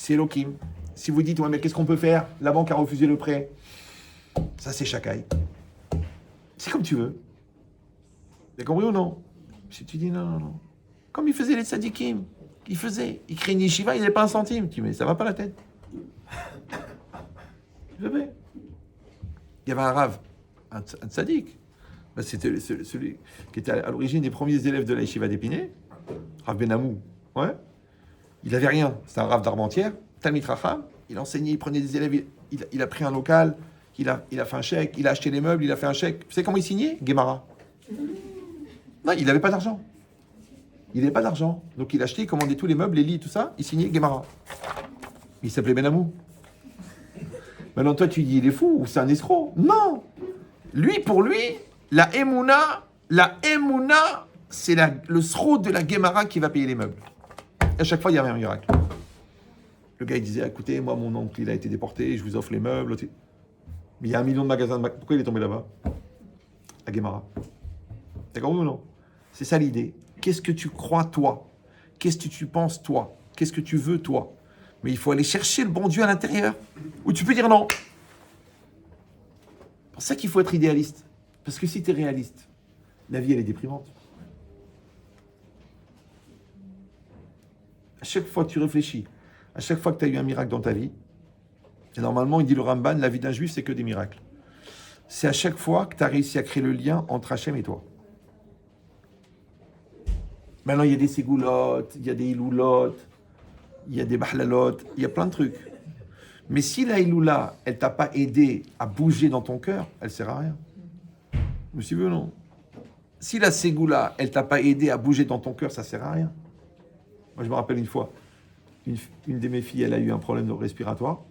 Elohim. Si vous dites, ouais, mais qu'est-ce qu'on peut faire? La banque a refusé le prêt. Ça, c'est Shakai. C'est comme tu veux. T'as compris ou non? Si tu dis non. Comme il faisait les tzadikim, il créait une yeshiva, il n'avait pas un centime. Tu dis, mais ça va pas la tête. Je vais. Il y avait un rave, un tzadik. Ben, c'était celui qui était à l'origine des premiers élèves de la yeshiva d'Épinay, Rav Benamou. Ouais. Il n'avait rien. C'était un rave d'Armentières, Talmid Racham. Il enseignait, il prenait des élèves, il a pris un local, il a fait un chèque, il a acheté les meubles, il a fait un chèque. Vous savez comment il signait? Guémara. Non, il n'avait pas d'argent. Il n'avait pas d'argent. Donc il achetait, il commandait tous les meubles, les lits, tout ça, il signait Guémara. Il s'appelait Benamou. Maintenant, toi, tu dis, il est fou, ou c'est un escroc. Non. Pour lui, la Emouna, c'est le sro de la Guémara qui va payer les meubles. Et à chaque fois, il y avait un miracle. Le gars, il disait, écoutez, moi, mon oncle, il a été déporté, je vous offre les meubles. Mais il y a 1 million de magasins. Pourquoi il est tombé là-bas? À Guémara. D'accord ou non? C'est ça l'idée. Qu'est-ce que tu crois, toi? Qu'est-ce que tu penses, toi? Qu'est-ce que tu veux, toi? Mais il faut aller chercher le bon Dieu à l'intérieur. Ou tu peux dire non. C'est pour ça qu'il faut être idéaliste. Parce que si tu es réaliste, la vie, elle est déprimante. À chaque fois que tu réfléchis, à chaque fois que tu as eu un miracle dans ta vie, et normalement, il dit le Ramban, la vie d'un juif, c'est que des miracles. C'est à chaque fois que tu as réussi à créer le lien entre Hachem et toi. Maintenant, il y a des ségoulottes, il y a des iloulottes, il y a des bahlalot, il y a plein de trucs. Mais si la Iloula, elle t'a pas aidé à bouger dans ton cœur, elle sert à rien. Vous suivez ou non? Si la Ségoula, elle t'a pas aidé à bouger dans ton cœur, ça sert à rien. Moi, je me rappelle une fois, une de mes filles, elle a eu un problème respiratoire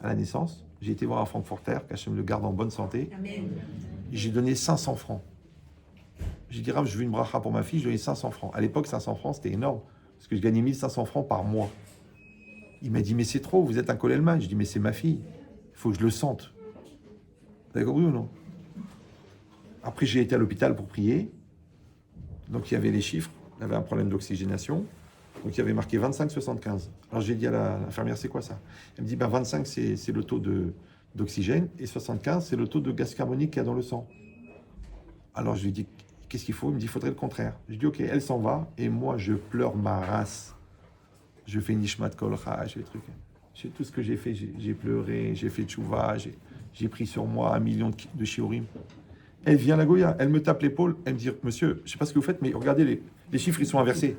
à la naissance. J'ai été voir un Francforter, qu'Hachem le garde en bonne santé. Amen. J'ai donné 500 francs. J'ai dit, Rav, je veux une bracha pour ma fille, je lui ai donné 500 francs. À l'époque, 500 francs, c'était énorme, parce que je gagnais 1500 francs par mois. Il m'a dit, mais c'est trop, vous êtes un Kolelman. Je dis, mais c'est ma fille, il faut que je le sente. Vous avez compris ou non? Après, j'ai été à l'hôpital pour prier. Donc, il y avait les chiffres. Il avait un problème d'oxygénation. Donc, il y avait marqué 25-75. Alors, j'ai dit à l'infirmière, c'est quoi ça? Elle me dit, 25, c'est le taux d'oxygène. Et 75, c'est le taux de gaz carbonique qu'il y a dans le sang. Alors, je lui ai dit, qu'est-ce qu'il faut? Il me dit, il faudrait le contraire. Je dis, ok, elle s'en va. Et moi, je pleure ma race. Je fais Nishmat Kolcha, je fais trucs. Tout ce que j'ai fait, j'ai pleuré, j'ai fait tchouva, j'ai pris sur moi 1 million de shiurim. Elle vient la Goya, elle me tape l'épaule, elle me dit, monsieur, je ne sais pas ce que vous faites, mais regardez, les chiffres, ils sont inversés.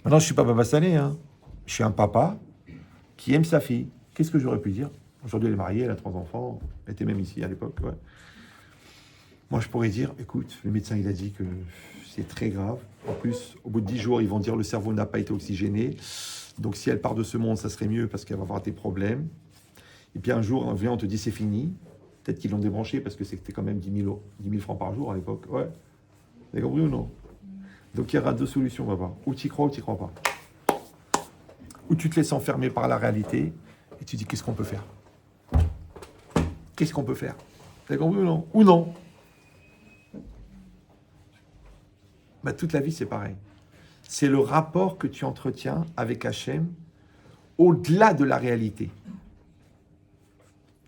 Maintenant, je ne suis pas Baba Salé, hein. Je suis un papa qui aime sa fille. Qu'est-ce que j'aurais pu dire? Aujourd'hui, elle est mariée, elle a 3 enfants, elle était même ici à l'époque. Ouais. Moi, je pourrais dire, écoute, le médecin, il a dit que c'est très grave. En plus, au bout de 10 jours, ils vont dire le cerveau n'a pas été oxygéné. Donc, si elle part de ce monde, ça serait mieux parce qu'elle va avoir des problèmes. Et puis, un jour, on vient, on te dit, c'est fini. Peut-être qu'ils l'ont débranché parce que c'était quand même 10 000 francs par jour à l'époque. Ouais. Vous avez compris ou non? Donc, il y aura 2 solutions, papa. Ou tu y crois ou tu n'y crois pas. Ou tu te laisses enfermer par la réalité et tu dis, qu'est-ce qu'on peut faire? Qu'est-ce qu'on peut faire? Vous avez compris ou non? Ou non? Bah, toute la vie, c'est pareil. C'est le rapport que tu entretiens avec Hachem au-delà de la réalité.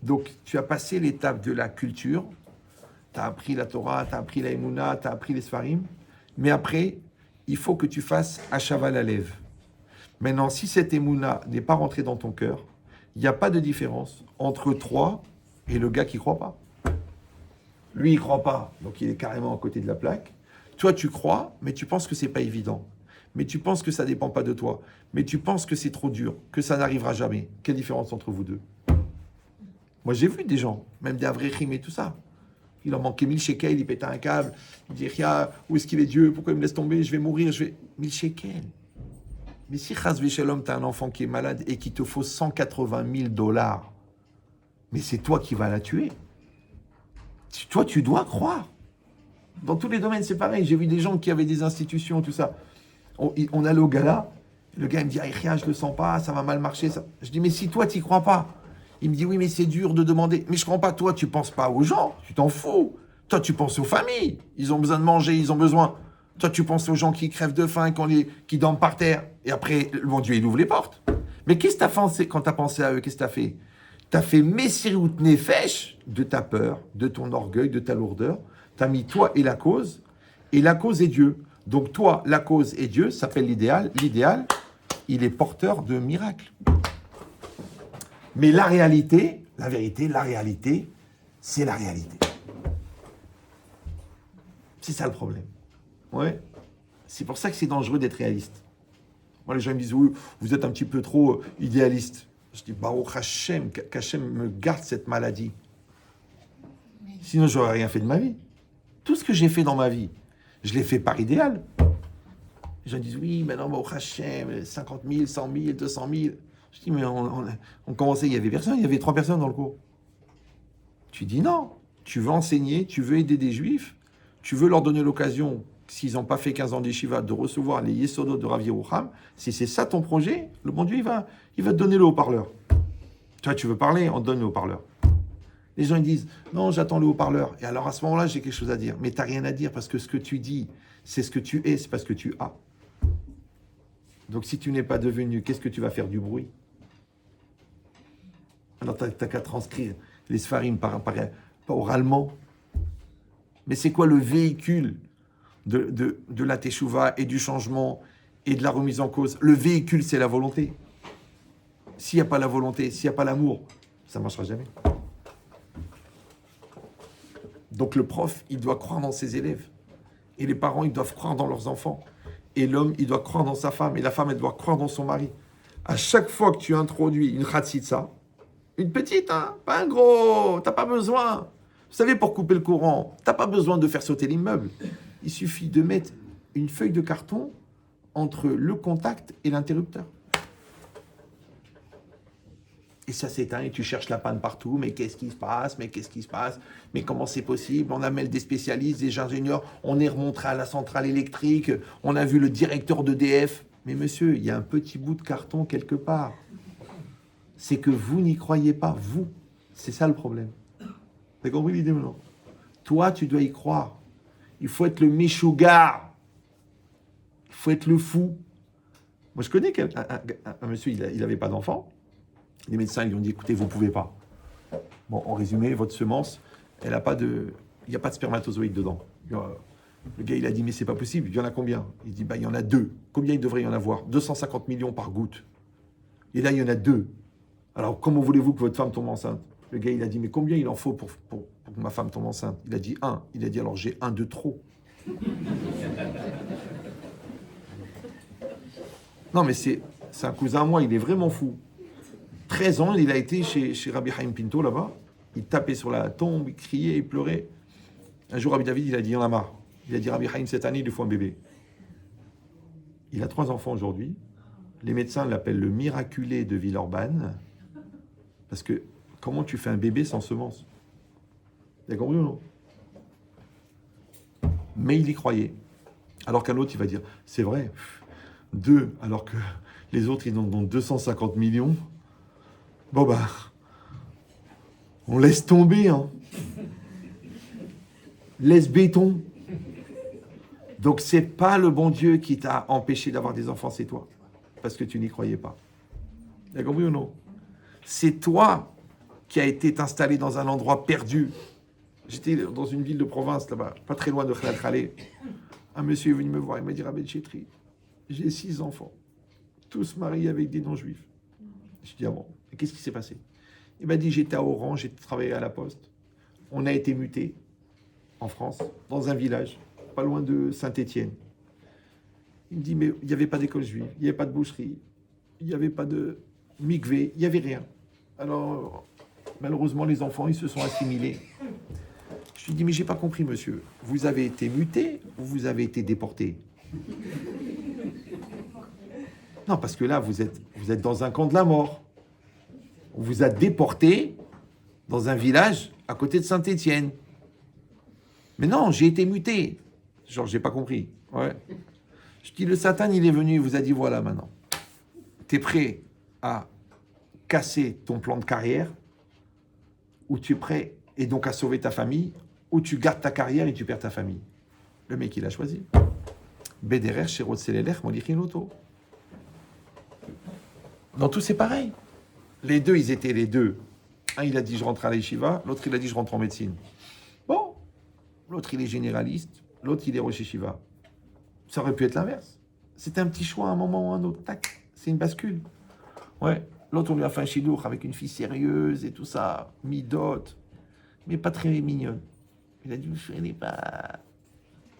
Donc, tu as passé l'étape de la culture, tu as appris la Torah, tu as appris la Emouna, tu as appris les Sfarim, mais après, il faut que tu fasses Hachava Lalev. Maintenant, si cette Emouna n'est pas rentrée dans ton cœur, il n'y a pas de différence entre toi et le gars qui ne croit pas. Lui, il ne croit pas, donc il est carrément à côté de la plaque. Toi, tu crois, mais tu penses que c'est pas évident. Mais tu penses que ça dépend pas de toi. Mais tu penses que c'est trop dur, que ça n'arrivera jamais. Quelle différence entre vous deux? Moi, j'ai vu des gens, même des Avréchim et tout ça. Il en manquait 1000 shekels, il pétait un câble. Il dit, Ria, où est-ce qu'il est Dieu? Pourquoi il me laisse tomber? Je vais mourir, 1000 shekels. Mais si, chas v'shalom, t'as un enfant qui est malade et qu'il te faut 180 000 $, mais c'est toi qui vas la tuer. Toi, tu dois croire. Dans tous les domaines, c'est pareil. J'ai vu des gens qui avaient des institutions, tout ça. On allait au gala. Le gars, il me dit, ah, je le sens pas, ça va mal marcher. Ça. Je dis, mais si toi, tu n'y crois pas. Il me dit, oui, mais c'est dur de demander. Mais je ne crois pas, toi, tu ne penses pas aux gens. Tu t'en fous. Toi, tu penses aux familles. Ils ont besoin de manger, ils ont besoin. Toi, tu penses aux gens qui crèvent de faim, qui dorment par terre. Et après, le bon Dieu, il ouvre les portes. Mais qu'est-ce que tu as pensé quand tu as pensé à eux? Qu'est-ce que tu as fait? Tu as fait Messirut Nefesh de ta peur, de ton orgueil, de ta lourdeur. Tu as mis toi et la cause est Dieu. Donc toi, la cause est Dieu, ça s'appelle l'idéal. L'idéal, il est porteur de miracles. Mais la réalité, la vérité, la réalité, c'est la réalité. C'est ça le problème. Ouais. C'est pour ça que c'est dangereux d'être réaliste. Moi, les gens me disent, oui, vous êtes un petit peu trop idéaliste. Je dis, Baruch Hashem, qu'Hachem me garde cette maladie. Sinon, je n'aurais rien fait de ma vie. Tout ce que j'ai fait dans ma vie, je l'ai fait par idéal. Les gens disent, oui, maintenant, Baruch Hashem, 50 000, 100 000, 200 000. Je dis, mais on commençait, il y avait personne, il y avait 3 personnes dans le cours. Tu dis non, tu veux enseigner, tu veux aider des juifs, tu veux leur donner l'occasion, s'ils n'ont pas fait 15 ans d'Yeshiva, de recevoir les Yesodot de Rav Yerucham. Si c'est ça ton projet, le bon Dieu, il va te donner le haut-parleur. Toi, tu veux parler, on te donne le haut-parleur. Les gens ils disent, non, j'attends le haut-parleur. Et alors à ce moment-là, j'ai quelque chose à dire. Mais tu n'as rien à dire parce que ce que tu dis, c'est ce que tu es, c'est pas ce que tu as. Donc si tu n'es pas devenu, qu'est-ce que tu vas faire du bruit? Alors tu n'as qu'à transcrire les Sfarim pas oralement. Mais c'est quoi le véhicule de la Teshuvah et du changement et de la remise en cause? Le véhicule, c'est la volonté. S'il n'y a pas la volonté, s'il n'y a pas l'amour, ça ne marchera jamais. Donc le prof, il doit croire dans ses élèves. Et les parents, ils doivent croire dans leurs enfants. Et l'homme, il doit croire dans sa femme. Et la femme, elle doit croire dans son mari. À chaque fois que tu introduis une khatsitsa, une petite, hein, pas un gros, t'as pas besoin. Vous savez, pour couper le courant, t'as pas besoin de faire sauter l'immeuble. Il suffit de mettre une feuille de carton entre le contact et l'interrupteur. Et ça s'éteint et tu cherches la panne partout. Mais qu'est-ce qui se passe? Mais qu'est-ce qui se passe? Mais comment c'est possible? On amène des spécialistes, des ingénieurs. On est remonté à la centrale électrique. On a vu le directeur d'EDF. Mais monsieur, il y a un petit bout de carton quelque part. C'est que vous n'y croyez pas, vous. C'est ça le problème. T'as compris l'idée maintenant? Toi, tu dois y croire. Il faut être le méchougar. Il faut être le fou. Moi, je connais un monsieur, il n'avait pas d'enfant. Les médecins lui ont dit, écoutez, vous ne pouvez pas. Bon, en résumé, votre semence, elle a pas de... Il n'y a pas de spermatozoïdes dedans. Le gars, il a dit, mais c'est pas possible. Il y en a combien? Il dit, il y en a 2. Combien il devrait y en avoir? 250 millions par goutte. Et là, il y en a 2. Alors, comment voulez-vous que votre femme tombe enceinte? Le gars, il a dit, mais combien il en faut pour que ma femme tombe enceinte? Il a dit 1. Il a dit, alors j'ai 1 de trop. Non, mais c'est un cousin à moi, il est vraiment fou. 13 ans, il a été chez Rabbi Haim Pinto, là-bas. Il tapait sur la tombe, il criait, il pleurait. Un jour, Rabbi David, il a dit, il y en a marre. Il a dit, Rabbi Haim, cette année, il lui faut un bébé. Il a 3 enfants aujourd'hui. Les médecins l'appellent le miraculé de Villeurbanne. Parce que, comment tu fais un bébé sans semence? Vous avez compris ou non? Mais il y croyait. Alors qu'un autre, il va dire, c'est vrai, 2, alors que les autres, ils en ont 250 millions. Bon, on laisse tomber, hein. Laisse béton. Donc, c'est pas le bon Dieu qui t'a empêché d'avoir des enfants, c'est toi. Parce que tu n'y croyais pas. Vous avez compris ou non? C'est toi qui as été installé dans un endroit perdu. J'étais dans une ville de province, là-bas, pas très loin de Khalat Khalé. Un monsieur est venu me voir, il m'a dit, Rabbi Chetri, j'ai 6 enfants, tous mariés avec des non-juifs. Je dis, ah bon, et qu'est-ce qui s'est passé? Il m'a dit, j'étais à Oran, j'ai travaillé à la Poste. On a été mutés en France, dans un village, pas loin de Saint-Étienne. Il me dit, mais il n'y avait pas d'école juive, il n'y avait pas de boucherie, il n'y avait pas de mikvé, il n'y avait rien. Alors, malheureusement, les enfants, ils se sont assimilés. Je lui dis, mais j'ai pas compris, monsieur. Vous avez été muté ou vous avez été déporté? Non, parce que là, vous êtes dans un camp de la mort. On vous a déporté dans un village à côté de Saint-Étienne. Mais non, j'ai été muté. Genre, j'ai pas compris. Ouais. Je dis, le Satan, il est venu, il vous a dit, voilà maintenant. T'es prêt à casser ton plan de carrière, ou tu es prêt, et donc à sauver ta famille, ou tu gardes ta carrière et tu perds ta famille. Le mec, il a choisi. Bederer, Shirot Selelech, Molichin Loto. Dans tout, c'est pareil. Les deux, ils étaient les deux. Un, il a dit, je rentre à l'Yeshiva. L'autre, il a dit, je rentre en médecine. Bon. L'autre, il est généraliste. L'autre, il est Rosh Yeshiva. Ça aurait pu être l'inverse. C'était un petit choix à un moment ou à un autre. Tac. C'est une bascule. Ouais. L'autre, on lui a fait un chidour avec une fille sérieuse et tout ça. Midot. Mais pas très mignonne. Il a dit, je n'ai pas...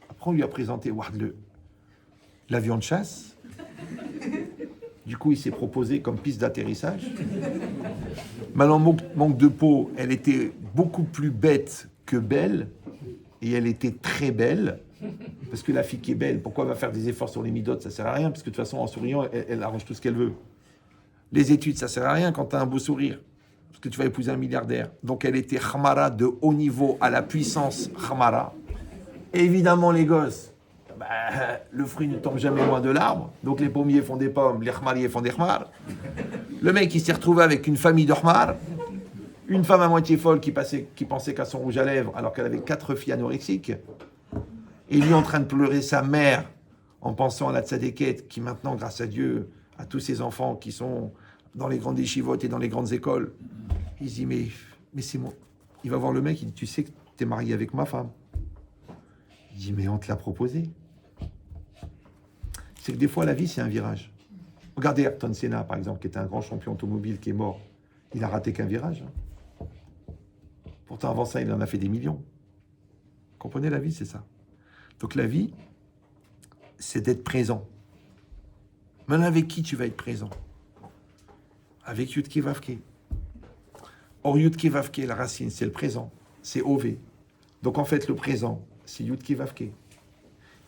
Après, on lui a présenté l'avion de chasse. Du coup, il s'est proposé comme piste d'atterrissage. Maintenant, manque de peau, elle était beaucoup plus bête que belle. Et elle était très belle. Parce que la fille qui est belle, pourquoi elle va faire des efforts sur les midotes? Ça ne sert à rien. Parce que de toute façon, en souriant, elle arrange tout ce qu'elle veut. Les études, ça ne sert à rien quand tu as un beau sourire. Parce que tu vas épouser un milliardaire. Donc, elle était Khamara de haut niveau à la puissance Khamara. Évidemment, les gosses, le fruit ne tombe jamais loin de l'arbre. Donc, les pommiers font des pommes, les khmariers font des khmar. Le mec, il s'est retrouvé avec une famille de khmar. Une femme à moitié folle qui pensait qu'à son rouge à lèvres, alors qu'elle avait 4 filles anorexiques. Et lui, en train de pleurer sa mère, en pensant à la tzadékette, qui maintenant, grâce à Dieu, a tous ses enfants qui sont dans les grandes yeshivotes et dans les grandes écoles. Il se dit, mais c'est moi. Il va voir le mec, il dit, tu sais que tu es marié avec ma femme. Il dit, mais on te l'a proposé. C'est que des fois, la vie, c'est un virage. Regardez Ayrton Senna, par exemple, qui était un grand champion automobile, qui est mort. Il a raté qu'un virage. Pourtant, avant ça, il en a fait des millions. Comprenez, la vie, c'est ça. Donc la vie, c'est d'être présent. Maintenant, avec qui tu vas être présent? avec Yudke Vavke. Or, Yudke Vavke, la racine, c'est le présent, c'est OV. Donc, en fait, le présent, c'est Yudke Vavke.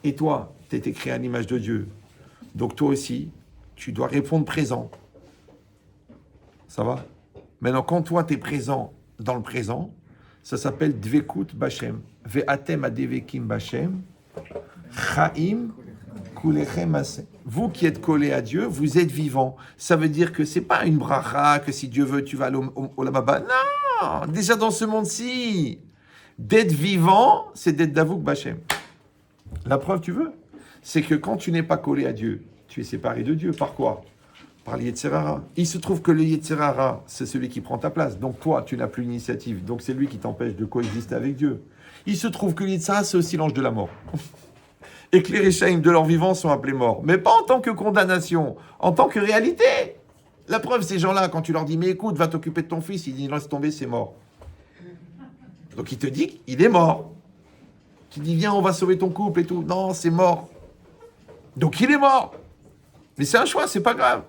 Et toi, tu as été créé à l'image de Dieu. Donc, toi aussi, tu dois répondre présent. Ça va? Maintenant, quand toi, tu es présent dans le présent, ça s'appelle Dvekut Bachem. Ve'atem adevekim Bachem. Chaim kulechem aseh. Vous qui êtes collés à Dieu, vous êtes vivants. Ça veut dire que c'est pas une bracha, que si Dieu veut, tu vas aller au Olam Haba. Non! Déjà dans ce monde-ci, d'être vivant, c'est d'être Davuk Bachem. La preuve, tu veux? C'est que quand tu n'es pas collé à Dieu, tu es séparé de Dieu. Par quoi? Par le Yetzer Hara. Il se trouve que le Yetzer Hara, c'est celui qui prend ta place. Donc toi, tu n'as plus l'initiative. Donc c'est lui qui t'empêche de coexister avec Dieu. Il se trouve que le Yetzer Hara, c'est aussi l'ange de la mort. Et que les Réchaïm de leur vivant sont appelés morts. Mais pas en tant que condamnation, en tant que réalité. La preuve, ces gens-là, quand tu leur dis, mais écoute, va t'occuper de ton fils, ils disent, laisse tomber, c'est mort. Donc il te dit qu'il est mort. Tu dis, viens, on va sauver ton couple et tout. Non, c'est mort. Donc il est mort. Mais c'est un choix, c'est pas grave.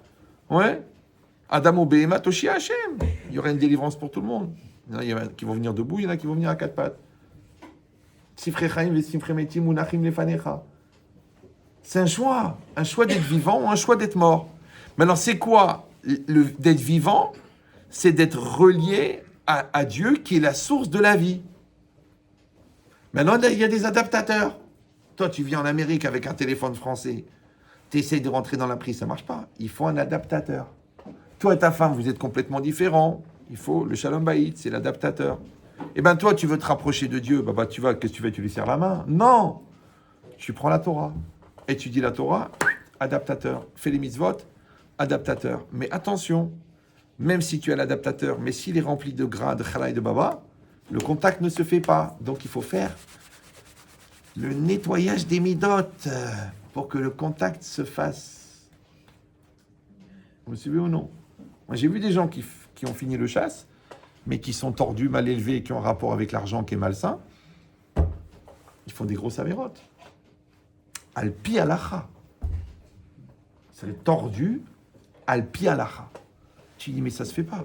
Ouais. Adamo Behema Toshi Hashem. Il y aura une délivrance pour tout le monde. Il y en a qui vont venir debout, il y en a qui vont venir à quatre pattes. Sifre Chaim ve Sifre Metim Munachim Lefanecha. C'est un choix d'être vivant ou un choix d'être mort. Mais alors c'est quoi d'être vivant? C'est d'être relié à Dieu qui est la source de la vie. Maintenant, il y a des adaptateurs. Toi, tu viens en Amérique avec un téléphone français. Tu essayes de rentrer dans la prise, ça ne marche pas. Il faut un adaptateur. Toi et ta femme, vous êtes complètement différents. Il faut le Shalom Bayit, c'est l'adaptateur. Eh bien, toi, tu veux te rapprocher de Dieu. Bah, tu vas, qu'est-ce que tu fais? Tu lui serres la main? Non! Tu prends la Torah. Étudie la Torah, adaptateur. Fais les mitzvot, adaptateur. Mais attention, même si tu as l'adaptateur, mais s'il est rempli de gras, de chala et de baba, le contact ne se fait pas. Donc, il faut faire le nettoyage des midotes pour que le contact se fasse. Vous me suivez ou non? Moi, j'ai vu des gens qui ont fini le chasse, mais qui sont tordus, mal élevés, qui ont un rapport avec l'argent qui est malsain. Ils font des grosses avérotes. Alpi alacha. C'est tordu, alpi alacha. Tu dis, mais ça se fait pas.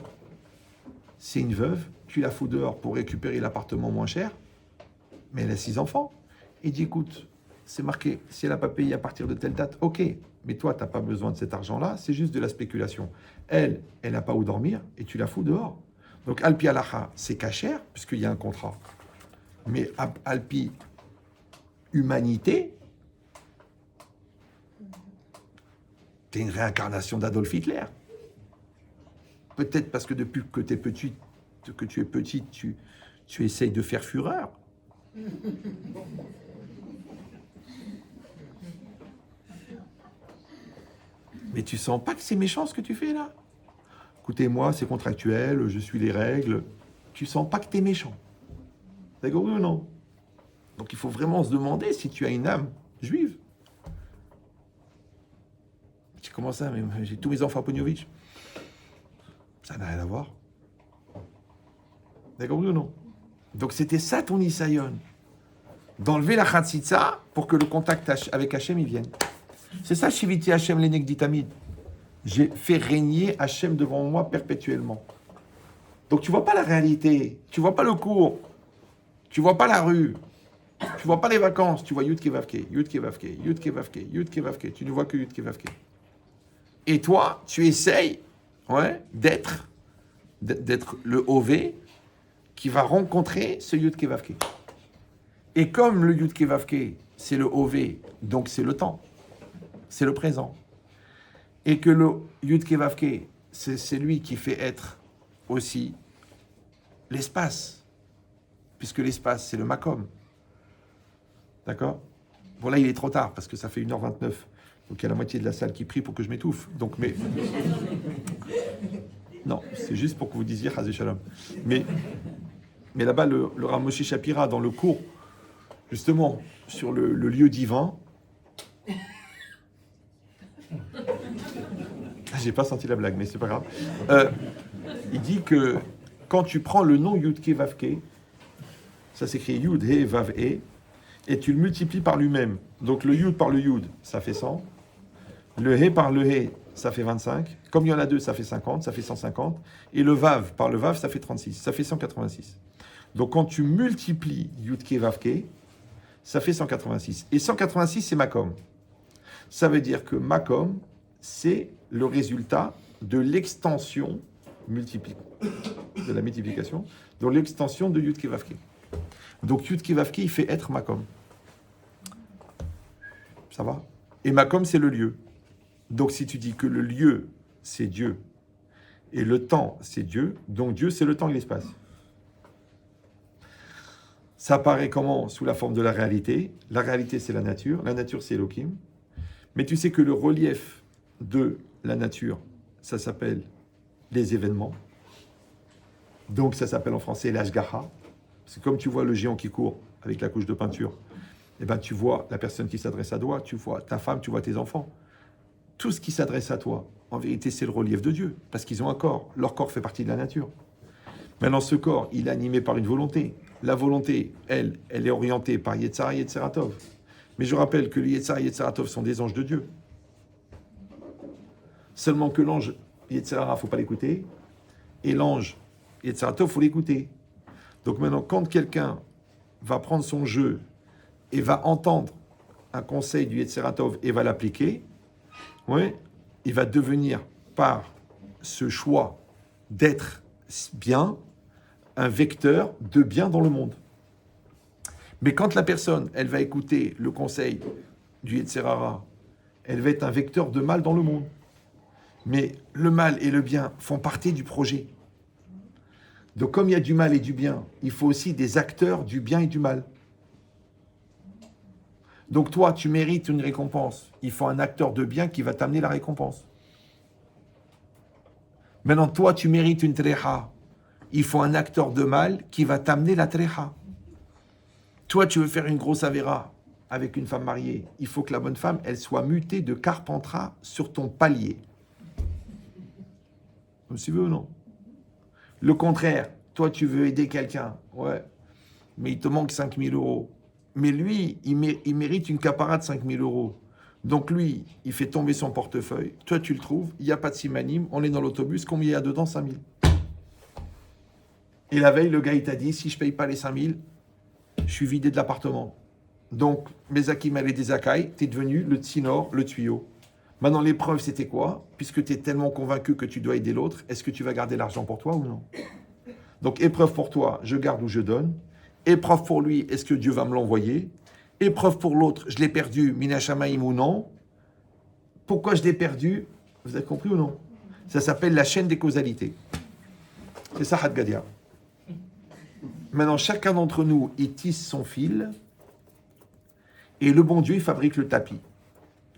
C'est une veuve, tu la fous dehors pour récupérer l'appartement moins cher, mais elle a 6 enfants. Il dit, écoute, c'est marqué, si elle n'a pas payé à partir de telle date, ok, mais toi, tu n'as pas besoin de cet argent-là, c'est juste de la spéculation. Elle n'a pas où dormir, et tu la fous dehors. Donc, alpi alacha, c'est cachère, puisqu'il y a un contrat. Mais alpi humanité, t'es une réincarnation d'Adolf Hitler. Peut-être parce que depuis que tu es petite, tu essayes de faire fureur. Mais tu sens pas que c'est méchant ce que tu fais là? Écoutez-moi, c'est contractuel, je suis les règles. Tu sens pas que t'es méchant. D'accord ou non? Donc il faut vraiment se demander si tu as une âme juive. Comment ça? Mais j'ai tous mes enfants à Pognovitch. Ça n'a rien à voir. D'accord ou non? Donc c'était ça ton Isayon. D'enlever la Chatzitza pour que le contact avec Hachem il vienne. C'est ça, Shiviti Hachem l'Enegditamid. J'ai fait régner Hachem devant moi perpétuellement. Donc tu vois pas la réalité, tu vois pas le cours, tu vois pas la rue, tu vois pas les vacances, tu vois Yud Kevavke, Yud Kevavke, Yud Kevavke, Yud Kevavke, tu ne vois que Yud Kevavke. Et toi, tu essayes d'être le OV qui va rencontrer ce Yud Kevavke. Et comme le Yud Kevavke, c'est le OV, donc c'est le temps, c'est le présent. Et que le Yud Kevavke, c'est lui qui fait être aussi l'espace, puisque l'espace, c'est le Makom. D'accord? Bon, là, il est trop tard, parce que ça fait 1h29. Donc, il y a la moitié de la salle qui prie pour que je m'étouffe. Donc, mais... Non, c'est juste pour que vous disiez Chazé Shalom. Mais là-bas, le Rav Moshe Shapira, dans le cours, justement, sur le lieu divin... J'ai pas senti la blague, mais c'est pas grave. Il dit que quand tu prends le nom Yud-Ke Vav-Ke, ça s'écrit Yud, He, Vav, E, et tu le multiplies par lui-même. Donc le Yud par le Yud, ça fait 100. Le He par le He, ça fait 25. Comme il y en a deux, ça fait 50, ça fait 150. Et le Vav par le Vav, ça fait 36. Ça fait 186. Donc quand tu multiplies Yudke Vavke, ça fait 186. Et 186, c'est Makom. Ça veut dire que Makom, c'est le résultat de l'extension de la multiplication, de l'extension de Yudke Vavke. Donc Yudke Vavke, il fait être Makom. Ça va? Et Makom, c'est le lieu. Donc si tu dis que le lieu, c'est Dieu, et le temps, c'est Dieu, donc Dieu, c'est le temps et l'espace. Ça apparaît comment? Sous la forme de la réalité. La réalité, c'est la nature, c'est Elohim. Mais tu sais que le relief de la nature, ça s'appelle les événements. Donc ça s'appelle en français l'ashgaha. C'est comme tu vois le géant qui court avec la couche de peinture. Eh ben, tu vois la personne qui s'adresse à toi, tu vois ta femme, tu vois tes enfants. Tout ce qui s'adresse à toi, en vérité, c'est le relief de Dieu, parce qu'ils ont un corps. Leur corps fait partie de la nature. Maintenant, ce corps, il est animé par une volonté. La volonté, elle est orientée par Yetzara et Yetzeratov. Mais je rappelle que les Yetzara et Yetzeratov sont des anges de Dieu. Seulement que l'ange Yetzara, il ne faut pas l'écouter, et l'ange Yetzeratov, il faut l'écouter. Donc maintenant, quand quelqu'un va prendre son jeu et va entendre un conseil du Yetzeratov et va l'appliquer, ouais, il va devenir, par ce choix d'être bien, un vecteur de bien dans le monde. Mais quand la personne, elle va écouter le conseil du Yetzirara, elle va être un vecteur de mal dans le monde. Mais le mal et le bien font partie du projet. Donc comme il y a du mal et du bien, il faut aussi des acteurs du bien et du mal. Donc toi, tu mérites une récompense. Il faut un acteur de bien qui va t'amener la récompense. Maintenant, toi, tu mérites une treha. Il faut un acteur de mal qui va t'amener la treha. Toi, tu veux faire une grosse avéra avec une femme mariée. Il faut que la bonne femme, elle soit mutée de carpentras sur ton palier. Vous suivez ou non? Le contraire, toi, tu veux aider quelqu'un. Ouais, mais il te manque 5 000 euros. Mais lui, il mérite une capara de 5 000 euros. Donc lui, il fait tomber son portefeuille. Toi, tu le trouves. Il n'y a pas de simanim. On est dans l'autobus. Combien il y a dedans? 5 000. Et la veille, le gars, il t'a dit, si je ne paye pas les 5 000, je suis vidé de l'appartement. Donc, mes Akim et des Akai, tu es devenu le tsinor, le tuyau. Maintenant, l'épreuve, c'était quoi? Puisque tu es tellement convaincu que tu dois aider l'autre, est-ce que tu vas garder l'argent pour toi ou non? Donc, épreuve pour toi, je garde ou je donne. Épreuve pour lui, est-ce que Dieu va me l'envoyer? Épreuve pour l'autre, je l'ai perdu, Minashamaim ou non? Pourquoi je l'ai perdu? Vous avez compris ou non? Ça s'appelle la chaîne des causalités. C'est ça, Hadgadia. Maintenant, chacun d'entre nous, il tisse son fil, et le bon Dieu, il fabrique le tapis.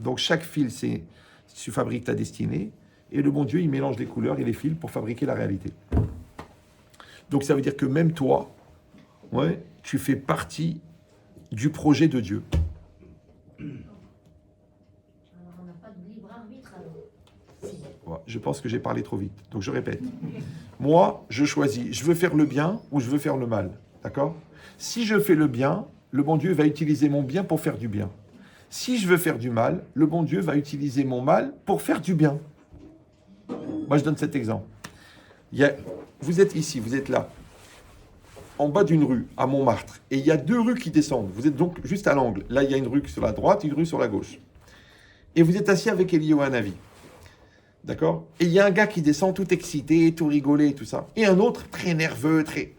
Donc, chaque fil, c'est tu fabriques ta destinée, et le bon Dieu, il mélange les couleurs et les fils pour fabriquer la réalité. Donc, ça veut dire que même toi, ouais, tu fais partie du projet de Dieu. Alors, on n'a pas de libre arbitre, alors. Ouais, je pense que j'ai parlé trop vite, donc je répète. Moi, je choisis, je veux faire le bien ou je veux faire le mal, d'accord? Si je fais le bien, le bon Dieu va utiliser mon bien pour faire du bien. Si je veux faire du mal, le bon Dieu va utiliser mon mal pour faire du bien. Moi, je donne cet exemple. Vous êtes ici, vous êtes là, en bas d'une rue, à Montmartre, et il y a deux rues qui descendent. Vous êtes donc juste à l'angle. Là, il y a une rue sur la droite, une rue sur la gauche. Et vous êtes assis avec Eliyahu Hanavi. D'accord? Et il y a un gars qui descend tout excité, tout rigolé, tout ça. Et un autre très nerveux, très...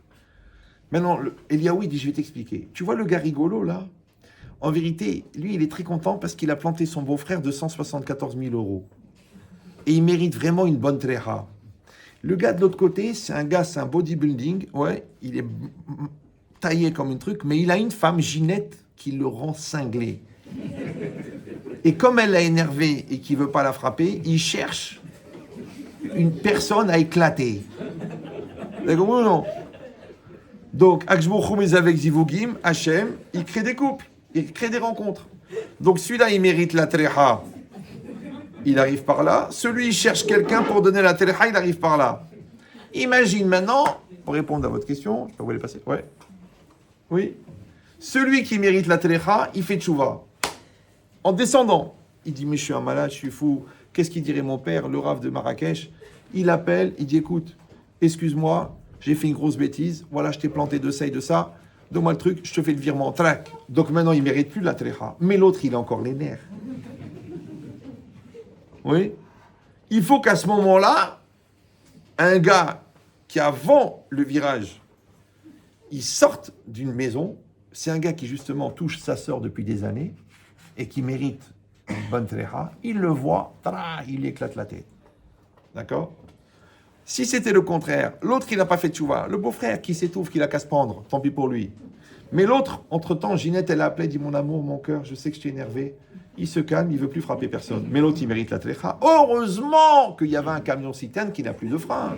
Maintenant, Eliyahu, il dit, je vais t'expliquer. Tu vois le gars rigolo, là? En vérité, lui, il est très content parce qu'il a planté son beau-frère de 174 000 euros. Et il mérite vraiment une bonne treha. Le gars de l'autre côté, c'est un bodybuilding. Ouais, il est taillé comme un truc, mais il a une femme, Ginette, qui le rend cinglé. Et comme elle l'a énervé et qu'il ne veut pas la frapper, il cherche une personne à éclater. Vous avez compris ou non? Donc, Akshbochum avec Zivugim, Hachem, il crée des couples, il crée des rencontres. Donc, celui-là, il mérite la treha, il arrive par là. Celui, il cherche quelqu'un pour donner la treha, il arrive par là. Imagine maintenant, pour répondre à votre question, je peux vous les passer? Ouais. Oui. Celui qui mérite la treha, il fait tchouva. En descendant. Il dit, mais je suis un malade, je suis fou. Qu'est-ce qu'il dirait mon père, le Rav de Marrakech? Il appelle, il dit, écoute, excuse-moi, j'ai fait une grosse bêtise. Voilà, je t'ai planté de ça et de ça. Donne-moi le truc, je te fais le virement. Trac. Donc maintenant, il ne mérite plus la trécha. Mais l'autre, il a encore les nerfs. Oui. Il faut qu'à ce moment-là, un gars qui, avant le virage, il sorte d'une maison, c'est un gars qui, justement, touche sa sœur depuis des années et qui mérite une bonne trécha. Il le voit, il éclate la tête. D'accord? Si c'était le contraire, l'autre qui n'a pas fait de tchouva, le beau-frère qui s'étouffe, qui n'a qu'à se pendre, tant pis pour lui. Mais l'autre, entre-temps, Ginette, elle a appelé, dit mon amour, mon cœur, je sais que je t'ai énervé. Il se calme, il ne veut plus frapper personne. Mais l'autre, il mérite la trécha. Heureusement qu'il y avait un camion-citerne qui n'a plus de frein.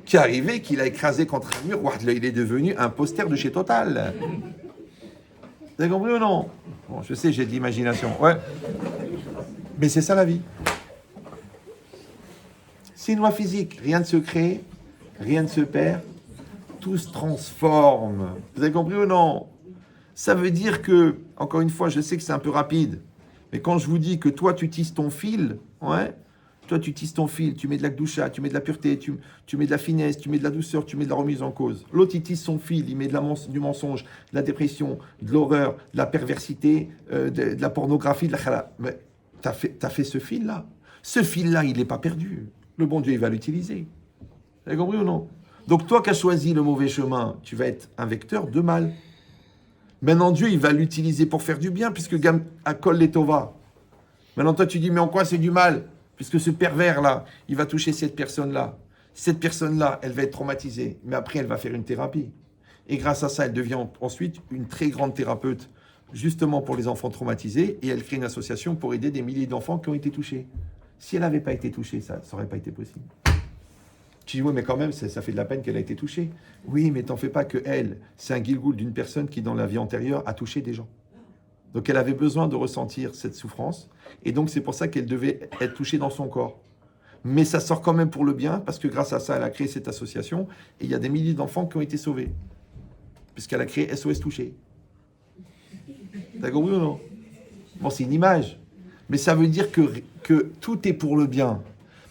Qui est arrivé, qu'il a écrasé contre un mur. Il est devenu un poster de chez Total. Vous avez compris ou non? Bon, je sais, j'ai de l'imagination. Ouais. Mais c'est ça la vie. C'est une loi physique. Rien ne se crée, rien ne se perd. Tout se transforme. Vous avez compris ou non? Ça veut dire que, encore une fois, je sais que c'est un peu rapide, mais quand je vous dis que toi, tu tisses ton fil, ouais, toi, tu tisses ton fil, tu mets de la gdoucha, tu mets de la pureté, tu mets de la finesse, tu mets de la douceur, tu mets de la remise en cause. L'autre, il tisse son fil, il met du mensonge, de la dépression, de l'horreur, de la perversité, de la pornographie, de la chala. Mais t'as fait ce fil-là. Ce fil-là, il n'est pas perdu. Le bon Dieu, il va l'utiliser. Vous avez compris ou non? Donc toi qui as choisi le mauvais chemin, tu vas être un vecteur de mal. Maintenant, Dieu, il va l'utiliser pour faire du bien, puisque Gam Akol les Tova. Maintenant, toi, tu dis, mais en quoi c'est du mal? Puisque ce pervers-là, il va toucher cette personne-là. Cette personne-là, elle va être traumatisée, mais après, elle va faire une thérapie. Et grâce à ça, elle devient ensuite une très grande thérapeute, justement pour les enfants traumatisés, et elle crée une association pour aider des milliers d'enfants qui ont été touchés. Si elle n'avait pas été touchée, ça n'aurait pas été possible. Tu dis, oui, mais quand même, ça fait de la peine qu'elle a été touchée. Oui, mais t'en fais pas que elle, c'est un gilgoul d'une personne qui, dans la vie antérieure, a touché des gens. Donc, elle avait besoin de ressentir cette souffrance. Et donc, c'est pour ça qu'elle devait être touchée dans son corps. Mais ça sort quand même pour le bien, parce que grâce à ça, elle a créé cette association. Et il y a des milliers d'enfants qui ont été sauvés. Puisqu'elle a créé SOS Touché. T'as compris ou non? Bon, c'est une image. Mais ça veut dire que tout est pour le bien.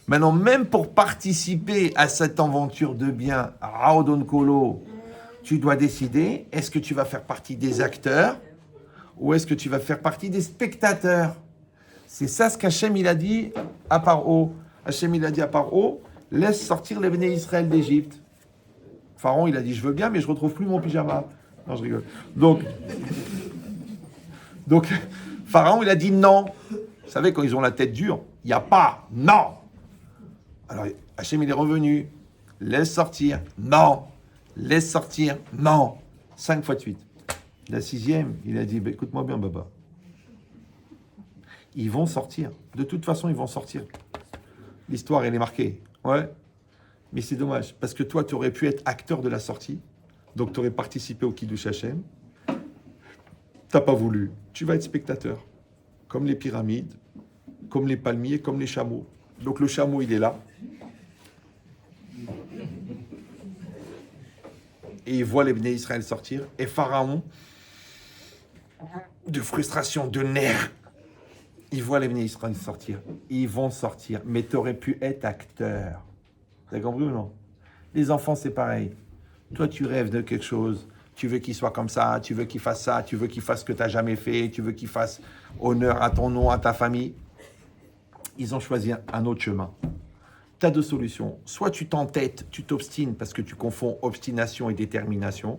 Maintenant, même pour participer à cette aventure de bien, Raodon Kolo, tu dois décider, est-ce que tu vas faire partie des acteurs ou est-ce que tu vas faire partie des spectateurs? C'est ça ce qu'Hachem il a dit à Paro. Hachem il a dit à Paro, laisse sortir les béné Israël d'Égypte. Pharaon il a dit, je veux bien, mais je ne retrouve plus mon pyjama. Non, je rigole. Donc Pharaon il a dit non. Vous savez, quand ils ont la tête dure, il n'y a pas, non. Alors, Hachem, il est revenu. Laisse sortir. Non. Laisse sortir. Non. 5 fois de suite. La 6e, il a dit, bah, écoute-moi bien, Baba. Ils vont sortir. De toute façon, ils vont sortir. L'histoire, elle est marquée. Ouais. Mais c'est dommage. Parce que toi, tu aurais pu être acteur de la sortie. Donc, tu aurais participé au Kiddush Hachem. Tu n'as pas voulu. Tu vas être spectateur. Comme les pyramides, comme les palmiers, comme les chameaux. Donc, le chameau, il est là. Et il voit les Bnei Israël sortir. Et Pharaon, de frustration, de nerfs, il voit les Bnei Israël sortir. Ils vont sortir. Mais tu aurais pu être acteur. Vous avez compris ou non? Les enfants, c'est pareil. Toi, tu rêves de quelque chose. Tu veux qu'il soit comme ça. Tu veux qu'il fasse ça. Tu veux qu'il fasse ce que tu n'as jamais fait. Tu veux qu'il fasse honneur à ton nom, à ta famille. Ils ont choisi un autre chemin. Tu as deux solutions. Soit tu t'entêtes, tu t'obstines parce que tu confonds obstination et détermination.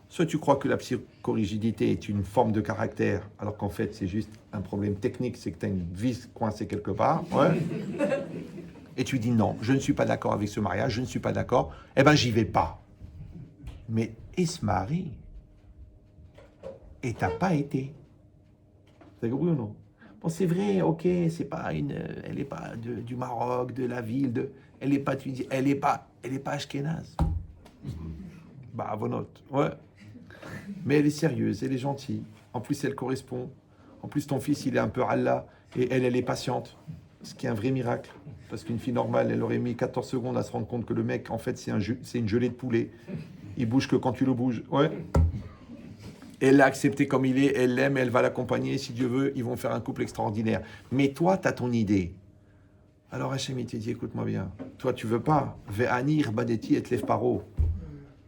Soit tu crois que la psychorigidité est une forme de caractère, alors qu'en fait, c'est juste un problème technique, c'est que tu as une vis coincée quelque part. Ouais. Et tu dis non, je ne suis pas d'accord avec ce mariage, je ne suis pas d'accord. Eh bien, j'y vais pas. Mais il se marie. Et tu n'as pas été. Vous avez compris ou non? Bon, c'est vrai, ok, c'est pas elle n'est pas du Maroc, de la ville, elle n'est pas tunisienne, elle n'est pas ashkénaze. Bah, avonote, ouais. Mais elle est sérieuse, elle est gentille. En plus, elle correspond. En plus, ton fils, il est un peu Allah, et elle est patiente. Ce qui est un vrai miracle. Parce qu'une fille normale, elle aurait mis 14 secondes à se rendre compte que le mec, en fait, c'est une gelée de poulet. Il bouge que quand tu le bouges, ouais. Elle l'a accepté comme il est, elle l'aime, elle va l'accompagner. Si Dieu veut, ils vont faire un couple extraordinaire. Mais toi, tu as ton idée. Alors Hachem, il te dit, écoute-moi bien. Toi, tu veux pas. Ve'anir badeti et lef paro.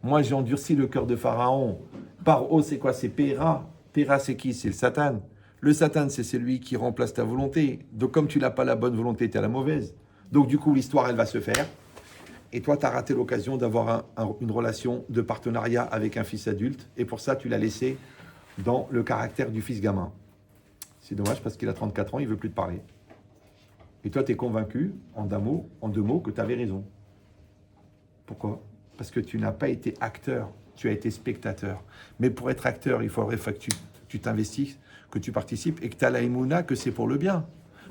Moi, j'ai endurci le cœur de Pharaon. Paro, c'est quoi? C'est Péra. Péra, c'est qui? C'est le Satan. Le Satan, c'est celui qui remplace ta volonté. Donc, comme tu n'as pas la bonne volonté, tu as la mauvaise. Donc, du coup, l'histoire, elle va se faire. Et toi, tu as raté l'occasion d'avoir une relation de partenariat avec un fils adulte. Et pour ça, tu l'as laissé dans le caractère du fils gamin. C'est dommage parce qu'il a 34 ans, il ne veut plus te parler. Et toi, tu es convaincu, en deux mots, que tu avais raison. Pourquoi? Parce que tu n'as pas été acteur, tu as été spectateur. Mais pour être acteur, il faudrait que tu t'investisses, que tu participes et que tu as la émouna, que c'est pour le bien.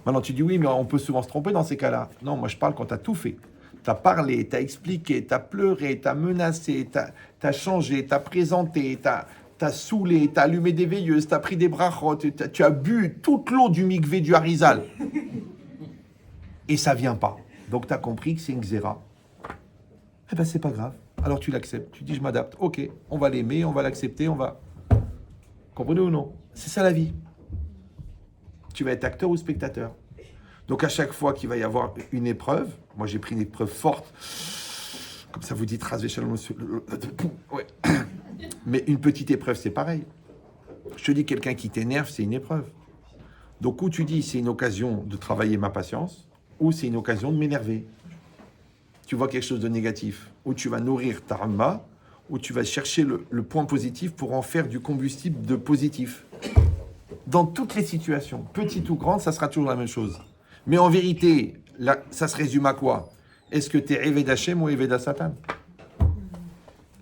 Maintenant, tu dis oui, mais on peut souvent se tromper dans ces cas-là. Non, moi je parle quand tu as tout fait. Tu as parlé, tu as expliqué, tu as pleuré, tu as menacé, tu as changé, tu as présenté, tu as saoulé, tu as allumé des veilleuses, tu as pris des brachot, tu as bu toute l'eau du mikvé du Harizal. Et ça vient pas. Donc tu as compris que c'est une xéra. Eh ben c'est pas grave. Alors tu l'acceptes. Tu dis je m'adapte. Ok, on va l'aimer, on va l'accepter, on va... Comprenez ou non? C'est ça la vie. Tu vas être acteur ou spectateur. Donc à chaque fois qu'il va y avoir une épreuve, moi j'ai pris une épreuve forte, comme ça vous dites rasé shalom, ouais. Mais une petite épreuve c'est pareil. Je te dis quelqu'un qui t'énerve, c'est une épreuve. Donc ou tu dis c'est une occasion de travailler ma patience, ou c'est une occasion de m'énerver. Tu vois quelque chose de négatif, ou tu vas nourrir ta ramma, ou tu vas chercher le point positif pour en faire du combustible de positif. Dans toutes les situations, petite ou grande, ça sera toujours la même chose. Mais en vérité, là, ça se résume à quoi? Est-ce que tu es Eved Hashem ou Eved Satan?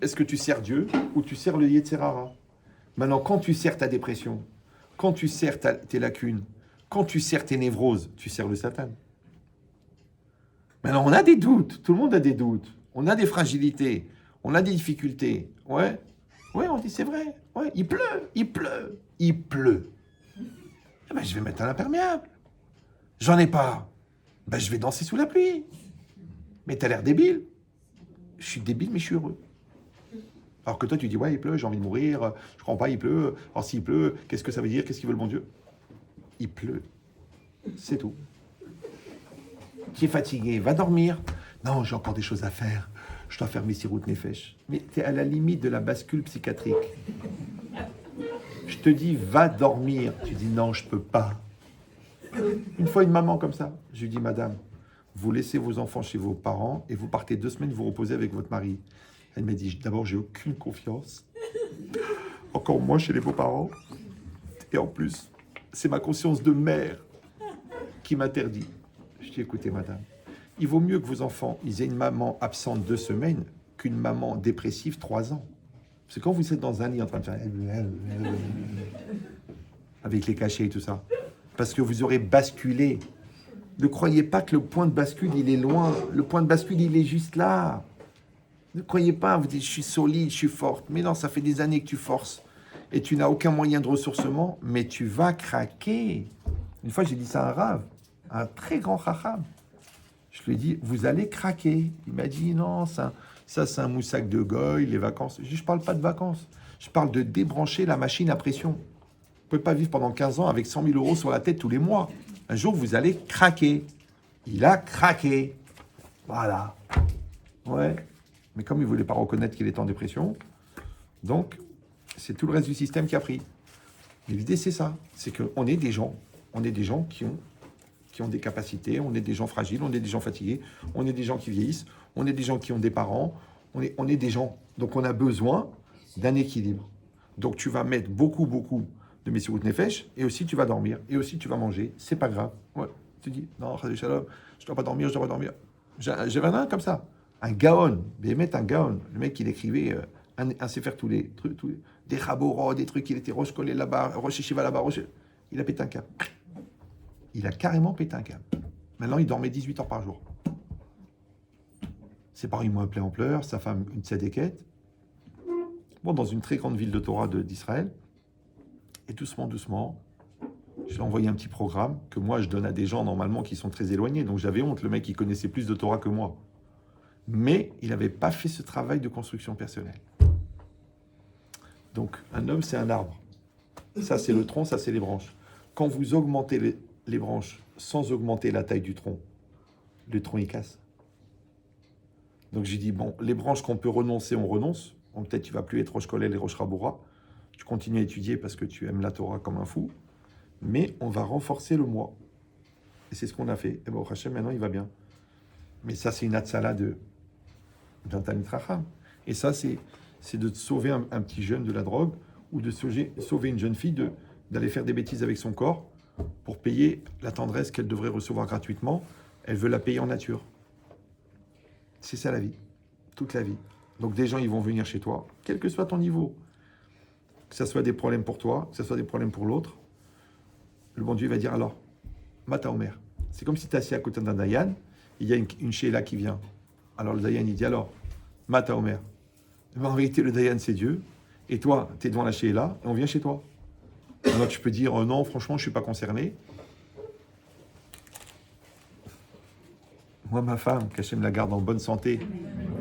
Est-ce que tu sers Dieu ou tu sers le Yetzerara? Maintenant, quand tu sers ta dépression, quand tu sers tes lacunes, quand tu sers tes névroses, tu sers le Satan. Maintenant, on a des doutes, tout le monde a des doutes, on a des fragilités, on a des difficultés. Ouais, on dit c'est vrai. Ouais, il pleut. Eh ben, je vais mettre un imperméable. J'en ai pas. Ben, je vais danser sous la pluie. Mais t'as l'air débile. Je suis débile, mais je suis heureux. Alors que toi, tu dis, ouais, il pleut, j'ai envie de mourir, je crois pas, il pleut. Alors s'il pleut, qu'est-ce que ça veut dire? Qu'est-ce qu'il veut le bon Dieu? Il pleut. C'est tout. Qui est fatigué, va dormir. Non, j'ai encore des choses à faire. Je dois faire mes siroutes nefesh. Mais t'es à la limite de la bascule psychiatrique. Je te dis, va dormir. Tu dis, non, je peux pas. Une fois, une maman comme ça, je lui dis, madame, vous laissez vos enfants chez vos parents et vous partez 2 semaines vous reposer avec votre mari. Elle m'a dit, d'abord, j'ai aucune confiance. Encore moins chez les beaux-parents. Et en plus, c'est ma conscience de mère qui m'interdit. Je dis, écoutez, madame, il vaut mieux que vos enfants ils aient une maman absente 2 semaines qu'une maman dépressive 3 ans. Parce que quand vous êtes dans un lit en train de faire... avec les cachets et tout ça, parce que vous aurez basculé. Ne croyez pas que le point de bascule, il est loin. Le point de bascule, il est juste là. Ne croyez pas, vous dites, je suis solide, je suis forte. Mais non, ça fait des années que tu forces. Et tu n'as aucun moyen de ressourcement, mais tu vas craquer. Une fois, j'ai dit ça à un rave, un très grand chacham. Je lui ai dit, vous allez craquer. Il m'a dit, non, ça c'est un moussac de goy, les vacances. Je ne parle pas de vacances. Je parle de débrancher la machine à pression. Vous ne pouvez pas vivre pendant 15 ans avec 100 000 euros sur la tête tous les mois. Un jour, vous allez craquer. Il a craqué. Voilà. Ouais. Mais comme il ne voulait pas reconnaître qu'il était en dépression, donc, c'est tout le reste du système qui a pris. Mais l'idée, c'est ça. C'est qu'on est des gens. On est des gens qui ont des capacités. On est des gens fragiles. On est des gens fatigués. On est des gens qui vieillissent. On est des gens qui ont des parents. On est des gens. Donc, on a besoin d'un équilibre. Donc, tu vas mettre beaucoup de Messirut Nefesh, et aussi tu vas dormir, et aussi tu vas manger. C'est pas grave. Ouais. Tu dis, non, Shalom, je dois pas dormir, je dois pas dormir. J'avais un comme ça. Un gaon, Béhémet, un gaon. Le mec, il écrivait un sefer tous les trucs, des raboros, des trucs, il était roche collé là-bas, roche shiva là-bas, il a pété un câble. Il a carrément pété un câble. Maintenant, il dormait 18 heures par jour. Ses parents, ils m'ont appelé en pleurs, sa femme, une tzadékette. Bon, dans une très grande ville de Torah d'Israël. Et doucement, je lui ai envoyé un petit programme que moi, je donne à des gens, normalement, qui sont très éloignés. Donc, j'avais honte. Le mec, il connaissait plus de Torah que moi. Mais il n'avait pas fait ce travail de construction personnelle. Donc, un homme, c'est un arbre. Ça, c'est le tronc, ça, c'est les branches. Quand vous augmentez les branches sans augmenter la taille du tronc, le tronc, il casse. Donc, j'ai dit, bon, les branches qu'on peut renoncer, on renonce. Bon, peut-être tu vas plus être Rosh Kolel et Rosh Raboura. Tu continues à étudier parce que tu aimes la Torah comme un fou. Mais on va renforcer le moi. Et c'est ce qu'on a fait. Et bon, Hachem, maintenant, il va bien. Mais ça, c'est une atzala d'un Talmid Chacham. Et ça, c'est de sauver un petit jeune de la drogue ou de sauver une jeune fille d'aller faire des bêtises avec son corps pour payer la tendresse qu'elle devrait recevoir gratuitement. Elle veut la payer en nature. C'est ça la vie. Toute la vie. Donc des gens, ils vont venir chez toi, quel que soit ton niveau. Que ce soit des problèmes pour toi, que ce soit des problèmes pour l'autre. Le bon Dieu va dire alors, Mata Omer. C'est comme si tu es assis à côté d'un Dayan, il y a une Sheila qui vient. Alors le Dayan, il dit alors, Mata Omer. Mais en vérité, le Dayan, c'est Dieu. Et toi, tu es devant la Sheila et on vient chez toi. Alors tu peux dire, non, franchement, je ne suis pas concerné. Moi, ma femme, qu'Hachem la garde en bonne santé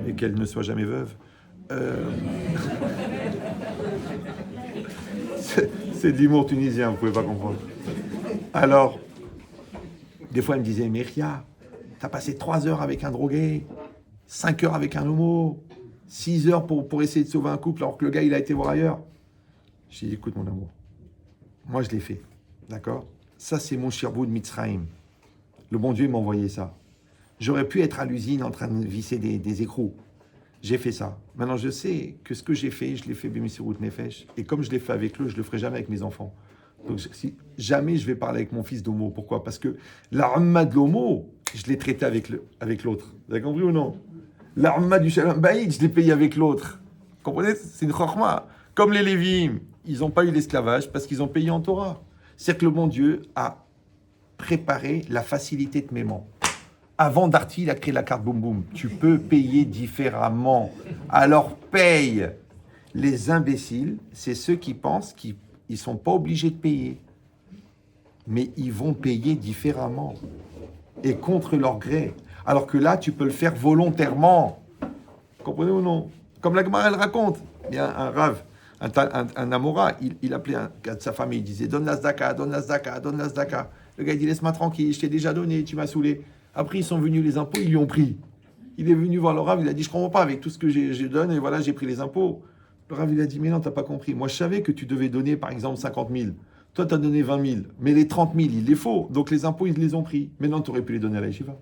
et qu'elle ne soit jamais veuve, c'est de l'humour tunisien, vous ne pouvez pas comprendre. Alors, des fois, elle me disait, mais Ria, t'as passé 3 heures avec un drogué, 5 heures avec un homo, 6 heures pour essayer de sauver un couple alors que le gars, il a été voir ailleurs. J'ai dit, écoute mon amour, moi je l'ai fait, d'accord? Ça, c'est mon shirbou de Mitzrayim. Le bon Dieu m'a envoyé ça. J'aurais pu être à l'usine en train de visser des écrous. J'ai fait ça. Maintenant, je sais que ce que j'ai fait, je l'ai fait B'Mesirut Nefesh. Et comme je l'ai fait avec eux, je le ferai jamais avec mes enfants. Donc, jamais je vais parler avec mon fils d'homo. Pourquoi? Parce que l'arma de l'homo, je l'ai traité avec l'autre. Vous avez compris ou non? L'arma du Shalom Baïd, je l'ai payé avec l'autre. Vous comprenez? C'est une chorma. Comme les Lévim, ils n'ont pas eu l'esclavage parce qu'ils ont payé en Torah. C'est-à-dire que le bon Dieu a préparé la facilité de paiement. Avant Darty, il a créé la carte Boum Boum. Tu peux payer différemment. Alors paye. Les imbéciles, c'est ceux qui pensent qu'ils ne sont pas obligés de payer. Mais ils vont payer différemment. Et contre leur gré. Alors que là, tu peux le faire volontairement. Comprenez ou non? Comme la Gemara, elle raconte. Il y a un rave, un Amora, il appelait un gars de sa famille, il disait, donne la zdaka, donne la zdaka, donne la zdaka. Le gars, il dit, laisse-moi tranquille, je t'ai déjà donné, tu m'as saoulé. Après, ils sont venus les impôts, ils lui ont pris. Il est venu voir le Rav, il a dit, je ne comprends pas avec tout ce que je donne, et voilà, j'ai pris les impôts. Le Rav, il a dit, mais non, tu n'as pas compris. Moi, je savais que tu devais donner, par exemple, 50 000. Toi, tu as donné 20 000. Mais les 30 000, il les faut. Donc, les impôts, ils les ont pris. Maintenant, tu aurais pu les donner à la yeshiva.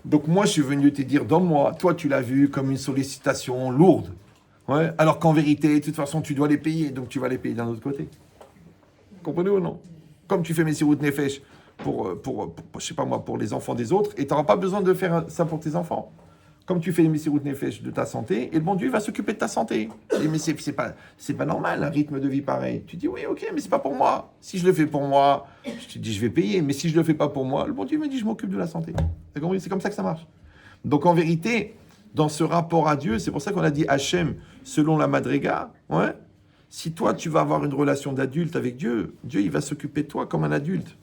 Donc, moi, je suis venu te dire, donne-moi. Toi, tu l'as vu comme une sollicitation lourde. Ouais, alors qu'en vérité, de toute façon, tu dois les payer. Donc, tu vas les payer d'un autre côté. Comprenez ou non? Comme tu fais Messirut Nefesh je sais pas moi, pour les enfants des autres, et tu n'auras pas besoin de faire ça pour tes enfants. Comme tu fais les Messirut Nefesh de ta santé, et le bon Dieu va s'occuper de ta santé. Tu dis, mais c'est pas normal, un rythme de vie pareil. Tu dis, oui, ok, mais c'est pas pour moi. Si je le fais pour moi, je te dis, je vais payer, mais si je le fais pas pour moi, le bon Dieu me dit, je m'occupe de la santé. C'est comme ça que ça marche. Donc en vérité, dans ce rapport à Dieu, c'est pour ça qu'on a dit Hachem, selon la Madriga, ouais, si toi, tu vas avoir une relation d'adulte avec Dieu, Dieu, il va s'occuper de toi comme un adulte.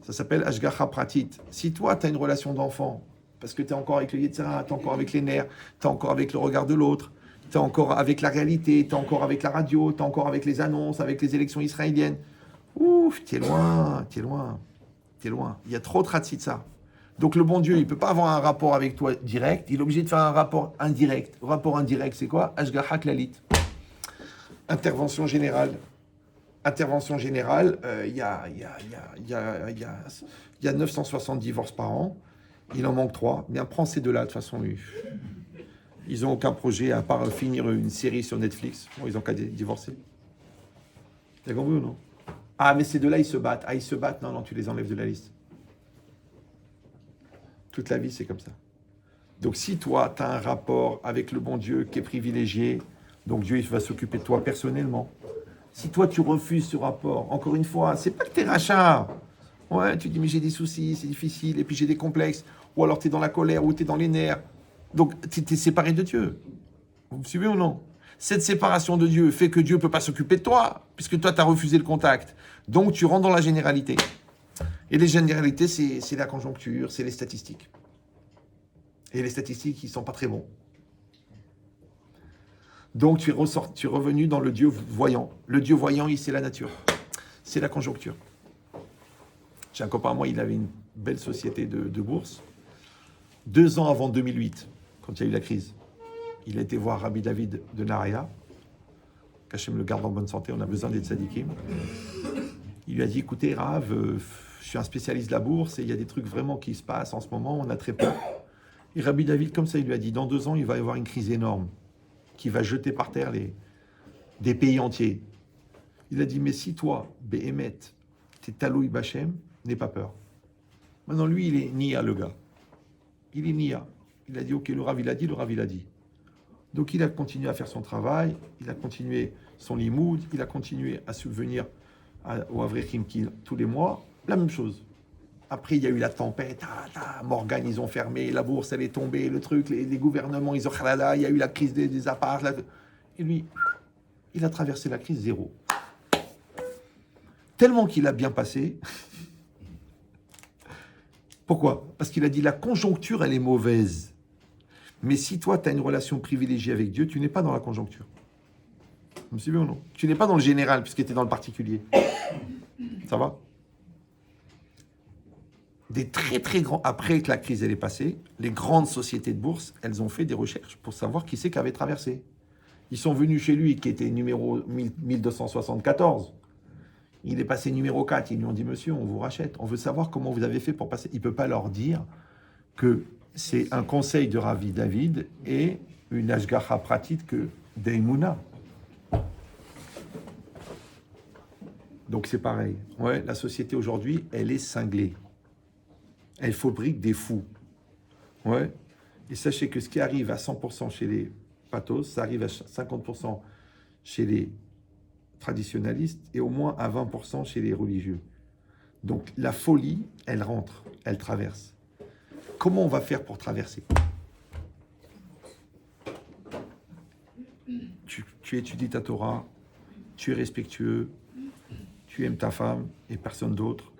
Ça s'appelle Ashgacha Pratit. Si toi, tu as une relation d'enfant, parce que tu es encore avec le Yetzirah, tu es encore avec les nerfs, tu es encore avec le regard de l'autre, tu es encore avec la réalité, tu es encore avec la radio, tu es encore avec les annonces, avec les élections israéliennes. Ouf, tu es loin, tu es loin, tu es loin. Il y a trop de ça. Donc le bon Dieu, il ne peut pas avoir un rapport avec toi direct, il est obligé de faire un rapport indirect. Rapport indirect, c'est quoi? Ashgacha Klalit. Intervention générale. Intervention générale, il y a 960 divorces par an. Il en manque 3. Bien, prends ces deux-là, de toute façon. Ils n'ont aucun projet à part finir une série sur Netflix. Bon, ils n'ont qu'à divorcer. T'as compris ou non? Ah, mais ces deux-là, ils se battent. Ah, ils se battent? Non, tu les enlèves de la liste. Toute la vie, c'est comme ça. Donc, si toi, tu as un rapport avec le bon Dieu qui est privilégié, donc Dieu, il va s'occuper de toi personnellement. Si toi, tu refuses ce rapport, encore une fois, c'est pas que t'es rachat. Ouais, tu dis, mais j'ai des soucis, c'est difficile, et puis j'ai des complexes. Ou alors t'es dans la colère, ou t'es dans les nerfs. Donc, t'es séparé de Dieu. Vous me suivez ou non? Cette séparation de Dieu fait que Dieu ne peut pas s'occuper de toi, puisque toi, tu as refusé le contact. Donc, tu rentres dans la généralité. Et les généralités, c'est la conjoncture, c'est les statistiques. Et les statistiques, ils ne sont pas très bons. Donc tu es revenu dans le Dieu voyant. Le Dieu voyant, c'est la nature. C'est la conjoncture. J'ai un copain à moi, il avait une belle société de bourse. 2 ans avant 2008, quand il y a eu la crise, il a été voir Rabbi David de Nahariya, qu'Hachem le garde en bonne santé, on a besoin des tzadikim. Il lui a dit, écoutez Rav, je suis un spécialiste de la bourse et il y a des trucs vraiment qui se passent en ce moment, on a très peur. Et Rabbi David, comme ça, il lui a dit, dans 2 ans, il va y avoir une crise énorme qui va jeter par terre des pays entiers. Il a dit, mais si toi, Behemet, t'es Taloui Bachem, n'aie pas peur. Maintenant, lui, il est Nia, le gars. Il est Nia. Il a dit, ok, le Rav, il a dit, le Rav, il a dit. Donc, il a continué à faire son travail, il a continué son limoud, il a continué à subvenir au Avrechim tous les mois. La même chose. Après, il y a eu la tempête, Morgan, ils ont fermé, la bourse, elle est tombée, le truc, les gouvernements, ils ont khalala, il y a eu la crise des apparts. Et lui, il a traversé la crise zéro. Tellement qu'il a bien passé. Pourquoi? Parce qu'il a dit, la conjoncture, elle est mauvaise. Mais si toi, tu as une relation privilégiée avec Dieu, tu n'es pas dans la conjoncture. Vous me suivez ou non? Tu n'es pas dans le général, puisque tu es dans le particulier. Ça va? Des très très grands, après que la crise elle est passée, les grandes sociétés de bourse, elles ont fait des recherches pour savoir qui c'est qui avait traversé. Ils sont venus chez lui, qui était numéro 1274. Il est passé numéro 4. Ils lui ont dit, monsieur, on vous rachète. On veut savoir comment vous avez fait pour passer. Il ne peut pas leur dire que c'est un conseil de Rabbi David et une ashgacha pratique que d'Eimouna. Donc c'est pareil. Ouais, la société aujourd'hui, elle est cinglée. Elle fabrique des fous. Ouais. Et sachez que ce qui arrive à 100% chez les pathos, ça arrive à 50% chez les traditionalistes et au moins à 20% chez les religieux. Donc la folie, elle rentre, elle traverse. Comment on va faire pour traverser? Tu étudies ta Torah, tu es respectueux, tu aimes ta femme et personne d'autre.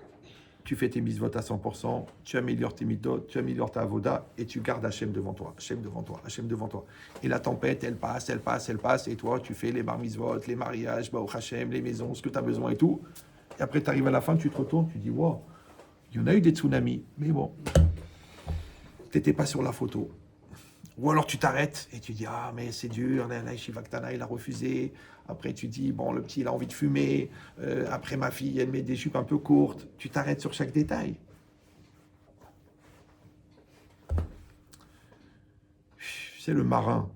Tu fais tes mitzvot à 100%, tu améliores tes mitzvot, tu améliores ta avoda et tu gardes Hachem devant toi, Hachem devant toi, Hachem devant toi. Et la tempête, elle passe, elle passe, elle passe, et toi, tu fais les bar mitzvot, les mariages, Baruch Hachem, les maisons, ce que tu as besoin et tout. Et après, tu arrives à la fin, tu te retournes, tu dis, wow, il y en a eu des tsunamis, mais bon, tu n'étais pas sur la photo. Ou alors tu t'arrêtes et tu dis, ah, mais c'est dur, Shiva Ktana, il a refusé. Après, tu dis, bon, le petit, il a envie de fumer. Après, ma fille, elle met des jupes un peu courtes. Tu t'arrêtes sur chaque détail. C'est le marin.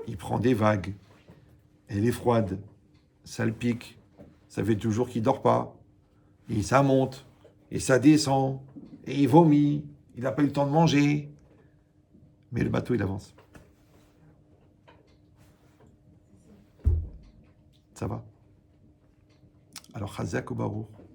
Il prend des vagues. Elle est froide. Ça le pique. Ça fait toujours qu'il ne dort pas. Et ça monte. Et ça descend. Et il vomit. Il n'a pas eu le temps de manger. Mais le bateau, il avance. Ça va? Alors, Chazak ou Baruch?